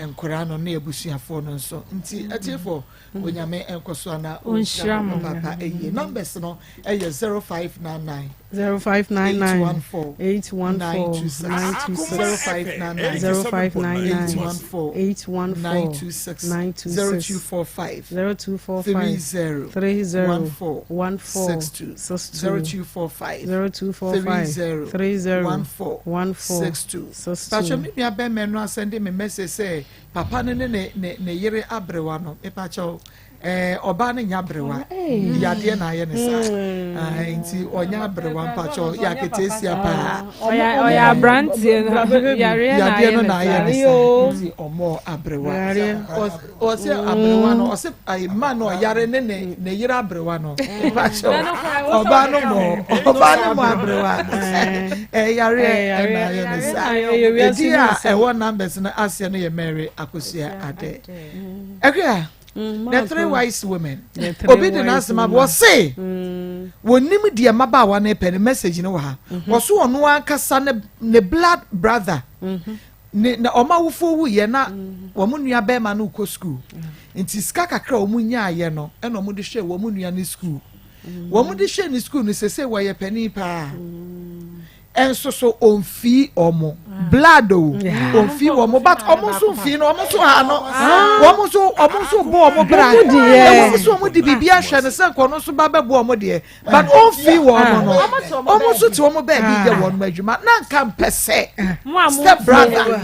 nkora no na ebusuafo no nso nti atiefo onyame enkoso na onhiramo papa eye numbers no eye 0599 0599 0245 3014 0245 0245 3014 Pacho mi abe menu asende me message say papa ne yere abrewa no e pacho oba ne nyabrewa yade na ye ne sa nti onya abrewa pacho ya ketesia pa oya brantie yare na ye ne sa nti omo abrewa o se abrewa no o se ai man no yare ne yere abrewa no pacho oba no mo abrewa yare na ye ne sa e won numbers na asia no ye Mary Akosia Ade ekria the three wise women obi de nasema bo say wonim de maba wa na pen message no ha wo so ono ankasa ne blood brother na omawufo wu ye na wo munua be ma no ko school nti ska kakra wo munya ye no e no mo de hwe wo munua ni school wo mo de hwe ni school ni sese wo ye pani pa enso so onfi omo blood onfi omo but omo so fi no omo so ha no omo so bo omo bra omo so omo di bibia hwe ne se nko no so ba be bo omo de but onfi omo no omo so ti omo ba bi de won madwuma na nka mpese step brother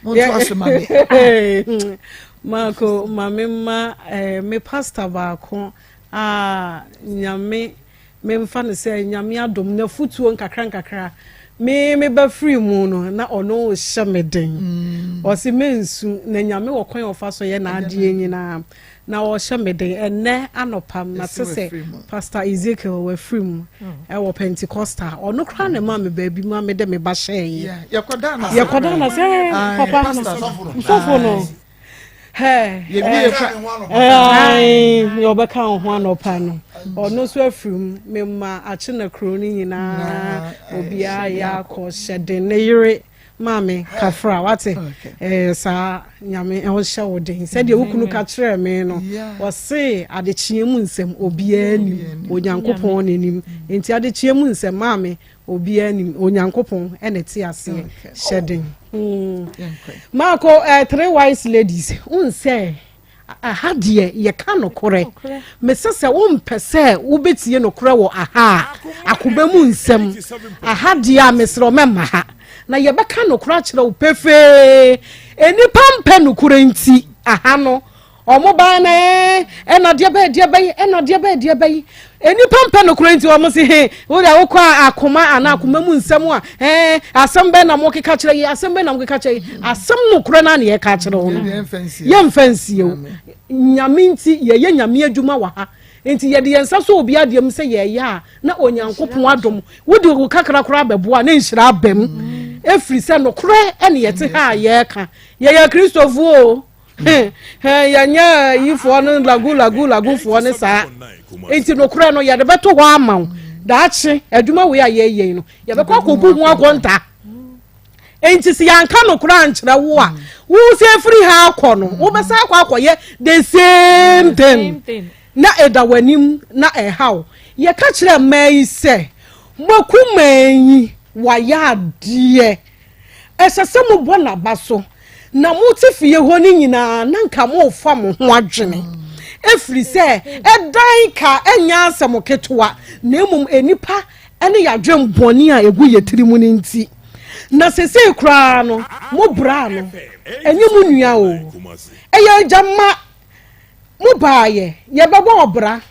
mo to asoma me Mako mamema me pastor ba ko nyame me mfa ne se nyame adom na futuo nkakra me ba free mu no na ono hye meden o se mensu na nyame wo kwan ofa so ye na ade nyina na wo hye meden enne anopam na se pastor Ezekiel we free mu e wo Pentecostal ono kra na ma me ba bi ma me de me ba hye ye koda na se papa so no ye beka ho anopa no ono so afrum me ma ache na kro ni nyina obia ya ko hyede ne yire mame kafra wate sa nyame e ho hye wodin se de wukunu ka kire me no wo se adechiemu nsem obia ni onyankopon nenim enti adechiemu nsem mame obia ni onyankopon ene ti ase hyeden Marco, three wise ladies. Say, ahadie ye kano kore. Me se pese ubetie no kore wo aha. Akubemu nsem. Ahadie mesro mema ha. Na ye beka no kore akire wo pefe. Enipa mpe no kore nti aha no. Omo ba na na de ba enipa mpe no kore nti omo se he wo da wo kwa akoma ana akoma mu nsem a asem be na mo keka kire yi asem be na mo keka kire asem no kore na ye ka kire wo no ye mfansie o nyame nti ye nyame adwuma wa ha nti ye de yensa so obi adem se ye ya na onyankopon adom wo de wo kakra kora beboa na nhira abam efri se no kore ene ye te ha ye ka ye Christopher o yanya yifo no lagu fo ne sa enti no kura no ya de beto ho amaw daache aduma we aye no ya be kwa kobu hu akonta enti si yanka no kura nkyere wo a wo se free ha akọ no wo be sa akọ ye the same thing na edawanim na ehaw ye ka kire mai se makumanyi wa ya de esese mo bona baso na mutifie ho ni nyina na nka mo fa mo ho adwene efri se edan ka enya asem ketewa na emum enipa ene yadwen boni a egu yetirimu ni nti na sese kura no mo bra no enyum nua o eya jama mo baaye ye bebo obra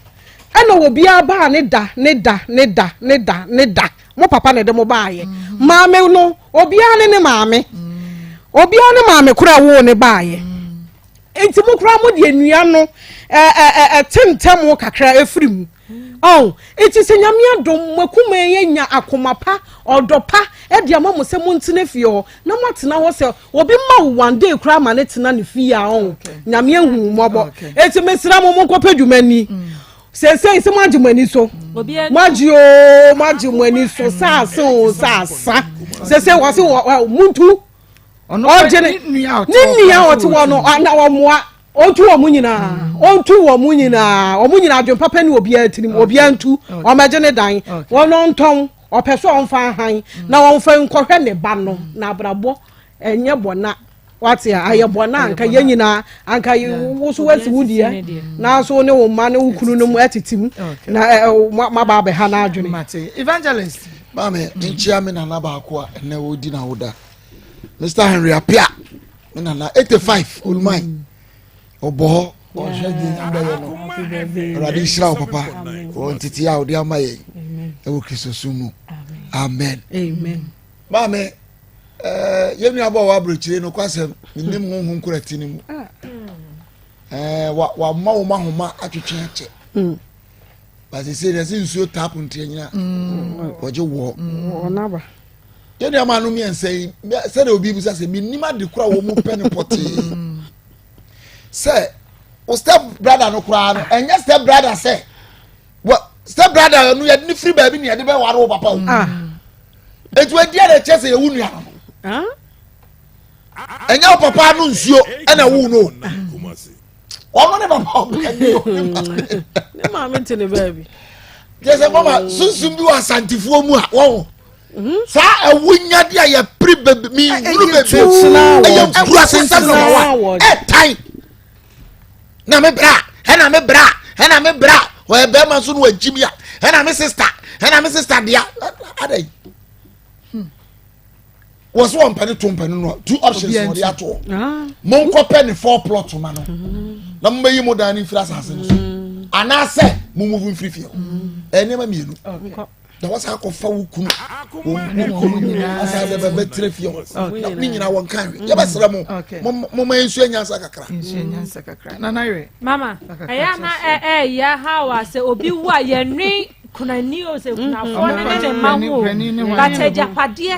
ena obi aba ne da mo papa ne de mo baaye maame no obi ane ne maame obi ane maame kura wo ne baaye enti mo kura mo de nua no temtem kakra efrim enti se nyame adom makuma yenya akomapa odopa e de amamo se mo ntine fie ho na mo atena ho se obi ma one day kura ma ne tena ne fie a nyame ahu mobo enti mesira mo nkopedwumani se se magimani so magimani so sa sa se wo se muntu ojene ni oti wono na womoa ontu omunyina adwen papa ni obi atirim obi antu o magene dan wono nton opeso onfa han na wonfa nkohwe ne ba no na abrabo enye bona wate a ayebona anka yenyina anka wo so wasi wudie na so ne wo ma ne wo kunu no mu atitim na ma ba be ha na adwene mate evangelist mame nchia me na ba ko a na wo di na wo da Mr. Henry Apia me na 85 ulmai obo o shedi nyamba yo no radi shira papa o ntiti a odi amaye e wo Kristo sumu amen mame yemi abo wa brochire no kwasem nim honhom kurati ni mu wa ma wo ma homa atwetwe ache but say there nsuo tap ntianyina oje wo onaba yemi ama no mi ensei say obi bu say mi nima de kura wo mu pen poti say o step brother no kura no enya step brother say what step brother no ye ni free baby ni ye de be ware wo papa o etu edi na chese ye wunu ya enya papa no nsuo na wu no ono ne papa ne ma me ntene baby jese mama sunsun bi wa santifuo mu a wo sa awunya dia ya pri baby mi wunu baby e kura sensan no wa time na me bra o e be ma so no ajimia na me sister dia adai was one penny two penny no two options for the ato mon ko penny 4 plot ma no na mo yi mo dan infra asase no ana se mo move free feel enema mienu na wasa akọfa wukunu asa de be trefie ni nyina won kan ye be sra mo ma ensu enyansa kakra na naire mama eya na ya hawa se obi wu a ye nwi kunani o se kunafo ne mawo bateja padie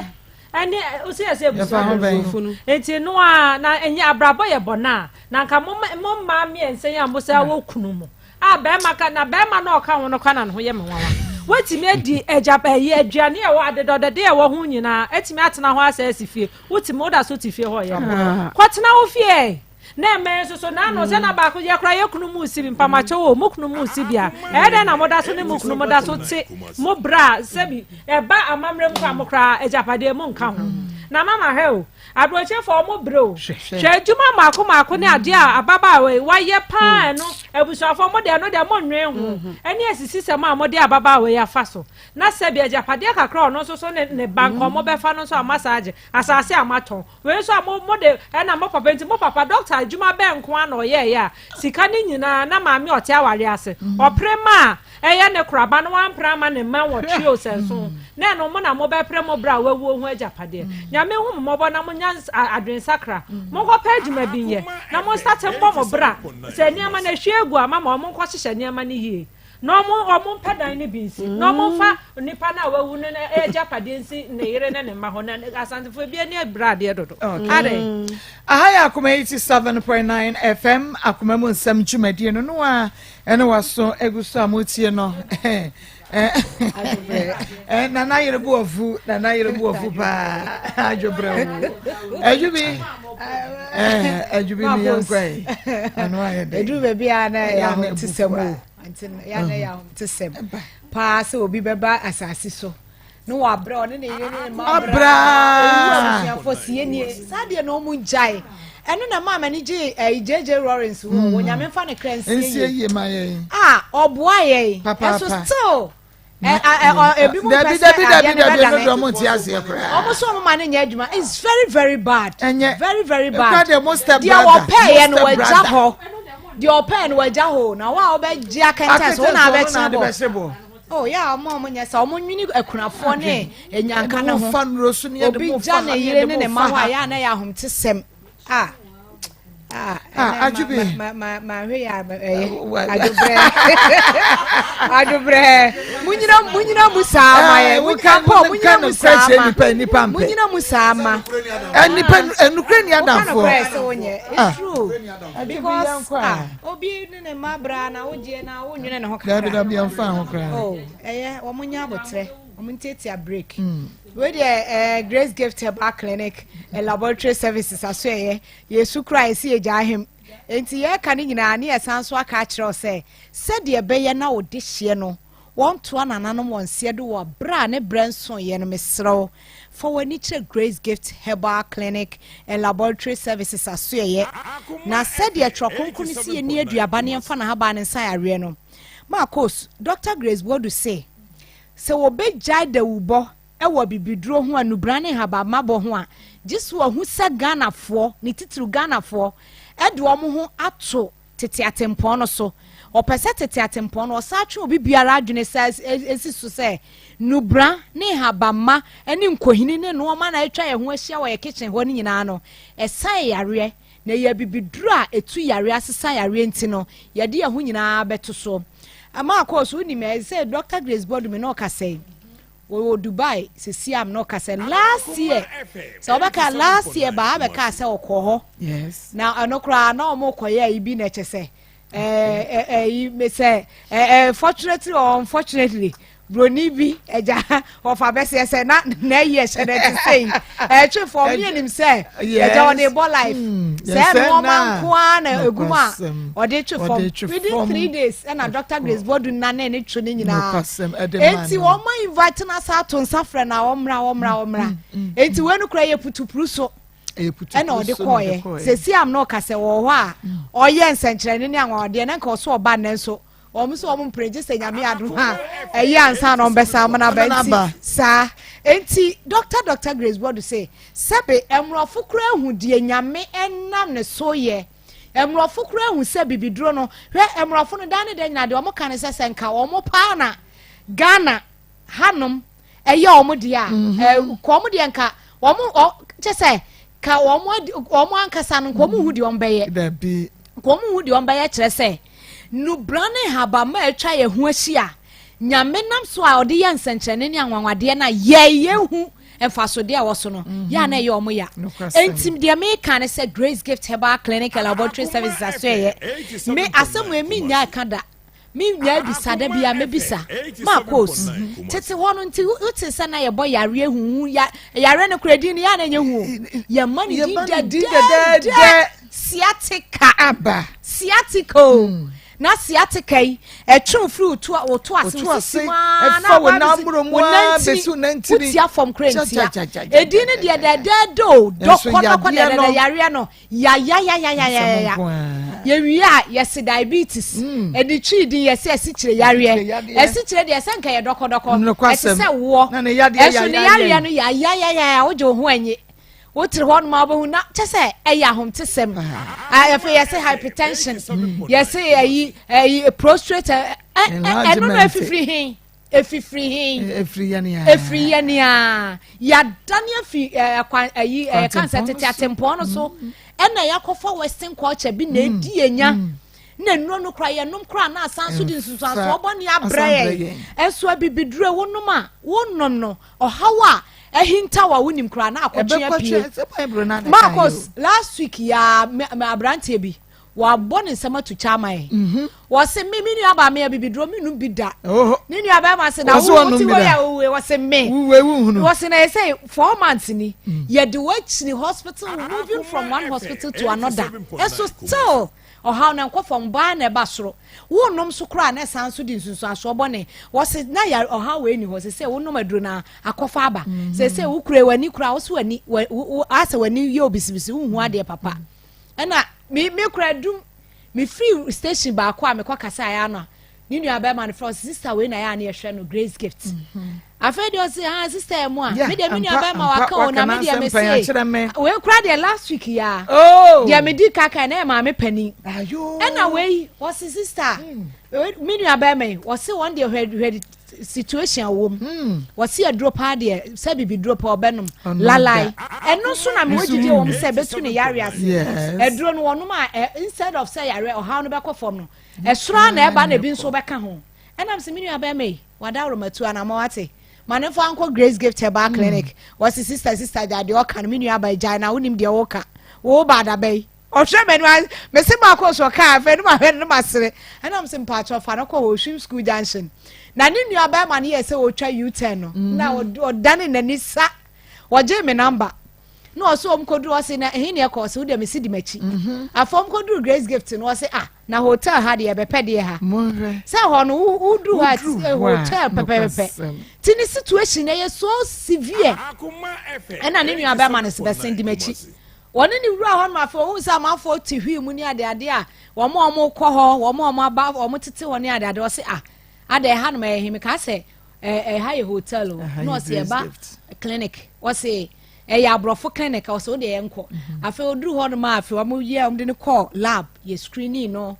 ani o se busu enti no a na enya abrabo ye bona na nka mo ma mi ense ya mo se awo kunu mo a be maka na be ma na oka wono kana no ho ye me wawa wetimi edi ejapa ye aduane e wa dedodede e wo ho nyina etimi atena ho asa asifie wotimi oda so tifie ho ye kwatena wo fie na me so na no se na ba ko ye kra ye kunu mu sibi mpamache wo mu kunu mu sibia e de na moda so ne mu kunu moda so te mo bra sebi e ba amamrem kwa mo kra ejapade mu nka ho na mama heo abroche for mo bro hwe djuma mako ne ade a ababa we waye pa no ebusuafo mo de no de mo nwe ho eni asisi sema mo de ababa we ya fa so na sebi ejapade kakra no so ne banko mo be fa no so amasaje asase amaton we so mo de na mo papa enti mo papa doctor djuma be nko an oye ya sika ni nyina na maami ote aware ase oprema eye ne kuraba no wan prama ne man wo trio senso na no mo na mo be pre mo bra wawu ho ejapade nyame hu mo bo na mo nya adwen sakra mo ko page ma binye na mo start mbo mo bra se niama na hwegu ama mo nko hyehyɛ niama ne yie no mo pedan ne binsi no mo fa nipa na wawu ne ejapade nsi ne yire ne ma ho na asantefo bia ne bra de dodo ade ahaya akoma 87.9 FM akoma mu nsɛm twumadie no no a ene waso eguso amotie no nana yerebu ofu pa ajobra ajubi mi yankwa anu ayede ajubi bia na ya tisemu ya na ya tisem pa se obi beba asasi so no wa bra ne yire ne ma bra ya fosie ni sade no mu njai eno na mama ni je JJ Lawrence wo nyame fa ne kransie ye maye oboa ye eso still ebi mo David no mo ti ase ekra almost so man nya adwuma is very very bad very bad the most step dia wo pay no waja ho dia wo pay no waja ho na wa obeji akanta so na abechebo oh yeah mo nya sa mo nwini akunafo ne enyanka na ho obi ja na yire ne ma ho ya na ya hom tesem ajubi ma hwe ya adobre munyina musama ye mukampo munyina musama munyina musama enukre ni adamfo it's true because obi ne ma bra na wodie na wonwene ne ho kakra da bia mfa ho kra oh wo munya abotre wo munteti a break we the Grace Gift Herbal Clinic and Laboratory Services aso Yesu Christ ye jahem enti ye kan nyina ne esan so aka kire o se de be ye na wo de hye no want to an anom one said wa bra ne branson ye no mesro for when nature Grace Gift Herbal Clinic and Laboratory Services asoye na said ye trokonkuni si ni aduabane emfa na haba ne nsan are no Maa Akos Dr. Grace Bodu say wo be jai de ubo e wo bibiduro ho anubrane haba mabo ho a jisu hu se Ghana fo ni titru Ghana fo e de omo ho ato tete atempon no so opese tete atempon no sa twe obi biara adwene sa esisu se nubra ne habama eni nkohini ne no ma na etwa ye ho ahia wo ye kitchen ho ni nyina no esan yare na ye bibiduro a etu yare asesa yare enti no ye de ye ho nyina beto so Maa Akos uni me say Dr. Grace Bodu me no ka say wo Dubai se siam no ka say last year so baka last year ba be ka say okoho yes now anokra na o mo koye ibi na chese me say fortunately or unfortunately broni bi eja of abese say na year she dey say twe for me nim say eja on the ball life say no man kwa na eguma o dey twe for within 3 days and Dr. Grace Bodu na na ne twe nyina enti wo ma invite na sa to nsafre na omra enti we no kra ye putupuru so ena ode koye se siam no ka se wo ho a oye nsenkyerene ne anwode na nka so oba na nso omuso omu preje se nyame adu ha eyi ansa no mbesa mana ba sa enti Dr. Grace Bodu say sebe emrofo kura hu die nyame enam ne so ye emrofo kura hu se bibiduro no hwe emrofo no dane de nyade omo kan se senka omo pa na Ghana hanom eyi omo dia ko omo dia nka omo chese ka omo ankasa no ko omo hu di ombeye da bi ko omo hu di ombeye kire se nubrane haba ma etwa ye ho ahia nyame nam so a ode ye nsenkyerene ne anwanwade na ye hu emfasode a woso no ya na ye omo ya entim de me kan se Grace Gift Herbal Clinic and Laboratory Services asoye me asem emi nya kada me nya bisada bia me bisa Maa Akos tete hono nti uti se na ye boy yare hu yare ne kredi ne ya na nye hu ye mani di de sciatica aba sciatico na sciatica etwe fru to asisi na wo na mbro mu a besu na ntiri utia from krenti edin de do kono yare no ya ye wi a yes diabetes editwi din yes esikire yare esikire de senka ye dokodoko etse wo na ne yare no ya ojo ho anyi wotri hon ma bo na chese eya hom tesem afa yes hypertension yes ayi prostate eno no efifri yania ya dania fi cancer tete atempo no so ena yakofa western culture bi na edi enya na nuro no kra ye nom kra na asanso di nsusu aso oboni abraye enso abibidure wonom no ohawa ehinta wa wonim kra na akotwe pie Maa Akos last week ya abrantie bi wa bone nsema to chamae wo se me nu aba me bibiduro me nu bida ni nu aba ma se na wo ti wo ya wo se me wo se na say 4 months ni ye de watchni hospital moving from one hospital to another eso still or how na kwa from ba na ba soro wo nom so kra na sanso di nsunsu aso bone wo se na ya or how we ni ho se wo nom aduro na akofa aba se wo kura wani kura wo so wani asa wani ye obisibisi wo hu ade papa na me kura dum me free station ba kwa me kwa kasa ya no ni nu aba man for sister we na ya na ye hwe no Grace Gift afedi o say sister mo a me de me nu aba ma waka o na me de me say we kura de last week ya de me di kaka na ma me pani ayo na we was sister me nu aba me was say one day hwe situation wom was see a drop hard there say bibi drop obenum lalai eno so na me wogide wom say betu ne yare ase edro no wonom a instead of say yare o how no be kofom no esura na eba na bi nso beka ho enam se me nu aba me wadawro matu ana ma wate manefo anko Grace Gift Herbal Clinic was sister jade o kan me nu aba jai na wonim de wo ka wo bada bay o hwe me nu me se Maa Akos o ka afa nu ma hwe nu masere enam se mpa cho fa no ko ho Shim School Junction na ni nu aba ma ne ye se o twa U10 no na o dane nani sa o je me number no so kodu o se na ehin ne ko se wo de me si di machi afom kodu grace gift no se na hotel ha de be pede ha se ho no udru ha hotel pepepe tini situation e so severe na ne nua be ma ne se be send machi woni ni wura ho ma fa hu sa ma fa ti hwi mu ni ade a wo mo kɔ hɔ wo mo aba wo mo tete ho ni ade o se ade ha no ma ehim ka se ha ye hotel no se ba clinic o se ya abrofo clinic o se o de enko afa oduru ho no ma afa wo mo ye am de ne call lab ye screening no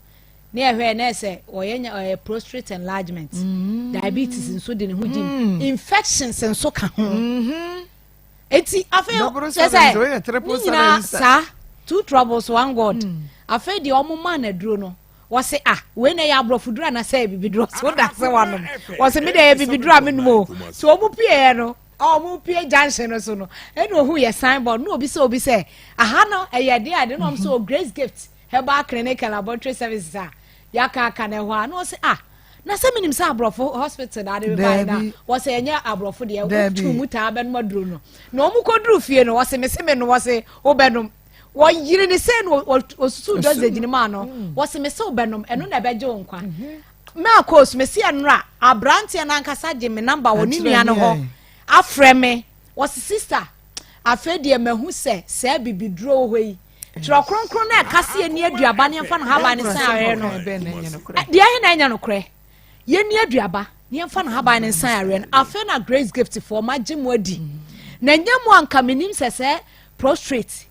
ne ehwe na se o ye prostate enlargement diabetes nso de ne ho dim infections nso ka ho eti afa sa two troubles one god afa de omo ma na duro no was say we na ya abrofo duro na say bibiduro so da se wanom was me dey bibiduro amenumo so omu pie no omu pie junction no so no eno hu ye signboard no obi say aha no eye de ade no so grace gift herbal clinic and laboratory services ya ka na ho no say na se minim sa abrofo hospital na de buy na was say enya abrofo de tu muta ben maduro no no omu koduru fie no was me se me no was say obenum wo yiri ni say no osusu does the jinima no was me say obenum eno na beje onkwa Maa Akos me see anra abrante na nkasa je me number woni nua no ho afreme was sister afedie mahu se bibidro ho yi tro kronkron na kase ani aduaba ne mfa no haba ne san are no de ahe na nya no kre ye ni aduaba ne mfa no haba ne san are no afe na grace gift for magim adi na nyam anka menim se prostrate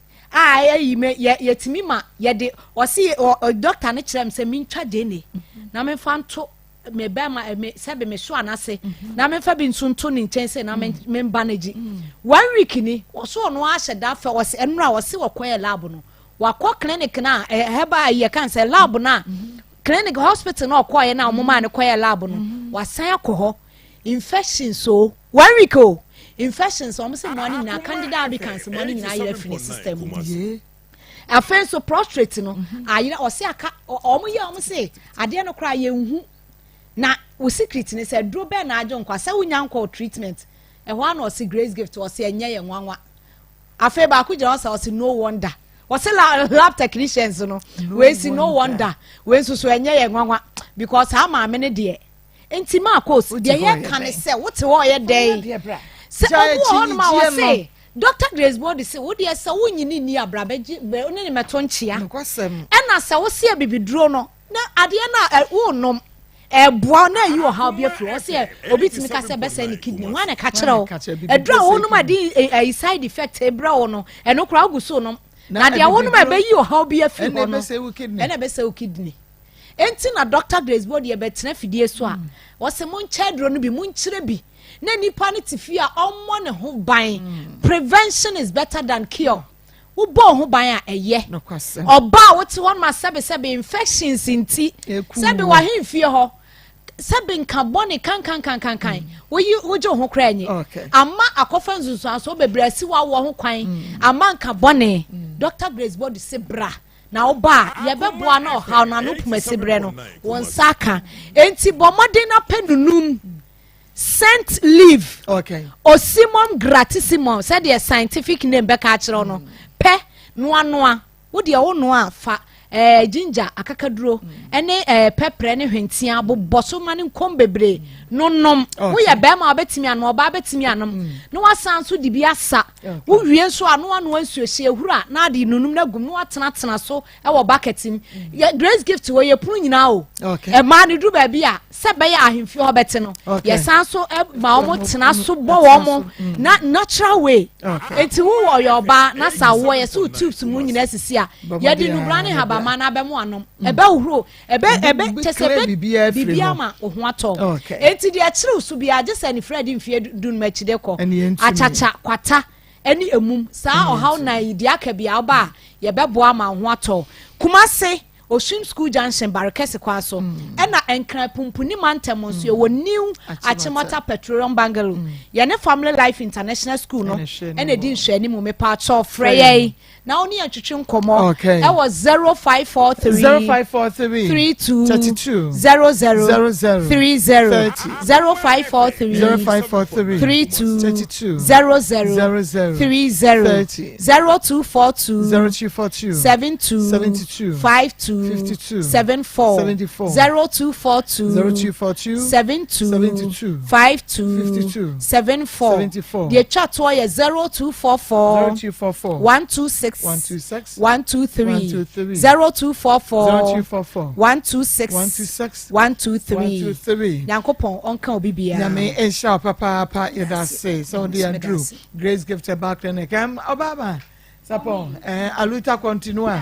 yetimi ma yede osi doctor ne kirem se mintwa dene na me fanto me ba ma me sebe me so anase na me fa bi nsunto ne ntense na me mbanage 1 week ni oso no a hyeda fa osi enura osi wakoye lab no wakọ clinic na heba ye kan se lab na clinic hospital na okoye na omuma ne koye lab no wasan akoho infection so 1 week o infections almost money na candida albicans money na your free system afen so prostrate no ayira o se aka omo ye omo se ade no kra ye nhu na o secret ne se dro be na ajo nkwa se unya nkwa treatment e ho na o se grace gift o se enye ye nwanwa afen ba ku je o se no wonder o se lab technicians no we see no wonder we so enye ye nwanwa because ha ma me ne de enti Maa Akos de ye kan se what wo ye dey se owo no ma wo se Dr. Grace Body say wo de se wo nyini ni abrabeji oni ne meto nchia na se wo se bibiduro no na ade na wo nom eboa na yi o ha bia fro wo se obi timi ka se bese ni kidney wa na ka kire wo edura wo nom ade side effect ebra wo no eno kra guso no na de wo nom be yi o ha bia fro no ena be se wo kidney enti na Dr. Grace Body e betena fidie so a wo se mo nchedro no bi mo nchire bi na nipa ne tifia ommo ne ho ban prevention is better than cure wo bo ho ban a eye oba wo ti won ma sebe infections inti sebe wa hemfie ho sebe nka bone kan wo je ho kra anyi amma akofa nzuzu aso bebrasi wa wo ho kwan amma nka bone Dr. Grace Body se bra na oba ye beboa na oha na no pumasibre no won saka enti bomode na penunum scent leaf osimum gratissimum said the scientific name be ka kire no pe noa wo de wo noa fa ginger akakaduro ene pepper ne hwentia boboso ma ne nkom bebre nonom wo ye be ma obetimi ano oba betimi anom no wasanso di bi asa wo wie so ano ansuo hye ehura na ade nunum na gum no atena so e wo bucketim grace gift wo ye punu nyina o e ma ne du ba bi a se be ya ahemfi obete no ye sanso ma omo tena so bo wo mo na natural way enti wo yo ba na sa wo ye so tubes mu nyina sisi a ye di nubrane haba ma na be mo anom ebe uhuro ebe chese bibia ma oho ato enti de akire so bia je se ni Fred mfie dun machide ko achacha kwata eni emum sa ohaw na idi aka bia oba ye beboa ma ho ato kuma se Osun School Junction Barakese kwaso ena enkran pumpuni mantem nso wo new Achimota Petroleum Bungalow ye ne Family Life International School no ena di nhwani mu me pa cho frey na oni atwetwe nkomo e was 0543 32 00 30 0543 32 00 30 0242 72 52 74 0242 72 52 74 the chat wire 0244 126 123 0244 126 123 Yankopon onka obibia nyame ensha papa yeda say so the Andrew Grace Gift back clinic obaba sapon aluta continua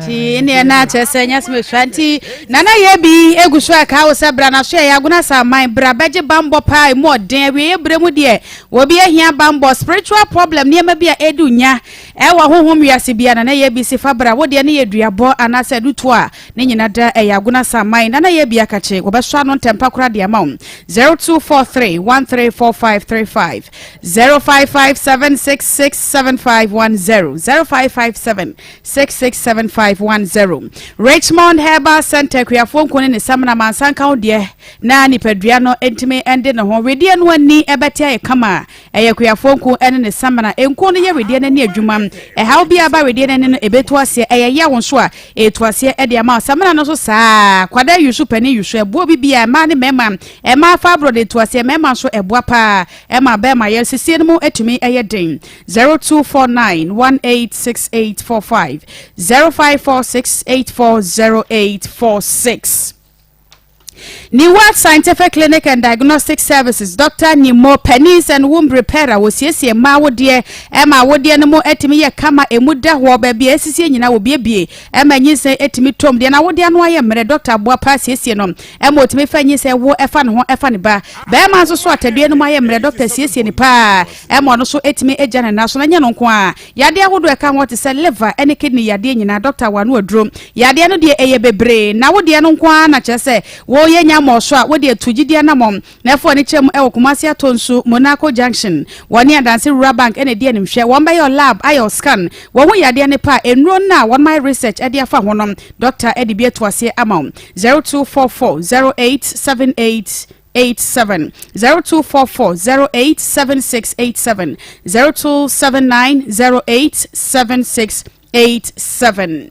ti ne na chese nyasme shanti nana ye bi eguso aka wo sebra na so ya guna saman bra beje bambo pai mo den we ebremu de wo bi ahia bambo spiritual problem ne ma bia edunya e wa honhom wiase bia nana ye bi sifa bra wo de ne ye duabo anase duto a ne nyina da ya guna saman nana ye bia kache wo be so no tempa kura de ma 0243 134535 0557667510 0557 667510 Richmond Herbal Center kuyafo nkone ne samna mansanka ode na nipadua no entime ende ne ho wedie no ani ebetia ye kama eye kuyafo nko ene ne samna enko no ye wedie ne adwuma ha obi aba wedie ne no ebeto ase eye ya wonso a eto ase ede ama samna no so saa kwada yusu pani yusu ebo bibia ma ne mema e ma fabro de to ase mema so ebo pa e ma be ma ye sisi no mu etumi eye den 0249186845 0546840846 New Scientific Clinic and Diagnostic Services Dr. Nimo Penis and Womb Repairer was yes ma wo de Emma wo de no mo etimi ye kama emuda ho ba bia sisi nyina wo bie Emma nyise etimi tom de na wo de no aye mere Dr. Boa pass yes no Emma otimi fa nyise wo efa ne ho efa ne ba ba ma so atadue no aye mere Dr. Siesie ni pa Emma no so etimi eja ne na so na nya no nko a yade ahodo eka ho te se liver ene kidney yade nyina Dr. Wanu aduro yade no de eye bebre na wo de no nko a na chese wo ye nya mo so a wo de atugidi na mom na efo ne chem e wokumasi atonsu Monaco Junction woni adanse rural bank ene de nimhwe won ba your lab ayo scan wo hu yade ne pa enro na won my research e de afa honom Dr. Edibie Toase amount 0244087887 0244087687 0279087687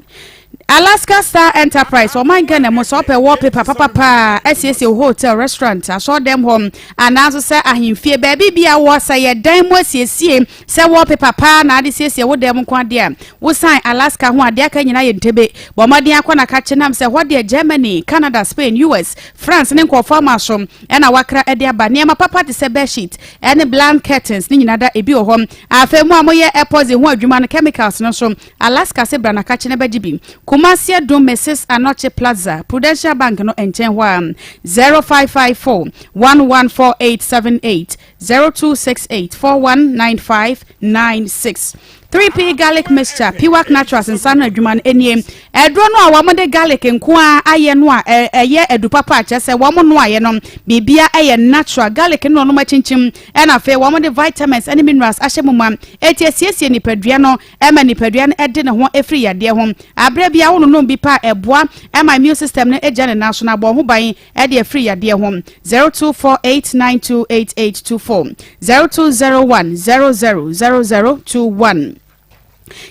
Alaska Star Enterprise, oh my God, I'm so pe wallpaper, papa, SSA hotel, restaurant, I saw them home, and also say, I him fear baby be a was a dime was ye see, say wallpaper, pa, na this is your dem quadia. We sign Alaska, who are dear Kenyan Tebe, but my dear Kona catching them, say what dear Germany, Canada, Spain, US, France, and inco farmers from, and a wakra at their near my papa to say bed sheet, and the blank curtains, Ninada, a bio home, I feel more airports in what human chemicals, no from Alaska, Sebra, catching a baby. Kumasia Dome Mrs. Anoche Plaza, Prudential Bank no Enchenwa 0554 114878 0268 419596 3P garlic mixture, Piwak Naturals and San Adjuman Eniem. Edrono a wamade garlic nkwa ayenwa eye edupapa chese wamono ayenom bibia eye natural garlic no no machinchim and afe wamade vitamins and minerals ahyemuma etiesie nipadua no ema nipadua no ede ne ho efri yade ho abre bia wono no bi pa eboa ema immune system no eja ne national bo ho ban ede efri yade ho 0248928824 0201000021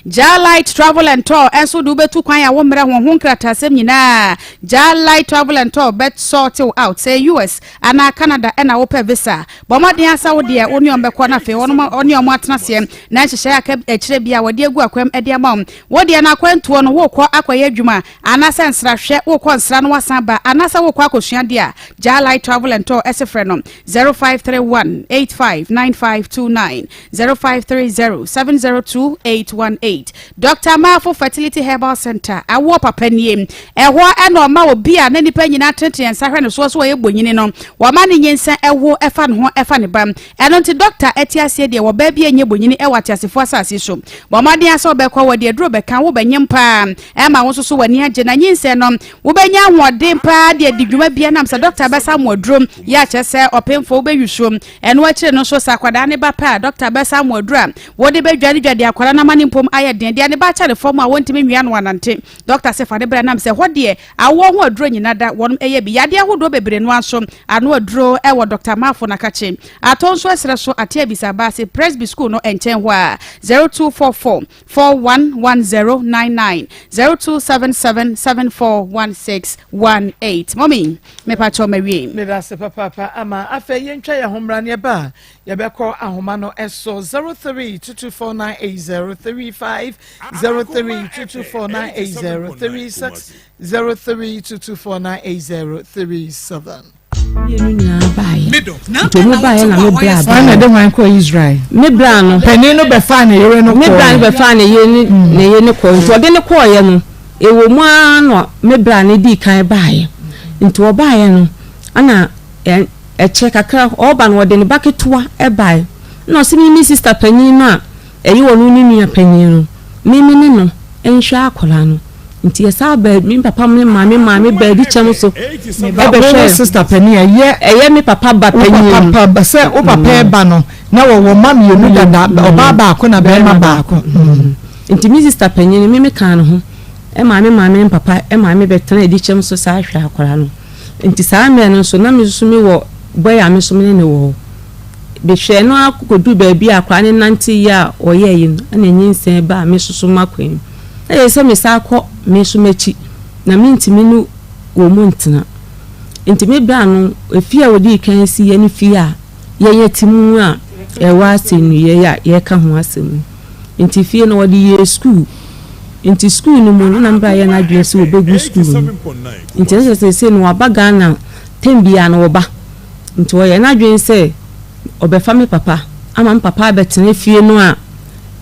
Jalite Travel and Tour enso do betu kwan ya wo mra ho nkratasem nyina Jalite Travel and Tour bet sort out say US ana Canada na wo pe visa bomade asa wo de oni ombekọ na fe wono oni omo atenase na hyehye aka ekire bia wo de egu akwam ede amam wo de na kwantuo no wo kọ akwaye adwuma ana sensra hwe wo kọ nsra no wasan ba ana sa wo kọ akosua de a Jalite Travel and Tour esefre no 0531859529 05307028 0618. Dr. Mafo Fertility Herbal Center. Awo papa niem. Eho eno ma obi a na nipa nyina tenten sahwe no so ye bonyini no. Wa ma ne nyensa eho efa ne ho efa ne bam. Eno nti doctor etiase de wo ba bia nye bonyini e watiasefo asase so. Wa ma de asa obekwa wo de dro beka wo banyem pa. E ma wo so wani age na nyense no. Wo benya hoden pa de digdwuma bia nam sa doctor besa mo drom ya chese opemfo wo be hwusom. Eno wa kire no so sakwada ne ba pa doctor besa mo dro wo de be dwade akwara na mani mpom aye den de ne ba cha de form a wontimi nwia no anante doctor se fa de bra nam se hodie awo ho aduro nyina da won eye bi yade ahodo bebre no aso ano aduro e wo Dr. Mafo na kache aton so esre so atia bisa ba se Presby school no enchen ho a 0244 411099 0277741618 mommy me pa cho mewie me da se papa ama afa yentwa ya homra ne ba ya be ko ahoma no eso 0322498035 0322498036 0322498037 Tomo bae na me bra ba na de wan ko Israel me bra no pani no be fa na yere no ko me bra no be fa na ye ne ko nto de ne ko ye no ewo mu ano me bra ne di kan bae nto bae no ana che kakra oba no de ne baketoa e bae no se mi sister pani no eyi wonu ni nua pani no mimi ne no enhwa akola no nti esa ba mi papa me mama ba di chem so me ba be sister pani eye mi papa ba pani papa ba se o papa ba no na wo mama yenu da oba ba ko na be ma ba ko nti mi sister pani ni mi kan ho e mama papa e mama be tana di chem so sa hwa akola no nti sa me no so na mi so mi wo boy am so mi ne wo be hwe no akodu ba bi akola ne nanti ya oye yin na nyinsen ba mi so makwen e se me sa akọ me so machi na me ntimi nu wo mu ntena ntimi bra no efia wodi kan si ye ne fia ye timu a e wa asenu ye ka ho asemu nti fie no wodi ye school nti school no mu na mbra ye na adwe se obegu school nti se no abaga na tembia na oba nti wo ye na adwe se obefa me papa ama papa betene fie no a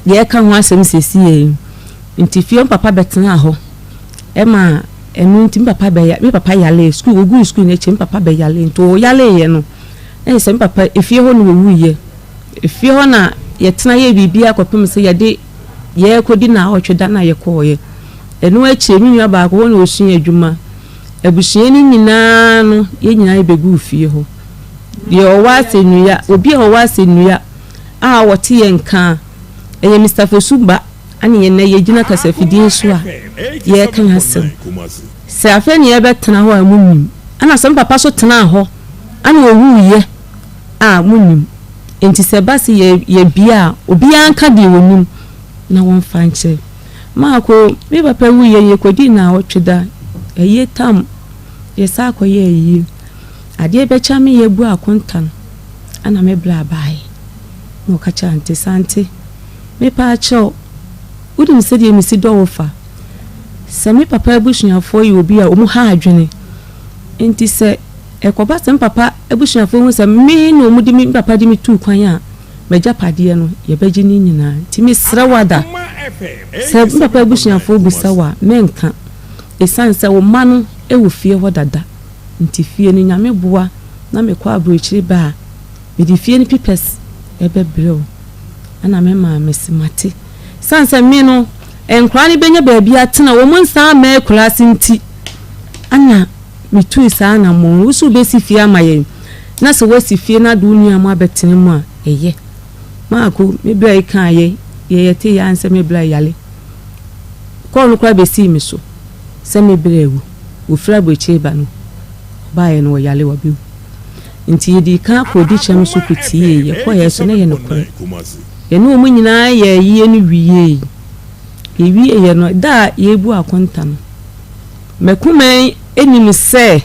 ye ka ho asemu sesi nti fie papa betena ho ema enu nti papa be ya me papa yale school ogu school ne chem papa be yale nto yale ye no se papa efie ho no wuye efie ho na ye tena ye bibia akopem se ye de ye kodi na otweda na ye koye enu achi enyu ba ko no osun adwuma abusue ni nyina no ye nyina ye begu fie ho ye o wa senu ya obi ho wa senu ya a wote ye nka eye Mr. Fosuba ani ye na ye gina kasafidie so a ye kan asem se afa ni ye betena ho a munnim ana sem papa so tena ho ani owuye a munnim enti se basi ye bia obi anka de wonum na won fanche maako me papa wuye ye kodi na otweda eye tam ye sa akoye yi ade be cha me ye bu akontan ana me bla bai no kacha ante sante me pa cho udi mi sedi mi si do ofa se me papa ebusuafo yi obi a omu ha adwene enti se ekoba se papa ebusuafo hu se me no mu di mi papa di mi tu kwan a meja pade no ye beji ni nyina ti mi srawada se papa ebusuafo busawa menka esanse wo ma no ewu fie ho dada nti fie ni nyame boa na me kwa abrochiri ba me di fie ni pipes ebebreo ana me ma mesimate sansa me no enkra ni benya baabi atena wo munsa ma klase nti ana mitu isa na mo usu besi fie amaye na se wasi fie na do nua mo abetene mu a eye maako me bra ikan ye yete ya anse me bra yale ko no kra besi mi so se me bra ewu wo fra boche ba no ba ye no yale wa bi nti yedi kan ko di chem so kutie ye ko ye so na ye no ko ye no mu nyina ye ye no wiye ewie ye no da ye bu akonta no mekuman enim se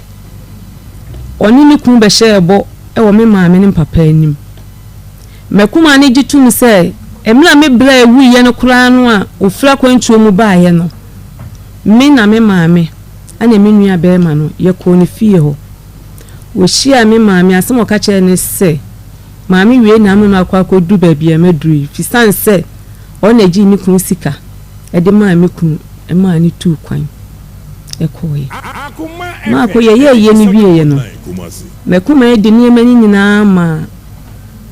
oni ni kun be shebo e wo me maame ne papa anim mekuman ne gitum se emla me bra ewu ye no kura no a ofra kwantuo mu ba ye no me na me maame ana me nua be ma no ye ko ne fie ho wo hia me maame asem okache ne se maame wie na me no akwa kodu ba bia maduri fisan se ona ji ni kun sika e de maa me kun e maa ni tu kwan e koye ma ko ye ni wie ye no me kuma e de ni mani nyina ma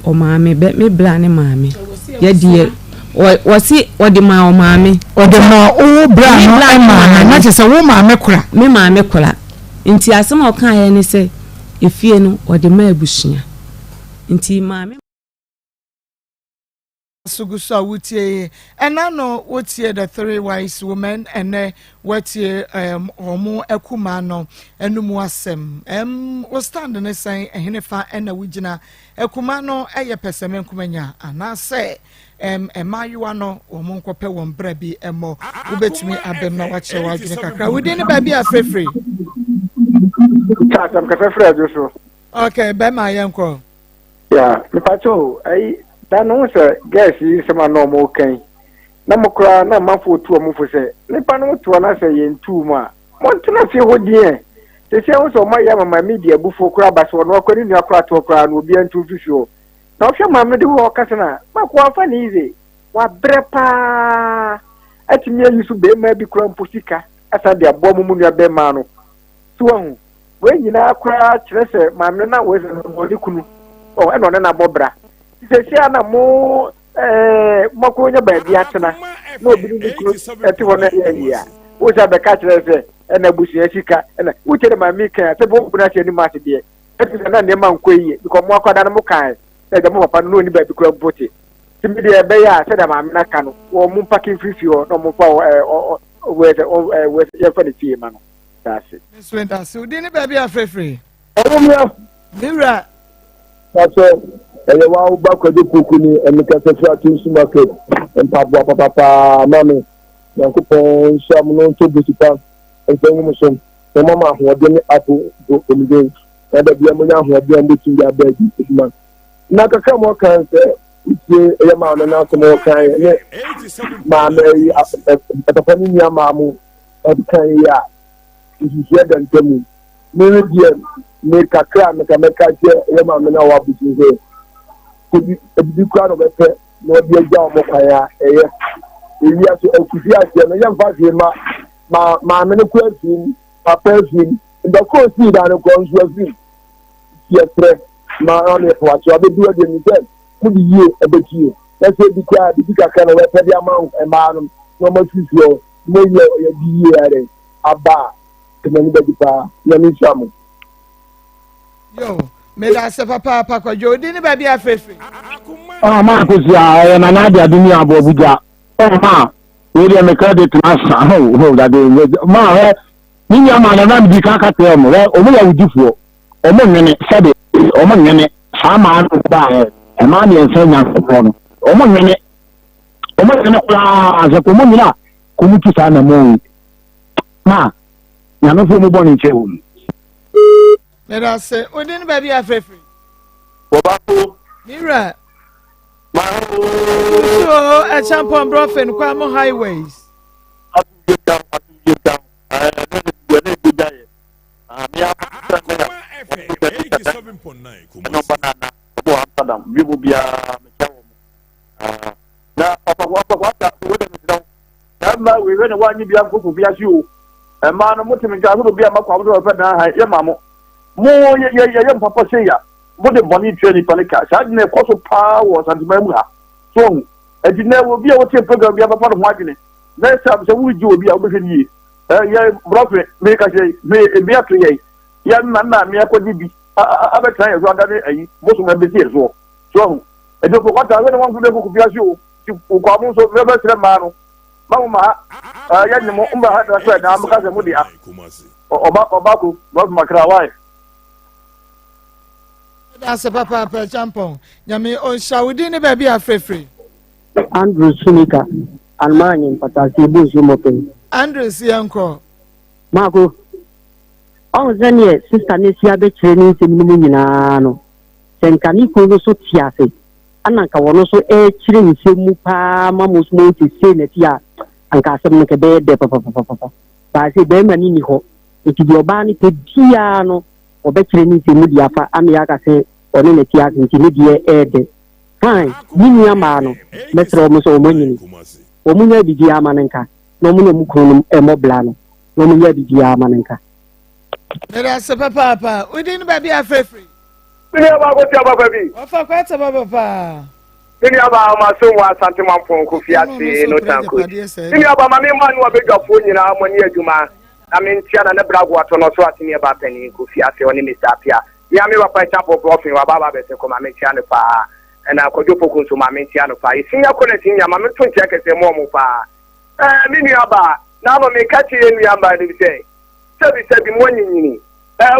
o maame be me bla ne maame ye die wasi odi ma o maame odi ma o bra no e maame na che se wo maame kura me maame kura nti asem o kan ye ne se efie no odi ma abushia nti maame Sugusa wutie enano wotie the three wise women ene watie omo Akoma no enumu asem wo stand ne san ehenefa ena wugina Akoma no eye peseme nkumanya anase emayiwa no omo nkope won bra bi emo wobetumi abem na wache wadwene kakra wudi ne ba bi afrefre Chatam ka fefre ajoso okay be ma yenko ya mipacho ai no se guess yi sama no mo kan na mokra na mafo tu mo fo se nipa no to na se yentu ma mo tuna se hodie te se wo so ma ya mama media bufo kra ba so no akwani ni akra to kra no obi antu fifio na ohwe ma me de wo kase na ma ko afa ni ize wa brepa atimi ayi su be ma bi kra mposika asa de abo mu nua be ma no so hu we nyina akra kire se ma me na we se no di kunu o e no na bobra se ana mo mako nya ba bi atena na obi ni kru eti wona ya wo ja be ka kire se na busu sika na wo kire ma mi kan se bo na se ni ma se de eti na ne ma nkoyi because mo akwada na mo kan se de mo papa no ni ba bi kru bote ti mi de be ya se da ma mi na ka no wo mo packing free o no mo fa we ya fa ni fie ma no that's it swenta so di ni ba bi afrefre o mo ya mira so ele wa uba kwa de kukuni emika sefra tinsu market empabwa papa mami yankopon sham no to bisipa entengu musom e mama ho de ni apo do omide na da bia mo nya ho de ambo tin ya ba ji eduma na kaka mo kan se ite e ma na na so mo kan ne ma me yi atapani nya ma mu kan ya isi ya dan temu ne die me kakra me ka je e ma me na wa butin se ebi kura no bepe no bi eja o mokaya eye ewi aso akufi ase no yam fa fi ma me ne kura fi papa fi ndo ko si da no ko nso fi ye ma on e po aso abedu de ni se mu di ye ebeki e se bi kwa bi kakra no bepe bi ama e ma no no ma fi fi o me ye di ye are aba te me ni be pa ya ni chamu yo me da se papa kwa jodi ni ba bi afefe Maa Akos ya na na dia dunia abo buja ma we dey make credit na sa ho that ma he ni ya ma na bi ka ka te mo o mo ya wudifo o mo nwene sabe o mo nwene sa ma no ba e ma ni ense nya so no o mo nwene kula aze ko mo nyina ko mu kisa na mo ma ya no fo mo bo ni chewo me da se odi ni ba bi afefe Bobako mira so a champion brofen kwa mo highways mo de boni training panika sa de ne koso pa wo santima mu ha so edine wo bia wo te program bia papa no hwadene na sa se wuji obi a wo hwe ni ya brofe me ka je me bia to ye ya na me akodi bi abetran ye so adane ayi bo so me be tie so edo ko kwata we ne wan gude ko bia si o ko amu so me be sire ma no ma ya ni mo mba ha da so na am ka se mu dia oba ko no makra wai that's a papa champon nyame on shawudi ne ba bi afrefre Andrew Sunika almanyi patasi buzu mopen Andrew sianko mako on zanie sister ne sia be training seminumu nyina no senkani ko no so tiase ananka wono so e kire nsemu pa mamusmo ti se ne tia anka asem ne ke be de papa ba se be mani ni ho eti di oba ni pe dia no obekire ni nsemu dia fa ame aka se one ne tia nti ne die ede fine nini ama no metro mo so omanyini omunya bidi ama nenka no munya mukunu emobla no no munya bidi ama nenka Era se papa we no baby afrefre Ni aba go ti aba baby ofa kwata papa Ni aba ma so wa asante manfo ko fiase no tanko Ni aba ma me ma no abedwafo nyina mo ni adwuma amintia na brago ato no so atini aba pani ko fiase oni Mr. Pia ya me wa pa chapo profin wa baba be se ko ma mentia ne pa na kojo pokun so ma mentia no pa isinya ko na tinya ma me tonti akese mo mo pa ni aba na ma me kachi enu aba ni se sebi mo nyini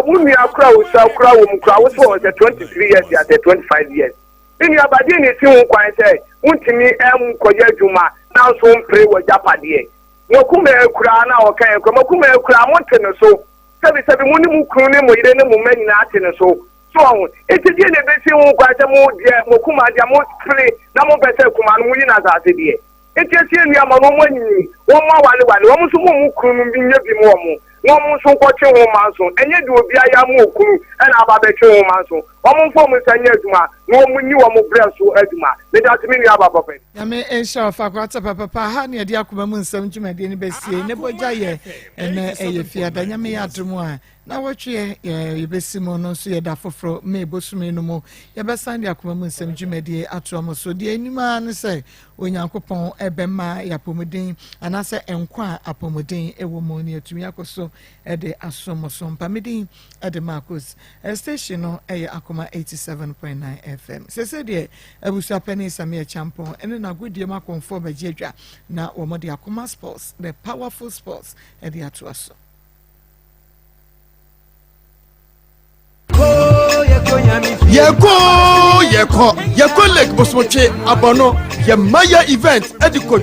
wumi akura usakura wumkura wo so 23 years ya 25 years ni aba di ni ti hun kwan se untimi koye adwuma na so mpre wo japade Mokuma ekura na okan ekura mokuma ekura monte no so sebi muni mukuru ne moyire ne mo mani na ate no so so etidi ne besi hu kwa se mo die mokuma dia mo spray na mo bese kuma no yi na za ase die etiesie nua ma no mo nyini wo ma wale wo mo so mo mukuru bi nya bi mo mo wo mo so kwotwe ho manso enye de obi aya mo okuru e na aba betwe ho manso wo mo fo mo sanye aduma no mo ni wo mo breso aduma me da timi ni aba papa ya me ensha fa kwata papa ha ne de akoma mu nsam dwumade ne besie ne boja ye ene eye fiada nya me ya adumu a na wotwe ye besimo no so ye da foforo me bosume no mo ye besan de akoma mu nsam dwumade ato mo so de enima ne se onyankopon ebema ya pomodin anase enkwa apomodin ewo mo ne atumi akoso ede asomoso mpamedin ede Maa Akos station no Akoma 87.9 FM sese de abusa pani samia champion ene na godie makonfo bajedwa na omode Akoma Sports the powerful sports ede atoaso Yeko Lake Bosmoche Abono Yemaya event ediko